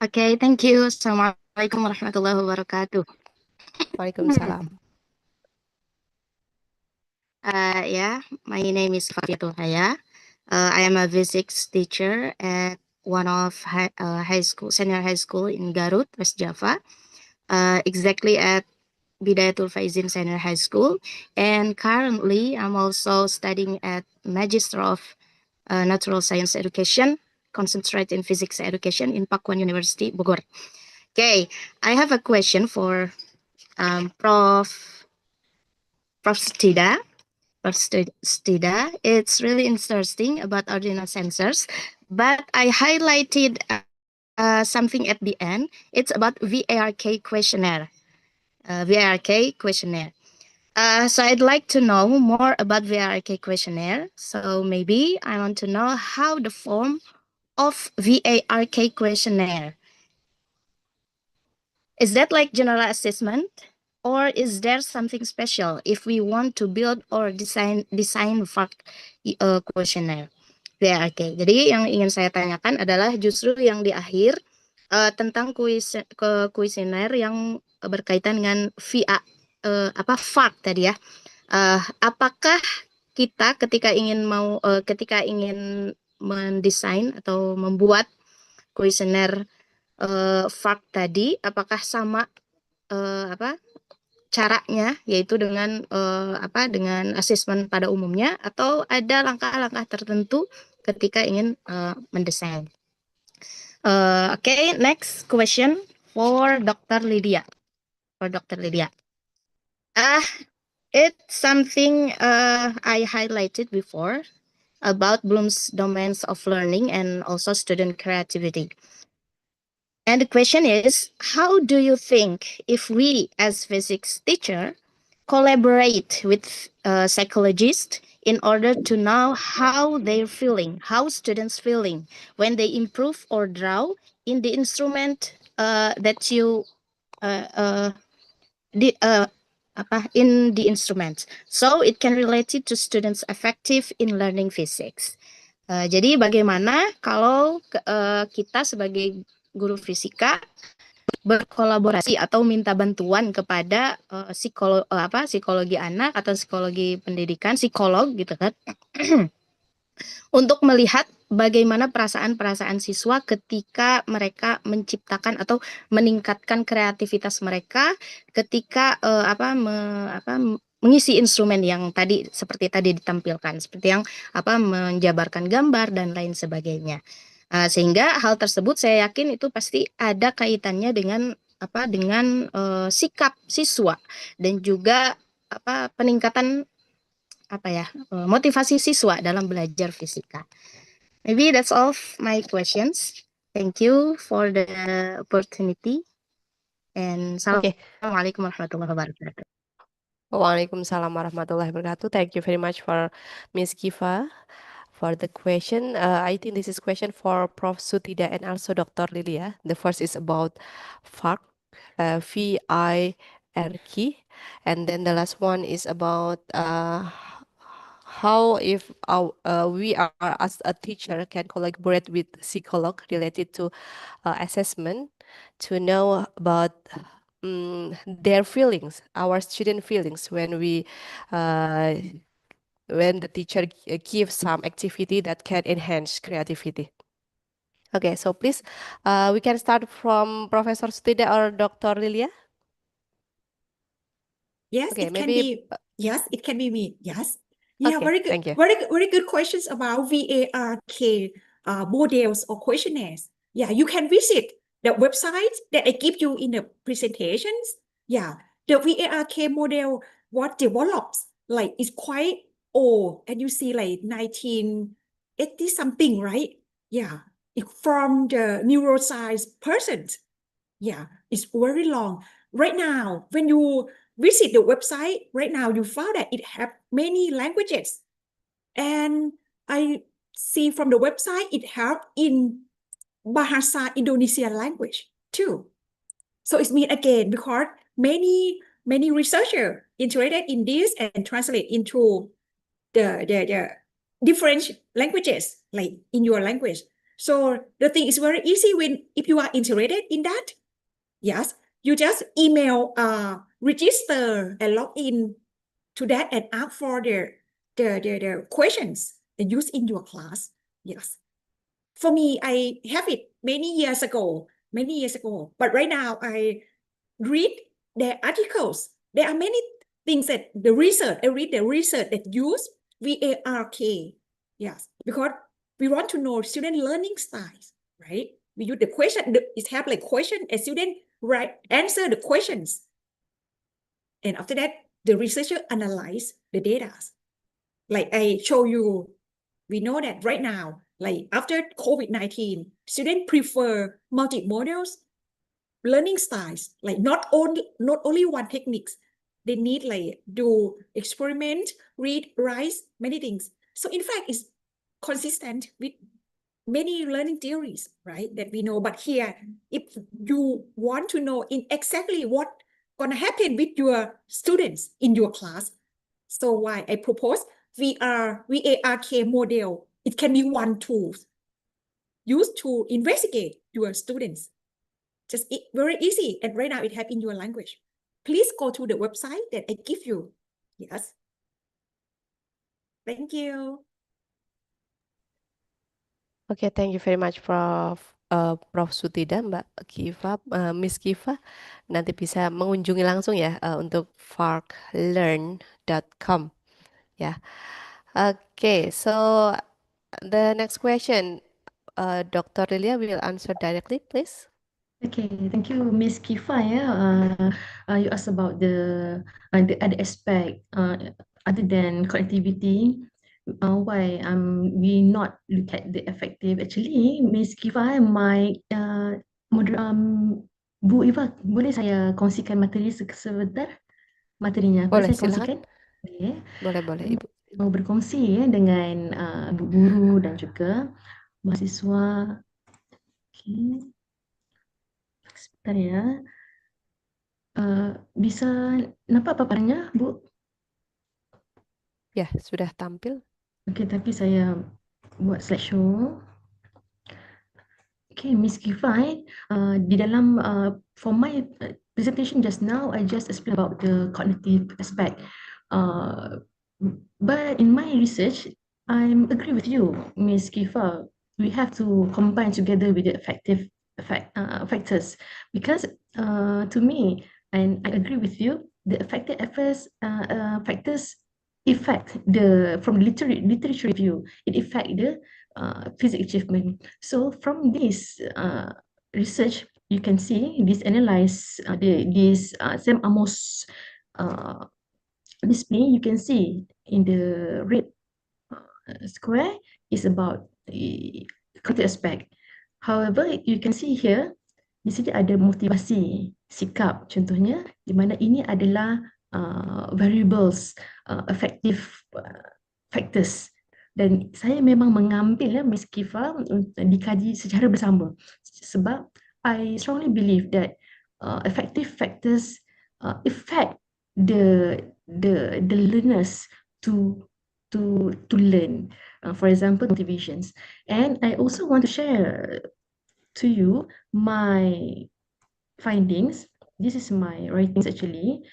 Okay, thank you. Assalamualaikum warahmatullahi wabarakatuh. Waalaikumsalam. Yeah, my name is Fafiatul Haya. I am a physics teacher at one of senior high school in Garut, West Java, exactly at Bidayatul Faizin Senior High School. And currently, I'm also studying at Magister of Natural Science Education concentrate in physics education in Pakuan University, Bogor. Okay, I have a question for Prof. Suttida. It's really interesting about ordinal sensors, but I highlighted something at the end. It's about VARK questionnaire. So I'd like to know more about VARK questionnaire. So maybe I want to know how the form of VARK questionnaire. Is that like general assessment? Or is there something special if we want to build or design fact questionnaire? VARK. Jadi yang ingin saya tanyakan adalah justru yang di akhir tentang kuesioner yang berkaitan dengan fact tadi ya. Apakah kita ketika ingin mendesain atau membuat kuesioner fact tadi, apakah sama caranya, yaitu dengan dengan asesmen pada umumnya, atau ada langkah-langkah tertentu ketika ingin mendesain. Okay, next question for Dr. Lydia. It's something I highlighted before about Bloom's domains of learning and also student creativity. And the question is, how do you think if we as physics teacher collaborate with psychologists in order to know how they're feeling, how students feeling when they improve or draw in the instrument that you in the instrument, so it can relate it to students effective in learning physics. Jadi bagaimana kalau kita sebagai guru fisika berkolaborasi atau minta bantuan kepada psikologi anak atau psikologi pendidikan, psikolog gitu kan, untuk melihat bagaimana perasaan-perasaan siswa ketika mereka menciptakan atau meningkatkan kreativitas mereka ketika mengisi instrumen yang tadi seperti tadi ditampilkan, seperti yang menjabarkan gambar dan lain sebagainya. Sehingga hal tersebut saya yakin itu pasti ada kaitannya dengan sikap siswa dan juga peningkatan motivasi siswa dalam belajar fisika. Maybe that's all of my questions. Thank you for the opportunity. And Assalamualaikum warahmatullahi wabarakatuh. Waalaikumsalam warahmatullahi wabarakatuh. Thank you very much for Ms. Kiva for the question. I think this is question for Prof. Suttida and also Dr. Lilia. The first is about FARC, VIRK, and then the last one is about how if we are as a teacher can collaborate with psycholog related to assessment to know about their feelings, our student feelings when we when the teacher gives some activity that can enhance creativity. Okay, so please, we can start from Professor Suttida or Dr. Lilia. Yes, Okay, it can be. Yes, it can be me. Yes. Yeah, Okay, very good. thank you. Very good questions about VARK models or questionnaires. Yeah, you can visit the website that I give you in the presentations. Yeah, the VARK model was developed like it's quite old, and you see like 1980 something, right? Yeah, it's from the neuroscience person. Yeah, it's very long. Right now, when you visit the website, right now you found that it have many languages. And I see from the website, it have in Bahasa Indonesia language too. So it's mean again, because many researchers interested in this and translate into the different languages, like in your language. So the thing is very easy if you are interested in that. Yes, you just email, register and log in to that and ask for the questions and use in your class. Yes. For me, I have it many years ago. But right now I read the articles. There are many things that I read the research that use VARK. Yes, because we want to know student learning styles, right? We use the question, it have like question, a student answer the questions. And after that, the researcher analyze the data. Like I show you, we know that right now, like after COVID-19, students prefer multimodal learning styles, like not only one techniques. They need like do experiment, read, write, many things. So in fact, it's consistent with many learning theories, right, that we know. But here, if you want to know in exactly what gonna happen with your students in your class, so why I propose VARK model. It can be one tool used to investigate your students. Just very easy, and right now it have in your language. Please go to the website that I give you. Yes. Thank you. Oke, thank you very much Prof Suttida, Mbak Kiva, Miss Kiva. Nanti bisa mengunjungi langsung ya untuk farklearn.com ya. Oke, so the next question, Dr. Lilia will answer directly, please. Okay, thank you, Miss Kifa. You asked about the other aspect other than connectivity. Why we not look at the effective? Actually, Miss Kifa, Bu Iva, boleh saya kongsikan materi sebentar? Materinya, boleh Boleh, saya kongsikan? silakan. Okay. Boleh, Ibu. Mau berkongsi ya dengan guru dan juga mahasiswa. Okay. Sebentar ya. Bisa nampak paparnya, Bu? Ya, sudah tampil. Okey, tapi saya buat slideshow. Okay, Miss Kifai, di dalam for my presentation just now, I just explained about the cognitive aspect. But in my research, I agree with you, Miss Kifa. We have to combine together with the factors because to me, and I agree with you, the effective factors affect from literature review, it affect the physics achievement. So from this research, you can see this analyze this Sam Amos display. You can see in the red square is about the cognitive aspect. However, you can see here di sini ada motivasi sikap contohnya, di mana ini adalah variables effective factors. Dan saya memang mengambil Miss Kifa dikaji secara bersama sebab I strongly believe that effective factors affect the learners to learn. For example, motivations. And I also want to share to you my findings. This is my writings actually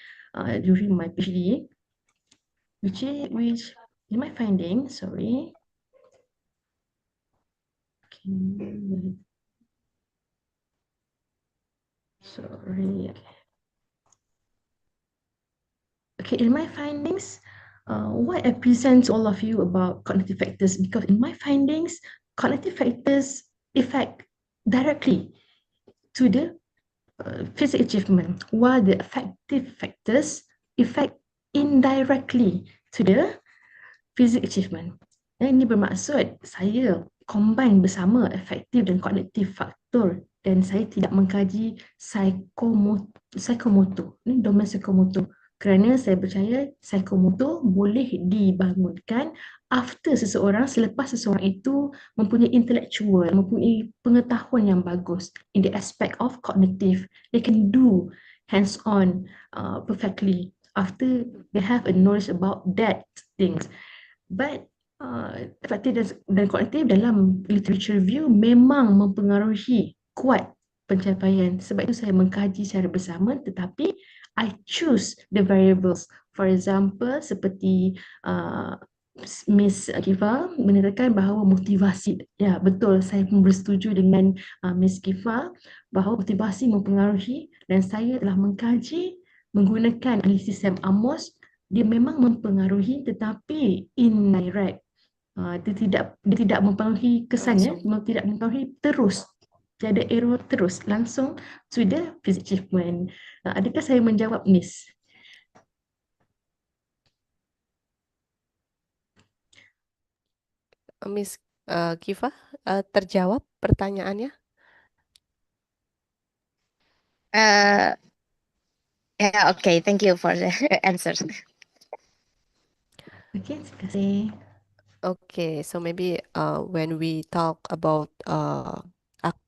during my PhD, which in my findings, sorry. Okay. Sorry. Okay, in my findings, what I present to all of you about cognitive factors, because in my findings, cognitive factors affect directly to the physical achievement, while the affective factors affect indirectly to the physical achievement. Dan ini bermaksud saya combine bersama affective dan cognitive faktor dan saya tidak mengkaji psikomotor, ini domain psikomotor. Kerana saya percaya psikomotor boleh dibangunkan selepas seseorang itu mempunyai intellectual, mempunyai pengetahuan yang bagus in the aspect of cognitive. They can do hands-on perfectly after they have a knowledge about that things. But affective dan kognitif dalam literature review memang mempengaruhi kuat pencapaian. Sebab itu saya mengkaji secara bersama, tetapi I choose the variables. For example, seperti Miss Kifa menyatakan bahawa motivasi. Ya, betul. Saya pun bersetuju dengan Miss Kifa bahawa motivasi mempengaruhi dan saya telah mengkaji menggunakan analisis Sam Amos. Dia memang mempengaruhi tetapi indirect. Dia tidak mempengaruhi kesannya, Langsung. tidak mempengaruhi terus. Tiada error terus, langsung sudah physics achievement. Adakah saya menjawab, Miss? Miss Kiva, terjawab pertanyaannya? Yeah, okay. Thank you for the answers. Okay, terima kasih. Okay, so maybe when we talk about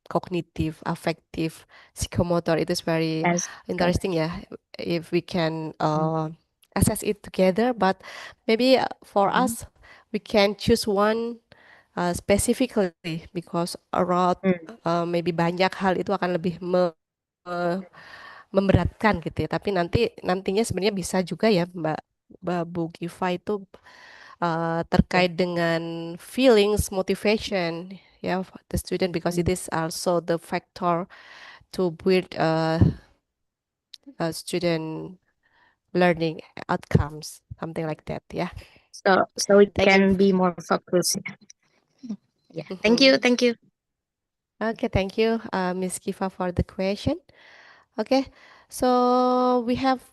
cognitive, affective, psychomotor, it is very Yes. interesting, yeah, if we can assess it together. But maybe for us, we can choose one specifically because around maybe banyak hal itu akan lebih memberatkan gitu ya. Tapi nantinya sebenarnya bisa juga ya Mbak Bu Giva itu terkait dengan feelings, motivation, ya, the student because it is also the factor to build student learning outcomes, something like that, ya. So we Thank you. can be more focused. Yeah. Thank Mhm. you. Thank you. Okay, thank you, Miss Kiva, for the question. Okay, so we have,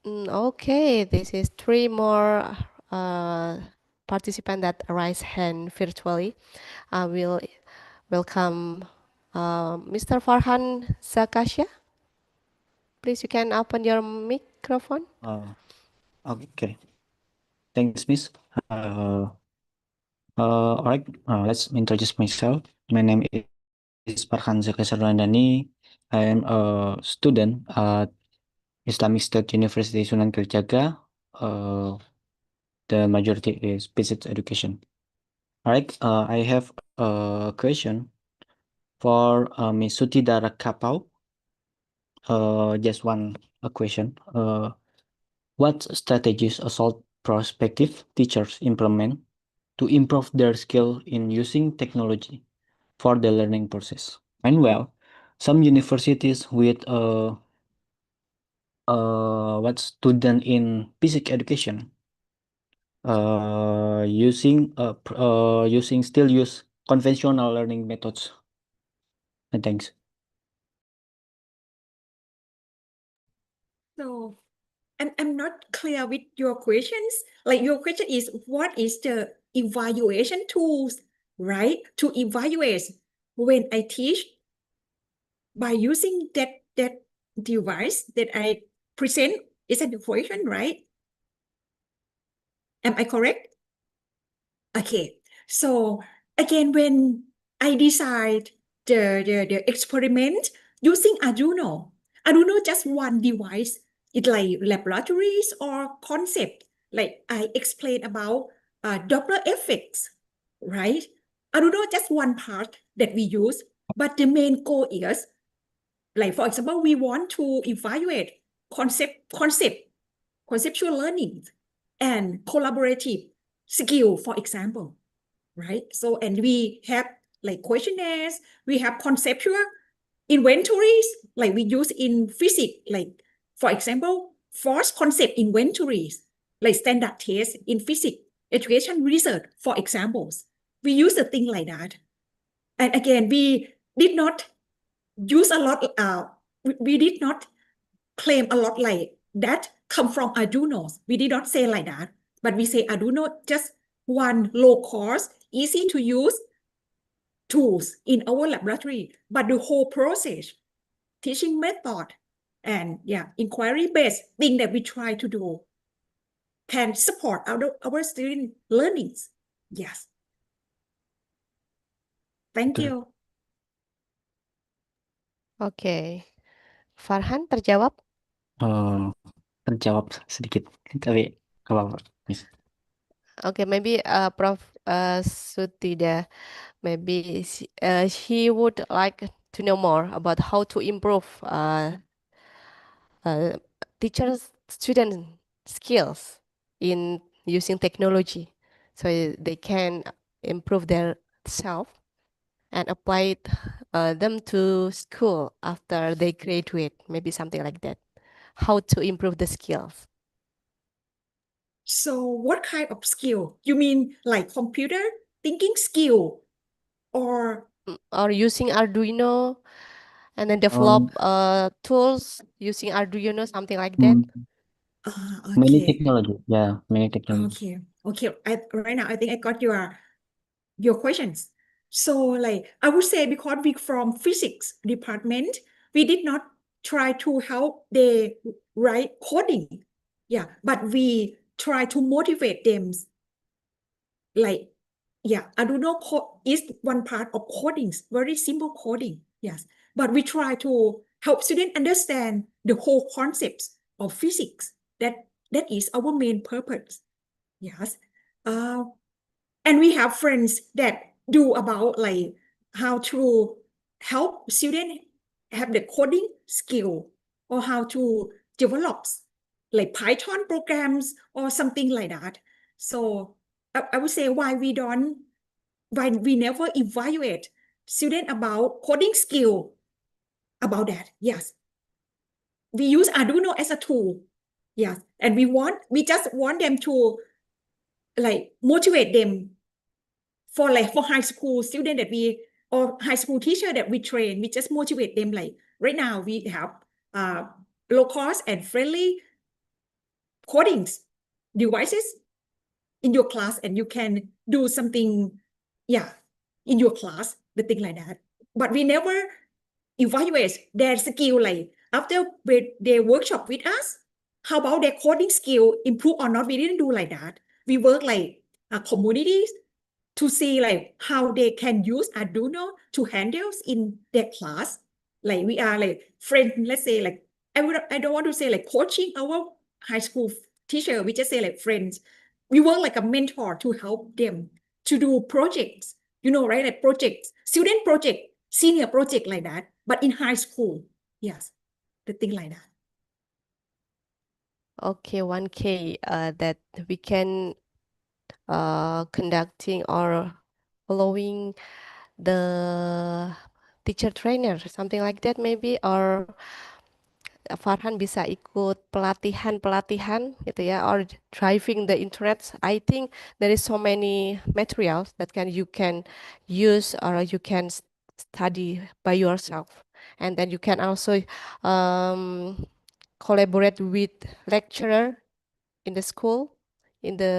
okay, this is 3 more participants that raise hand virtually. I will welcome Mr. Farhan Zakasya. Please, you can open your microphone. Okay. Thanks, Miss. All right. Let's introduce myself. My name is Farhan Zakasya. I am a student at Islamic State University Sunan Kalijaga. The majority is physics education. All right. I have a question for Miss Suttida Kapau. Just one question. What strategies assault prospective teachers implement to improve their skill in using technology for the learning process? And well, some universities with what student in physics education still use conventional learning methods. And thanks. So I'm not clear with your questions. Like your question is, what is the evaluation tools, right? To evaluate when I teach by using that device that I present. Is that the question, right? Am I correct? Okay. So again, when I decide the experiment using Arduino just one device. It's like laboratories or concept. Like I explained about Doppler effects, right? Arduino just one part that we use, but the main goal is, like for example, we want to evaluate conceptual learning and collaborative skill, for example, right? So, and we have like questionnaires, we have conceptual inventories, like we use in physics, like for example, force concept inventories, like standard tests in physics, education research, for examples. We use a thing like that. And again, we did not use a lot, we did not claim a lot like that come from Arduino. We did not say like that, but we say Arduino just one low cost, easy to use tools in our laboratory, but the whole process, teaching method, and inquiry-based thing that we try to do can support our student learnings. Yes. Thank you. Okay. Farhan, terjawab? Terjawab sedikit, tapi kalau Miss. Okay, maybe Prof. Suttida, maybe he would like to know more about how to improve teachers' student skills in using technology, so they can improve their self and apply it, them to school after they graduate, maybe something like that. How to improve the skills? So what kind of skill? You mean like computer thinking skill or Or using Arduino and then Um, develop tools using Arduino, something like that. mm, Many okay. technology. Yeah, many technology. Okay. Right now I think I got your questions. So like I would say because we from physics department, we did not try to help they write coding. Yeah, but we try to motivate them like Arduino is one part of coding, very simple coding. Yes, but we try to help students understand the whole concepts of physics. That is our main purpose. Yes, uh, and we have friends that do about like how to help students have the coding skill or how to develop like Python programs or something like that. So I would say why we never evaluate student about coding skill about that. Yes, we use Arduino as a tool. Yes, and we just want them to like motivate them for high school student that we or high school teacher that we train. We just motivate them like right now we have low cost and friendly coding devices in your class and you can do something in your class, the thing like that. But we never evaluate their skill like after they workshop with us, how about their coding skill improve or not. We didn't do like that. We work like communities to see like how they can use Arduino to handle in their class. Like we are like friends, let's say like I don't want to say like coaching our high school teacher. We just say like friends. We work like a mentor to help them to do projects. You know, right? Like projects, student project, senior project like that, but in high school. Yes, the thing like that. Okay, 1K that we can conducting or following the teacher trainer, something like that maybe, or Farhan bisa ikut pelatihan-pelatihan gitu ya, or driving the internet. I think there is so many materials that you can use or you can study by yourself, and then you can also collaborate with lecturer in the school, in the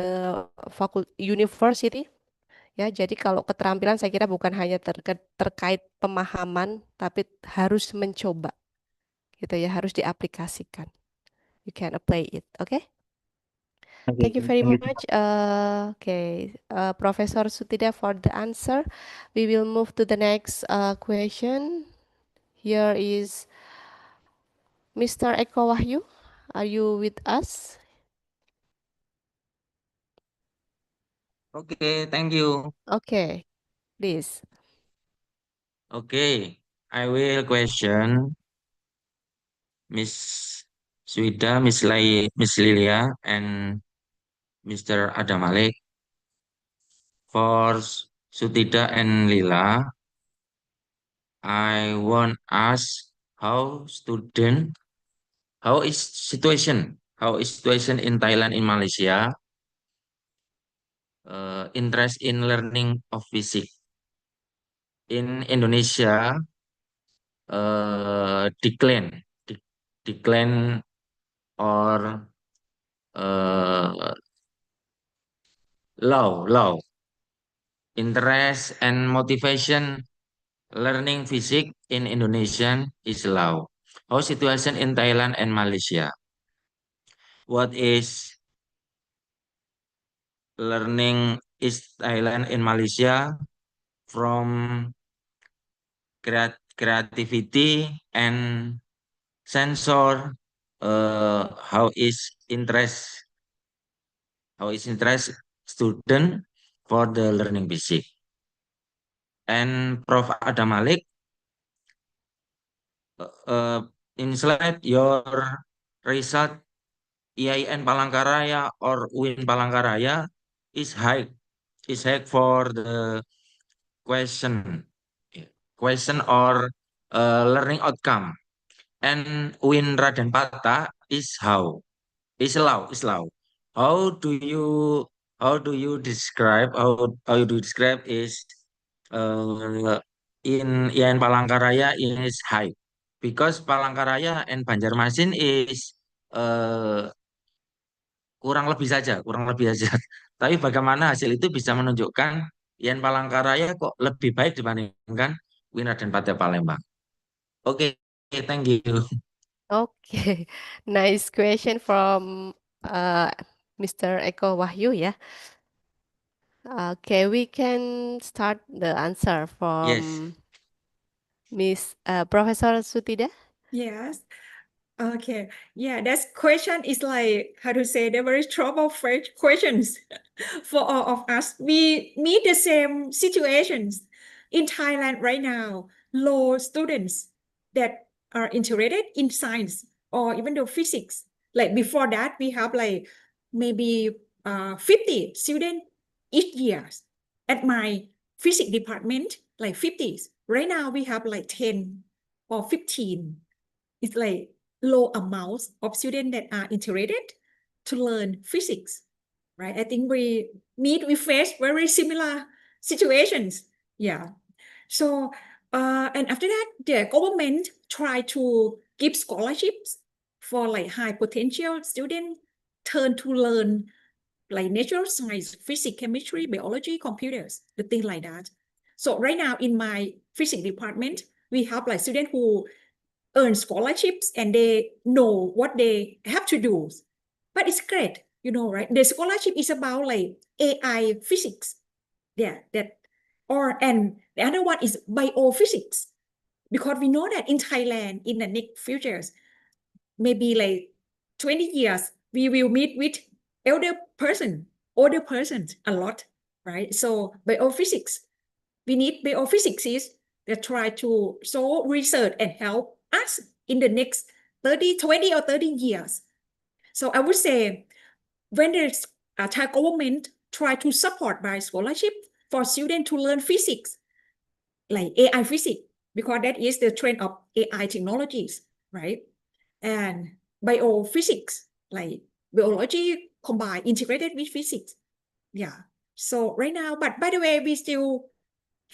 university. Ya, jadi kalau keterampilan saya kira bukan hanya terkait pemahaman, tapi harus mencoba, gitu ya, harus diaplikasikan. You can apply it, okay? Okay, Thank you very thank you. much. Okay, Professor Suttida for the answer. We will move to the next question. Here is Mr. Eko Wahyu. Are you with us? Okay, thank you. Okay, please. Okay, I will question Miss Swida, Miss Lilia, and Mr. Adam Malik. For Suttida and Lila, I want ask how student, how is situation in Thailand, in Malaysia, interest in learning of physics. In Indonesia, decline, decline or low interest and motivation learning physics in Indonesia is low. How situation in Thailand and Malaysia? What is learning is Thailand and Malaysia from creativity and sensor? How is interest student for the learning physics? And Prof. Adam Malik, in slide your result IAIN Palangkaraya or UIN Palangkaraya is high for the question or learning outcome, and UIN Raden Pata is low. how do you how you do describe is uh, in Palangkaraya is high because Palangkaraya and Banjarmasin is kurang lebih saja. Tapi bagaimana hasil itu bisa menunjukkan Yen Palangkaraya kok lebih baik dibandingkan Wina dan Pate Palembang. Oke, thank you. Okay, nice question from Mr. Eko Wahyu ya. Okay, we can start the answer Yes. from Miss Professor Suttida. Yes. Okay. Yeah, that question is like how to say they're very trouble questions for all of us. We meet the same situations in Thailand right now. Low students that are interested in science or even though physics. Like before that, we have like maybe 50 students each year at my physics department, like 50. Right now we have like 10 or 15. It's like low amounts of students that are interested to learn physics, right? I think we face very similar situations. Yeah. So, and after that, the government try to give scholarships for like high potential students turn to learn like natural science, physics, chemistry, biology, computers, the thing like that. So right now in my physics department, we have like students who earn scholarships and they know what they have to do. But it's great, you know, right? The scholarship is about like AI physics. Yeah, and the other one is biophysics. Because we know that in Thailand, in the next futures, maybe like 20 years, we will meet with older persons a lot, right? So biophysics, we need biophysicists that try to solve research and help us in the next 20 or 30 years. So I would say when the Thai government try to support by scholarship for students to learn physics, like AI physics, because that is the trend of AI technologies, right? And biophysics, like biology combined, integrated with physics. Yeah. So right now, but by the way, we still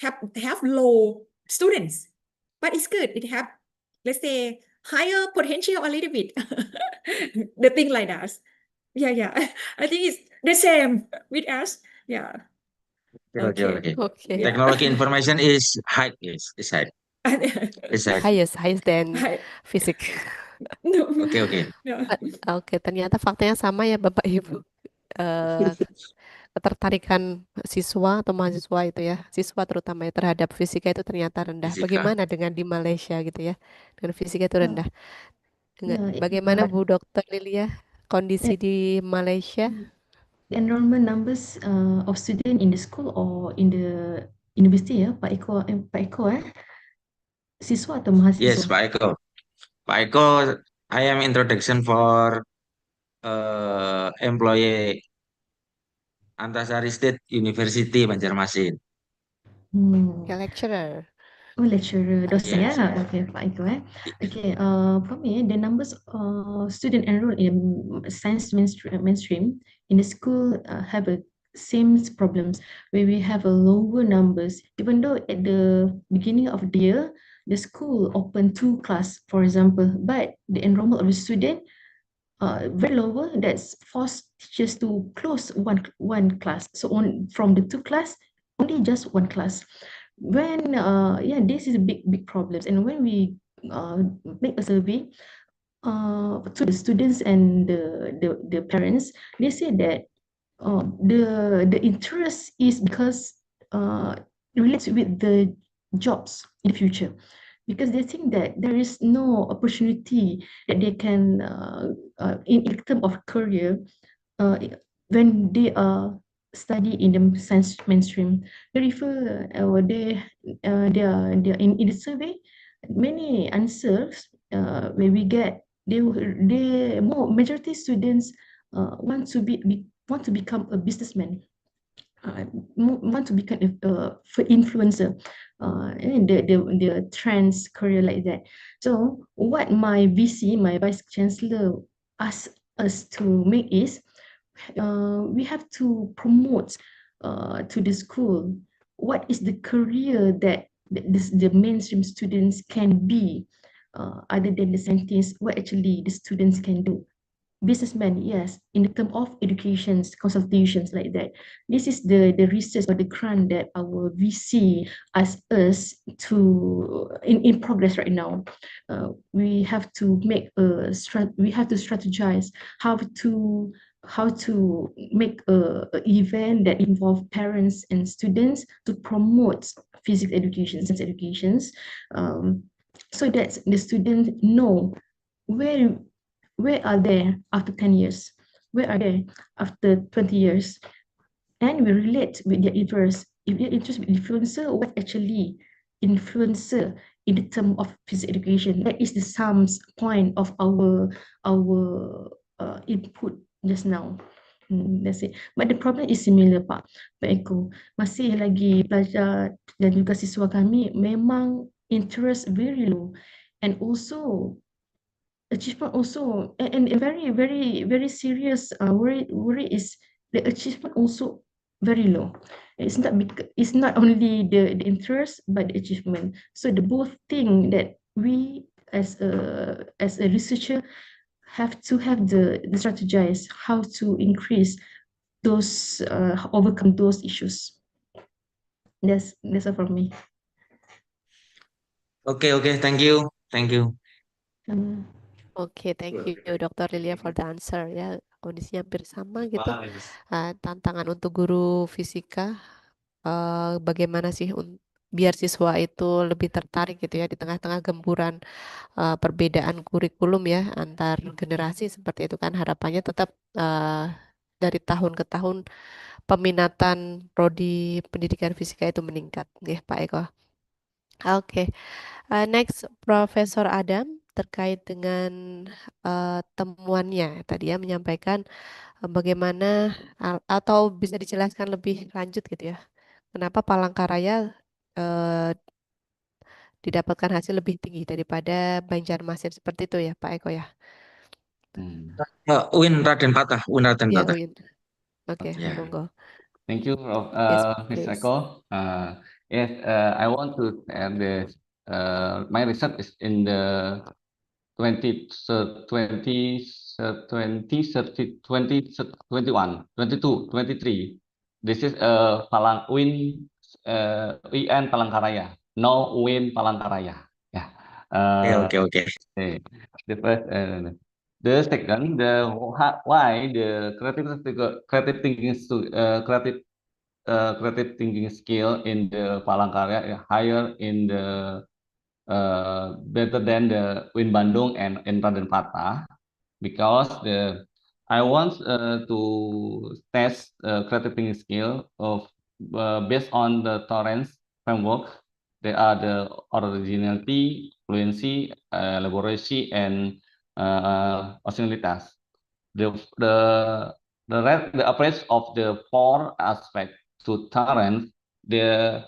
have low students, but it's good. It have, let's say, higher potential a little bit. The thing like that. Yeah. I think it's the same with us. Yeah. Okay. Okay. Yeah. Technology information is high. Yes, is high. Is high. Highest than physics. Okay. Oke, ternyata faktanya sama ya Bapak Ibu. Ketertarikan siswa atau mahasiswa itu ya, siswa terutama ya terhadap fisika itu ternyata rendah. Fisika. Bagaimana dengan di Malaysia gitu ya? Dengan fisika itu rendah. Bagaimana but Bu Dr. Lilia kondisi di Malaysia? the enrollment numbers of students in the school or in the university ya, Pak Eko siswa atau mahasiswa? Yes, Pak Eko. Pak Eko, I am introduction for employee Antasari State University Banjarmasin. Lecturer. Oh, lecturer, dosen Yes. ya. Okay, Pak Eko. Okay, for me, the numbers of student enrolled in science mainstream in the school have a same problems where we have a lower numbers. Even though at the beginning of the year, the school opened 2 class, for example, but the enrollment of the student very lower. That's forced teachers to close one class. So from the 2 class, only just 1 class. When this is a big problems. And when we make a survey to the students and the parents, they say that the interest is because relates with the jobs in the future, because they think that there is no opportunity that they can in terms of career when they are study in the science mainstream. They refer they are in the survey, many answers where we get they more majority students want to become a businessman, want to become a influencer, and the trends career like that. So what my VC, my vice chancellor, asked us to make is we have to promote to the school what is the career that the mainstream students can be, other than the scientists, what actually the students can do. Businessman, yes, in the term of educations, consultations like that. This is the research or the grant that our VC as us to in progress right now. We have to make we have to strategize how to make a event that involve parents and students to promote physics education, science educations, so that the students know where where are they after 10 years, where are they after 20 years, and we relate with their interest. If their interest with influencer, what actually influencer in the term of physics education? That is the sums point of our input just now. That's it. But the problem is similar, Pak Eko. Masih lagi pelajar dan juga siswa kami memang interest very low, and also achievement also, and very serious worry is the achievement also very low. It's not only the interest but the achievement. So the both thing that we as a researcher have to have the strategize how to increase those overcome those issues. That's all from me. Okay, thank you. Um, Oke, thank you Dr. Lilia for the answer ya. Kondisinya hampir sama gitu. Tantangan untuk guru fisika, bagaimana sih biar siswa itu lebih tertarik gitu ya di tengah-tengah gempuran perbedaan kurikulum ya antar generasi seperti itu kan, harapannya tetap dari tahun ke tahun peminatan prodi pendidikan fisika itu meningkat, ya Pak Eko. Oke. Next, Profesor Adam terkait dengan temuannya tadi ya, menyampaikan bagaimana atau bisa dijelaskan lebih lanjut gitu ya, kenapa Palangkaraya didapatkan hasil lebih tinggi daripada Banjarmasin seperti itu ya Pak Eko ya. Win Raden Patah. Ya Win. Oke, Ya. monggo. Thank you, Prof. Yes, Ms. please. Eko. Yes, I want to add this. My research is in the 20, 20, 20, 30, 20, 21, 22, 23. This is Win IN Palangkaraya. No Win Palangkaraya. Yeah. Okay. Okay. The first, the second, why the creative thinking creative thinking skill in the Palangkaraya is higher in the better than the Win Bandung and Raden Patah, because I want to test creative thinking skill of based on the Torrance framework. There are the originality, fluency, elaboration, and originalitas. The approach of the four aspects to Torrance, the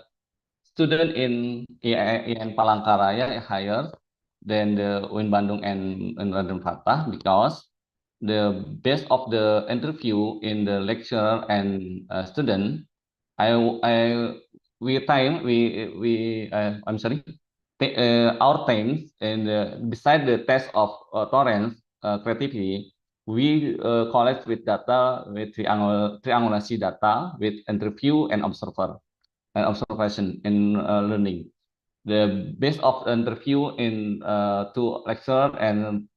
student in Palangkaraya is higher than the Win Bandung and Raden Patah, because the base of the interview in the lecturer and student, I'm sorry, our times, and beside the test of Torrance creativity, we collect with data, with triangulation data, with interview and observation in learning. The base of interview in to lecturer and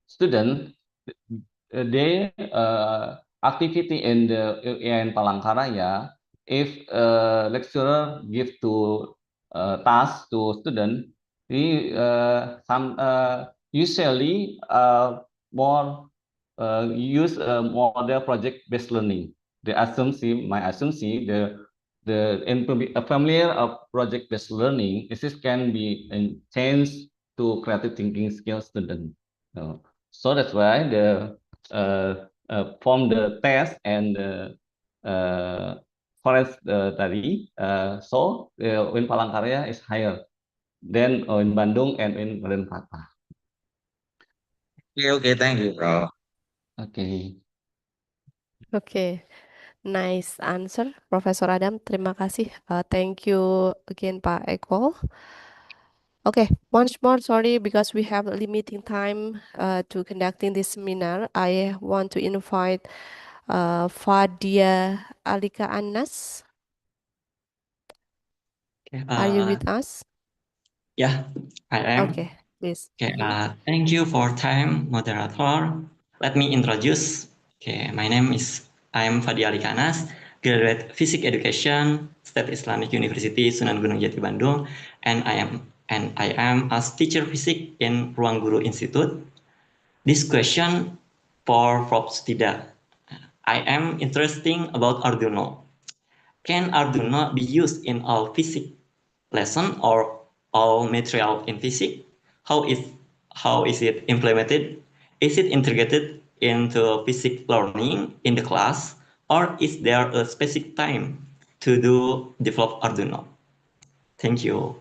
student, they activity in the in Palangkaraya. If lecturer give to task to student, he some usually more use model project based learning. My assumption, a familiar of project based learning, this can be changed to creative thinking skill student. So that's why the from the test and forest tadi, so in Palangkaraya is higher than in Bandung and in Raden Patah. Okay, thank you, Prof. Okay. Okay, nice answer, Professor Adam. Terima kasih. Thank you again, Pak Eko. Okay, once more, sorry, because we have a limiting time to conducting this seminar. I want to invite Fadia Alika Anas. Okay, Are you with us? yeah, I am. Okay, please. Okay, thank you for time, moderator. Let me introduce. Okay, my name is I'm Fadi Alikanas, graduate Physics Education, State Islamic University, Sunan Gunung Jati, Bandung, and I am as teacher physics in Ruang Guru Institute. This question for Prof Suttida. I am interesting about Arduino. Can Arduino be used in all physics lesson or all material in physics? How is how is it implemented? Is it integrated into physics learning in the class, or is there a specific time to develop Arduino? Thank you.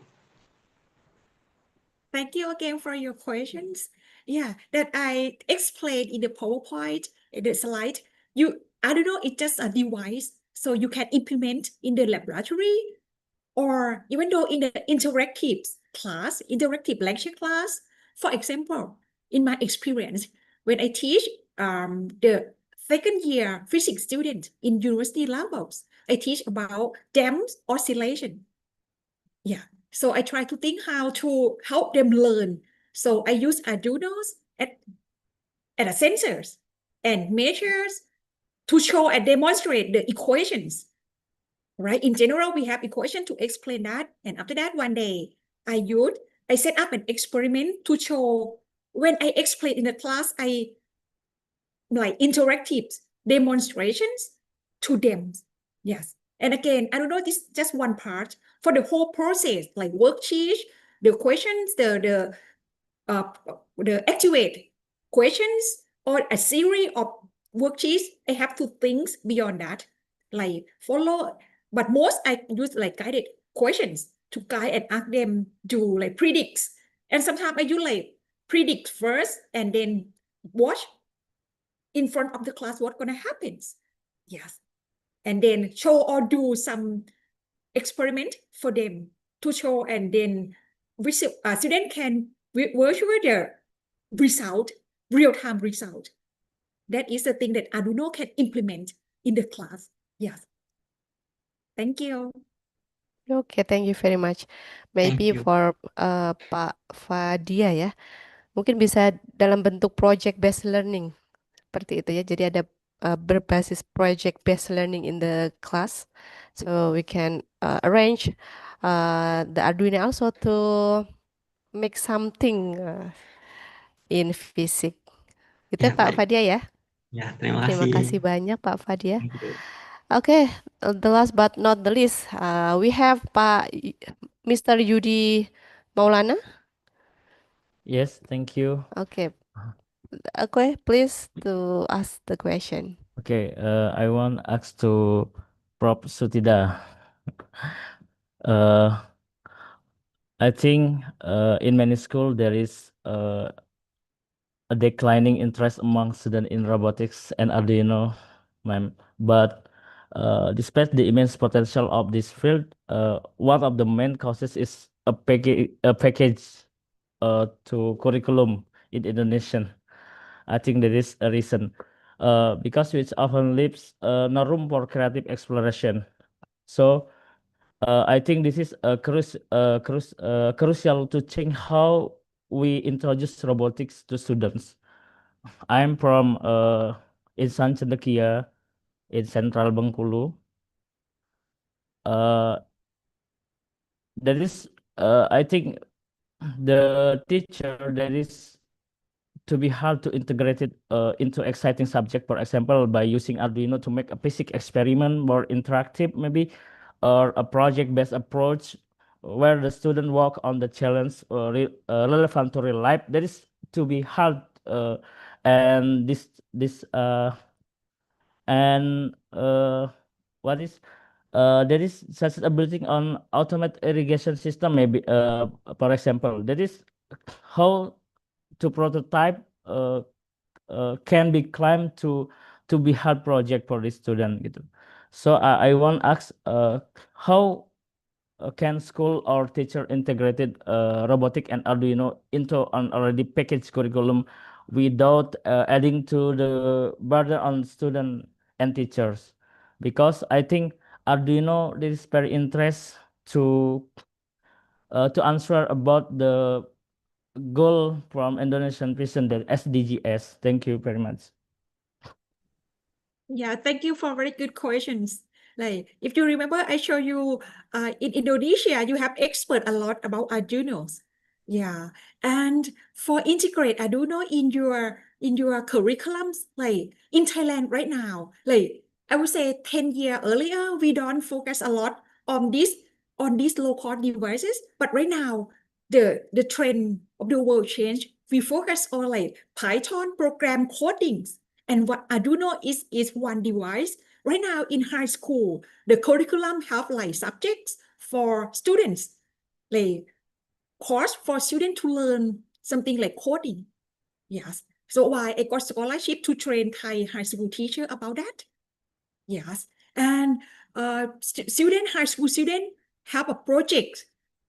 Thank you again for your questions. Yeah, that I explained in the PowerPoint, in the slide. I don't know, it's just a device, so you can implement in the laboratory, or even though in the interactive class, interactive lecture class. For example, in my experience, when I teach the second year physics student in university levels, I teach about damped oscillation. Yeah. So I try to think how to help them learn. So I use Arduino's at the sensors and measures to show and demonstrate the equations. Right? In general, we have equation to explain that. And after that, one day, I set up an experiment to show when I explain in the class, I like interactive demonstrations to them. Yes. And again, I don't know, this is just one part for the whole process, like worksheet, the questions, the activate questions or a series of worksheets. I have to think beyond that, like follow. But most I use like guided questions to guide and ask them to like predict. And sometimes I do like predict first and then watch in front of the class what's gonna happen. Yes. And then show or do some experiment for them to show, and then student can virtually the result, real-time result. That is the thing that Arduino can implement in the class. Yes. Thank you. Okay, thank you very much. Thank Maybe you. for Pak Fadia ya, mungkin bisa dalam bentuk project based learning seperti itu ya. Jadi ada berbasis project based learning in the class, so we can arrange the Arduino also to make something in physics. Gitu Ya, Pak baik. Fadia ya. Ya, terima Terima kasih. kasih banyak Pak Fadia. Thank you. Okay, the last but not the least, we have Mr. Yudi Maulana. Yes, thank you. Okay, okay, please to ask the question. Okay, I want ask to Prof Suttida. I think in many schools there is a declining interest among students in robotics and Arduino, ma'am. But despite the immense potential of this field, one of the main causes is a package to curriculum in Indonesian. I think there is a reason, because which often leaves no room for creative exploration. So I think this is crucial to change how we introduce robotics to students. I'm from Insan Cendekia in Central Bengkulu. There is, I think, the teacher that is to be hard to integrate it into exciting subject. For example, by using Arduino to make a basic experiment more interactive, maybe, or a project-based approach where the student work on the challenge relevant to real life. That is to be hard, and this and what is there is such a building on automated irrigation system, maybe, for example, that is how to prototype can be climbed to to be hard project for the student gitu. So I want ask how can school or teacher integrated robotic and Arduino into an already packaged curriculum without adding to the burden on student and teachers? Because I think Arduino is very interest to answer about the goal from Indonesian President SDGs. Thank you very much. Yeah, thank you for very good questions. Like, if you remember, I show you in Indonesia, you have expert a lot about Arduinos. Yeah, and for integrate Arduino in your curriculums, like in Thailand right now, like I would say 10 years earlier, we don't focus a lot on these low-cost devices, but right now the trend of the world change. We focus on like Python program codings. And what Arduino is one device. Right now in high school, the curriculum have like subjects for students, like course for students to learn something like coding. Yes. So why I got scholarship to train Thai high school teacher about that. Yes. And high school student have a project.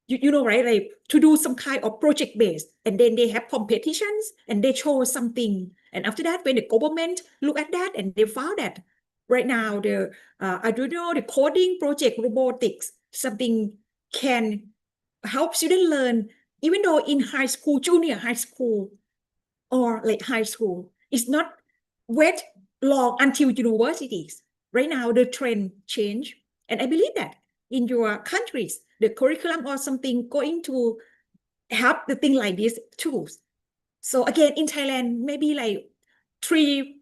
You know, right? Like to do some kind of project based, and then they have competitions and they show something. And after that, when the government look at that and they found that right now the Arduino, the coding project, robotics, something can help students learn, even though in high school, junior high school, or like high school, it's not wait long until universities. Right now, the trend change, and I believe that in your countries, the curriculum or something going to help the thing like this tools. So again, in Thailand, maybe like three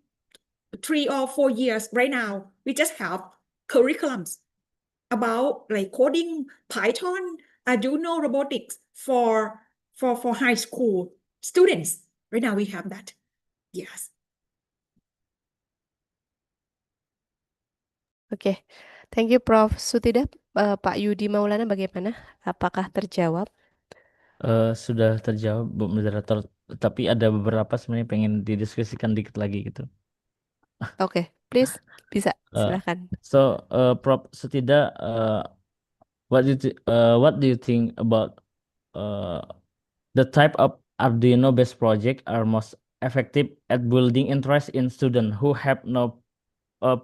or 4 years right now, we just have curriculums about like coding, Python, Arduino, robotics for high school students. Right now we have that. Yes. Oke, thank you Prof. Suttida. Pak Yudi Maulana bagaimana? Apakah terjawab? Sudah terjawab Bu Moderator, tapi ada beberapa sebenarnya pengen didiskusikan dikit lagi gitu. Oke, please bisa silakan. So Prof. Suttida, what do you think about the type of Arduino-based project are most effective at building interest in students who have no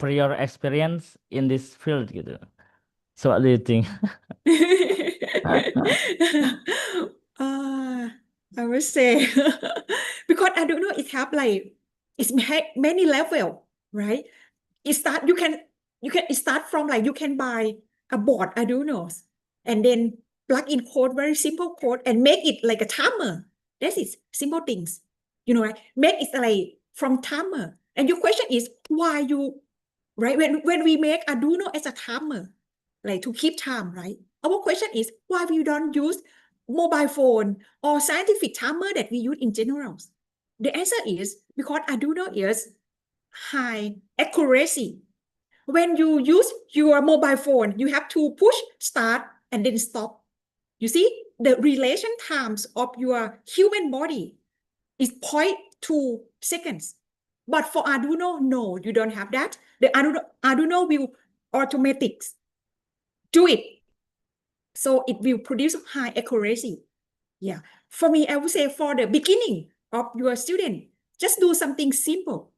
prior experience in this field gitu. So what do you think? I would say because I don't know, it have like it's many level, right? It start you can start from like you can buy a board Arduino and then plug in code, very simple code, and make it like a timer. That is simple things, you know, right? Make it like from timer. And your question is why you, right? When we make Arduino as a timer, like to keep time, right? Our question is why we don't use mobile phone or scientific timer that we use in general. The answer is because Arduino is high accuracy. When you use your mobile phone, you have to push start and then stop. You see, the relation times of your human body is 0.2 seconds. But for Arduino, no, you don't have that. The Arduino will automatically do it. So it will produce high accuracy. Yeah. For me, I would say for the beginning of your student, just do something simple.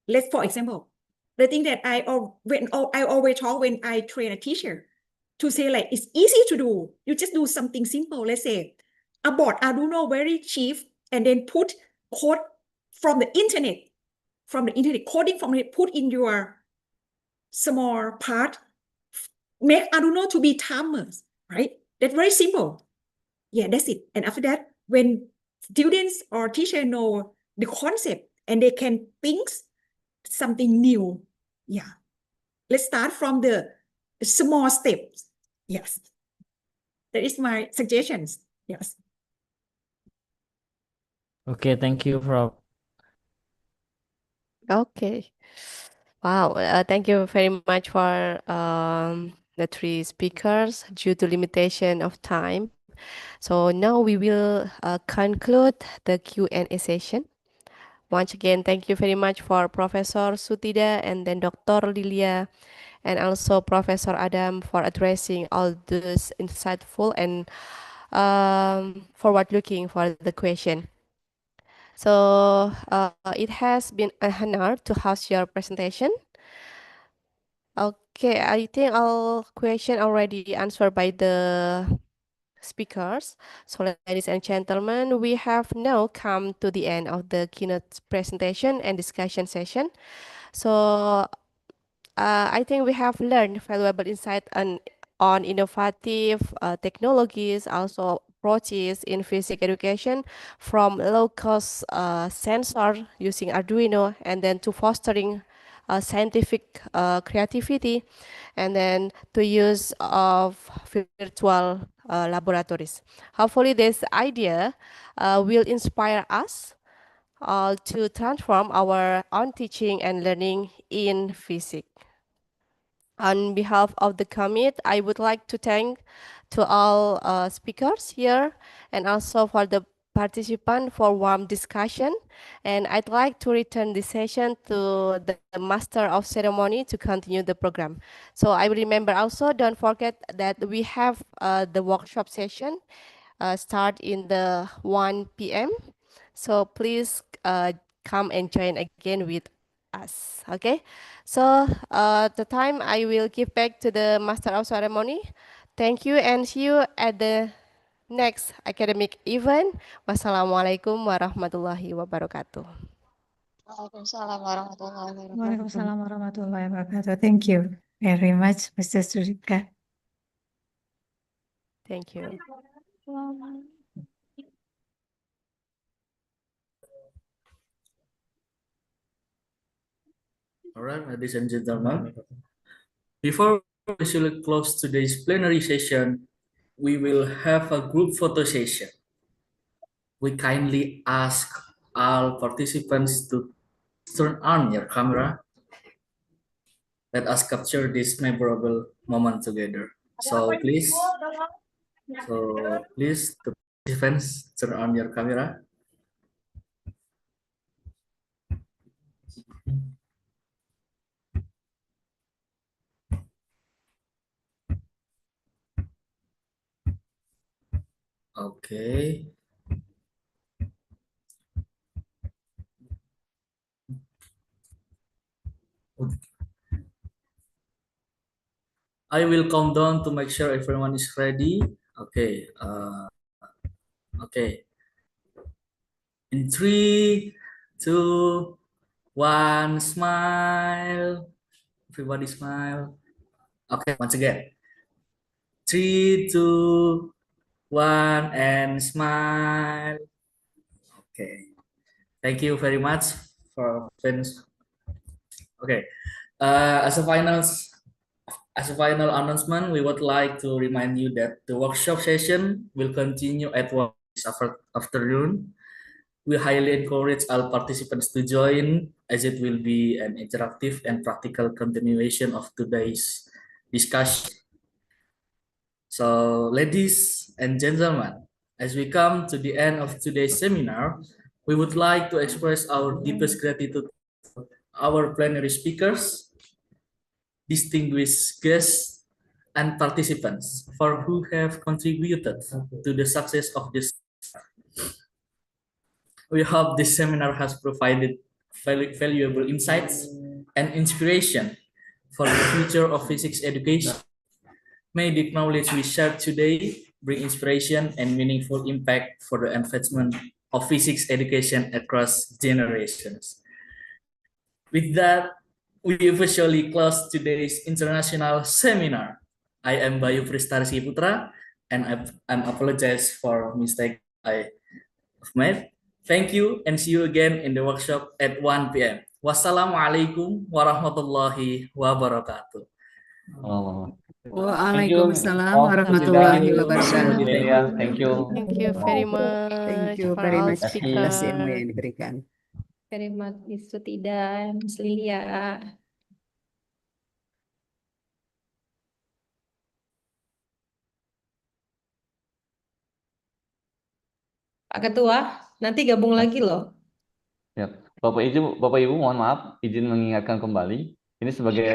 Let's, for example, the thing that I always talk when I train a teacher to say like, it's easy to do. You just do something simple. Let's say a board Arduino very cheap and then put code from the internet, coding from it, put in your small part, make Arduino to be timers, right? That's very simple. Yeah, that's it. And after that, when students or teacher know the concept and they can think something new. Yeah. Let's start from the small steps. Yes. That is my suggestions. Yes. Okay, thank you, Prof. Okay. Wow, thank you very much for the three speakers due to limitation of time. So now we will conclude the Q&A session. Once again, thank you very much for Professor Suttida and then Dr. Lilia and also Professor Adam for addressing all those insightful and forward-looking for the question. So it has been an honor to host your presentation. Okay, I think all question already answered by the speakers. So ladies and gentlemen, we have now come to the end of the keynote presentation and discussion session. So I think we have learned valuable insight on innovative technologies, also approaches in physics education, from low-cost sensor using Arduino, and then to fostering scientific creativity, and then to use of virtual laboratories. Hopefully, this idea will inspire us to transform our own teaching and learning in physics. On behalf of the commit, I would like to thank to all speakers here and also for the participant for warm discussion. And I'd like to return the session to the master of ceremony to continue the program. So I will remember also, don't forget that we have the workshop session start in the 1 p.m. So please come and join again with us. Okay. So the time I will give back to the master of ceremony. Thank you and see you at the next academic event. Wassalamualaikum warahmatullahi wabarakatuh. Waalaikumsalam warahmatullahi wabarakatuh. Waalaikumsalam warahmatullahi wabarakatuh. Thank you very much, Mr. Surika. Thank you. All right, ladies and gentlemen, before we should close today's plenary session, we will have a group photo session. We kindly ask all participants to turn on your camera. Let us capture this memorable moment together. So please, the participants, turn on your camera. Okay. I will count down to make sure everyone is ready. Okay. Okay. In 3, 2, 1, smile. Everybody smile. Okay, once again. 3, 2, 1, and smile. Okay. Thank you very much for friends. Okay. As a final announcement, we would like to remind you that the workshop session will continue at 1 this afternoon. We highly encourage all participants to join, as it will be an interactive and practical continuation of today's discussion. So, ladies and gentlemen, as we come to the end of today's seminar, we would like to express our deepest gratitude to our plenary speakers, distinguished guests, and participants for who have contributed to the success of this. We hope this seminar has provided valuable insights and inspiration for the future of physics education. May the knowledge we share today bring inspiration and meaningful impact for the advancement of physics education across generations. With that, we officially close today's international seminar. I am Bayu Pristarsi Putra, and I'm apologize for mistake I have made. Thank you and see you again in the workshop at 1 p.m. Wassalamualaikum warahmatullahi wabarakatuh. Thank you, Waalaikumsalam Prof. warahmatullahi Suttida, wabarakatuh. Lilia. Thank you. Thank you very Thank much you for very all much atas ilmu speakers. yang diberikan. Very much, Miss Suttida, Miss Lilia. Pak Ketua, nanti gabung lagi loh. Ya, Bapak Ibu, mohon maaf, izin mengingatkan kembali. Ini sebagai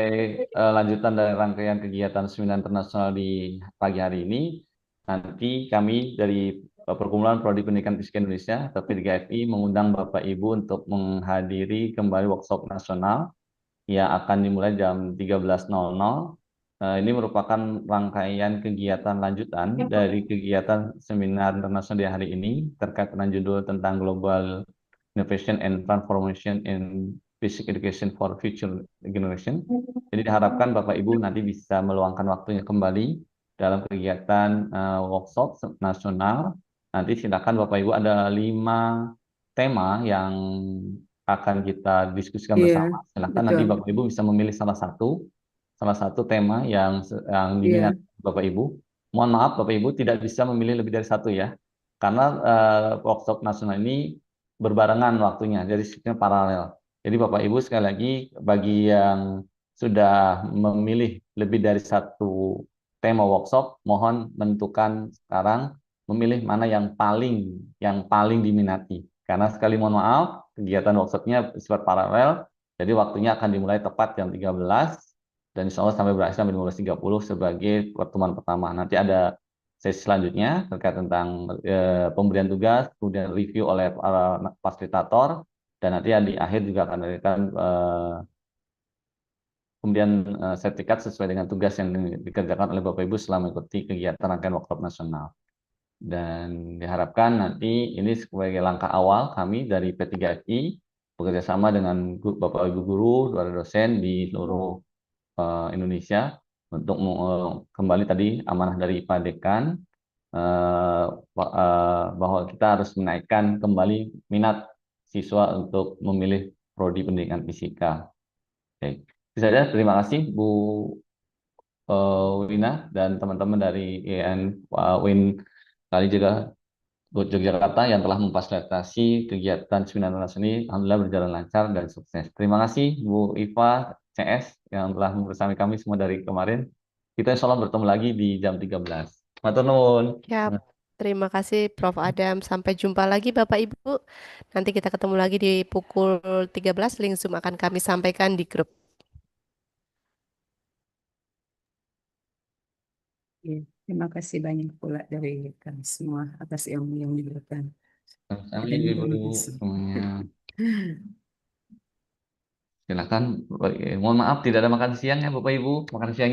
lanjutan dari rangkaian kegiatan seminar internasional di pagi hari ini. Nanti kami dari Perkumpulan Prodi Pendidikan Fisika Indonesia atau Pppfi mengundang Bapak Ibu untuk menghadiri kembali workshop nasional yang akan dimulai jam 13.00. Ini merupakan rangkaian kegiatan lanjutan dari kegiatan seminar internasional di hari ini terkait dengan judul tentang Global Innovation and Transformation in Basic Education for Future Generation. Jadi diharapkan Bapak Ibu nanti bisa meluangkan waktunya kembali dalam kegiatan workshop nasional. Nanti silakan Bapak Ibu, ada 5 tema yang akan kita diskusikan bersama. Silakan nanti Bapak Ibu bisa memilih salah satu tema yang diminati Bapak Ibu. Mohon maaf Bapak Ibu tidak bisa memilih lebih dari satu ya, karena workshop nasional ini berbarengan waktunya, jadi sistemnya paralel. Jadi Bapak Ibu sekali lagi, bagi yang sudah memilih lebih dari satu tema workshop, mohon menentukan sekarang memilih mana yang paling diminati. Karena sekali mohon maaf, kegiatan workshopnya bersifat paralel, jadi waktunya akan dimulai tepat jam 13 dan insya Allah sampai berakhir sampai 15.30 sebagai pertemuan pertama. Nanti ada sesi selanjutnya terkait tentang pemberian tugas, kemudian review oleh para fasilitator, dan nanti di akhir juga akan memberikan kemudian sertifikat sesuai dengan tugas yang dikerjakan oleh Bapak Ibu selama mengikuti kegiatan rangkaian workshop nasional. Dan diharapkan nanti ini sebagai langkah awal kami dari P3FI bekerjasama dengan Bapak Ibu guru, para dosen di seluruh Indonesia untuk kembali tadi amanah dari Pak Dekan bahwa kita harus menaikkan kembali minat siswa untuk memilih prodi pendidikan fisika. Oke. Itu saja, terima kasih Bu Wina dan teman-teman dari UIN Kalijaga Yogyakarta yang telah memfasilitasi kegiatan seminar nasional ini. Alhamdulillah berjalan lancar dan sukses. Terima kasih Bu Iva CS yang telah bersama kami semua dari kemarin. Kita insya Allah bertemu lagi di jam 13. Matur nuwun. Siap. Terima kasih Prof. Adam. Sampai jumpa lagi Bapak Ibu. Nanti kita ketemu lagi di pukul 13. Link Zoom akan kami sampaikan di grup. Terima kasih banyak pula dari kami semua atas ilmu yang diberikan. Sama Ibu semuanya. Silakan. Mohon maaf tidak ada makan siang ya Bapak Ibu. Makan siangnya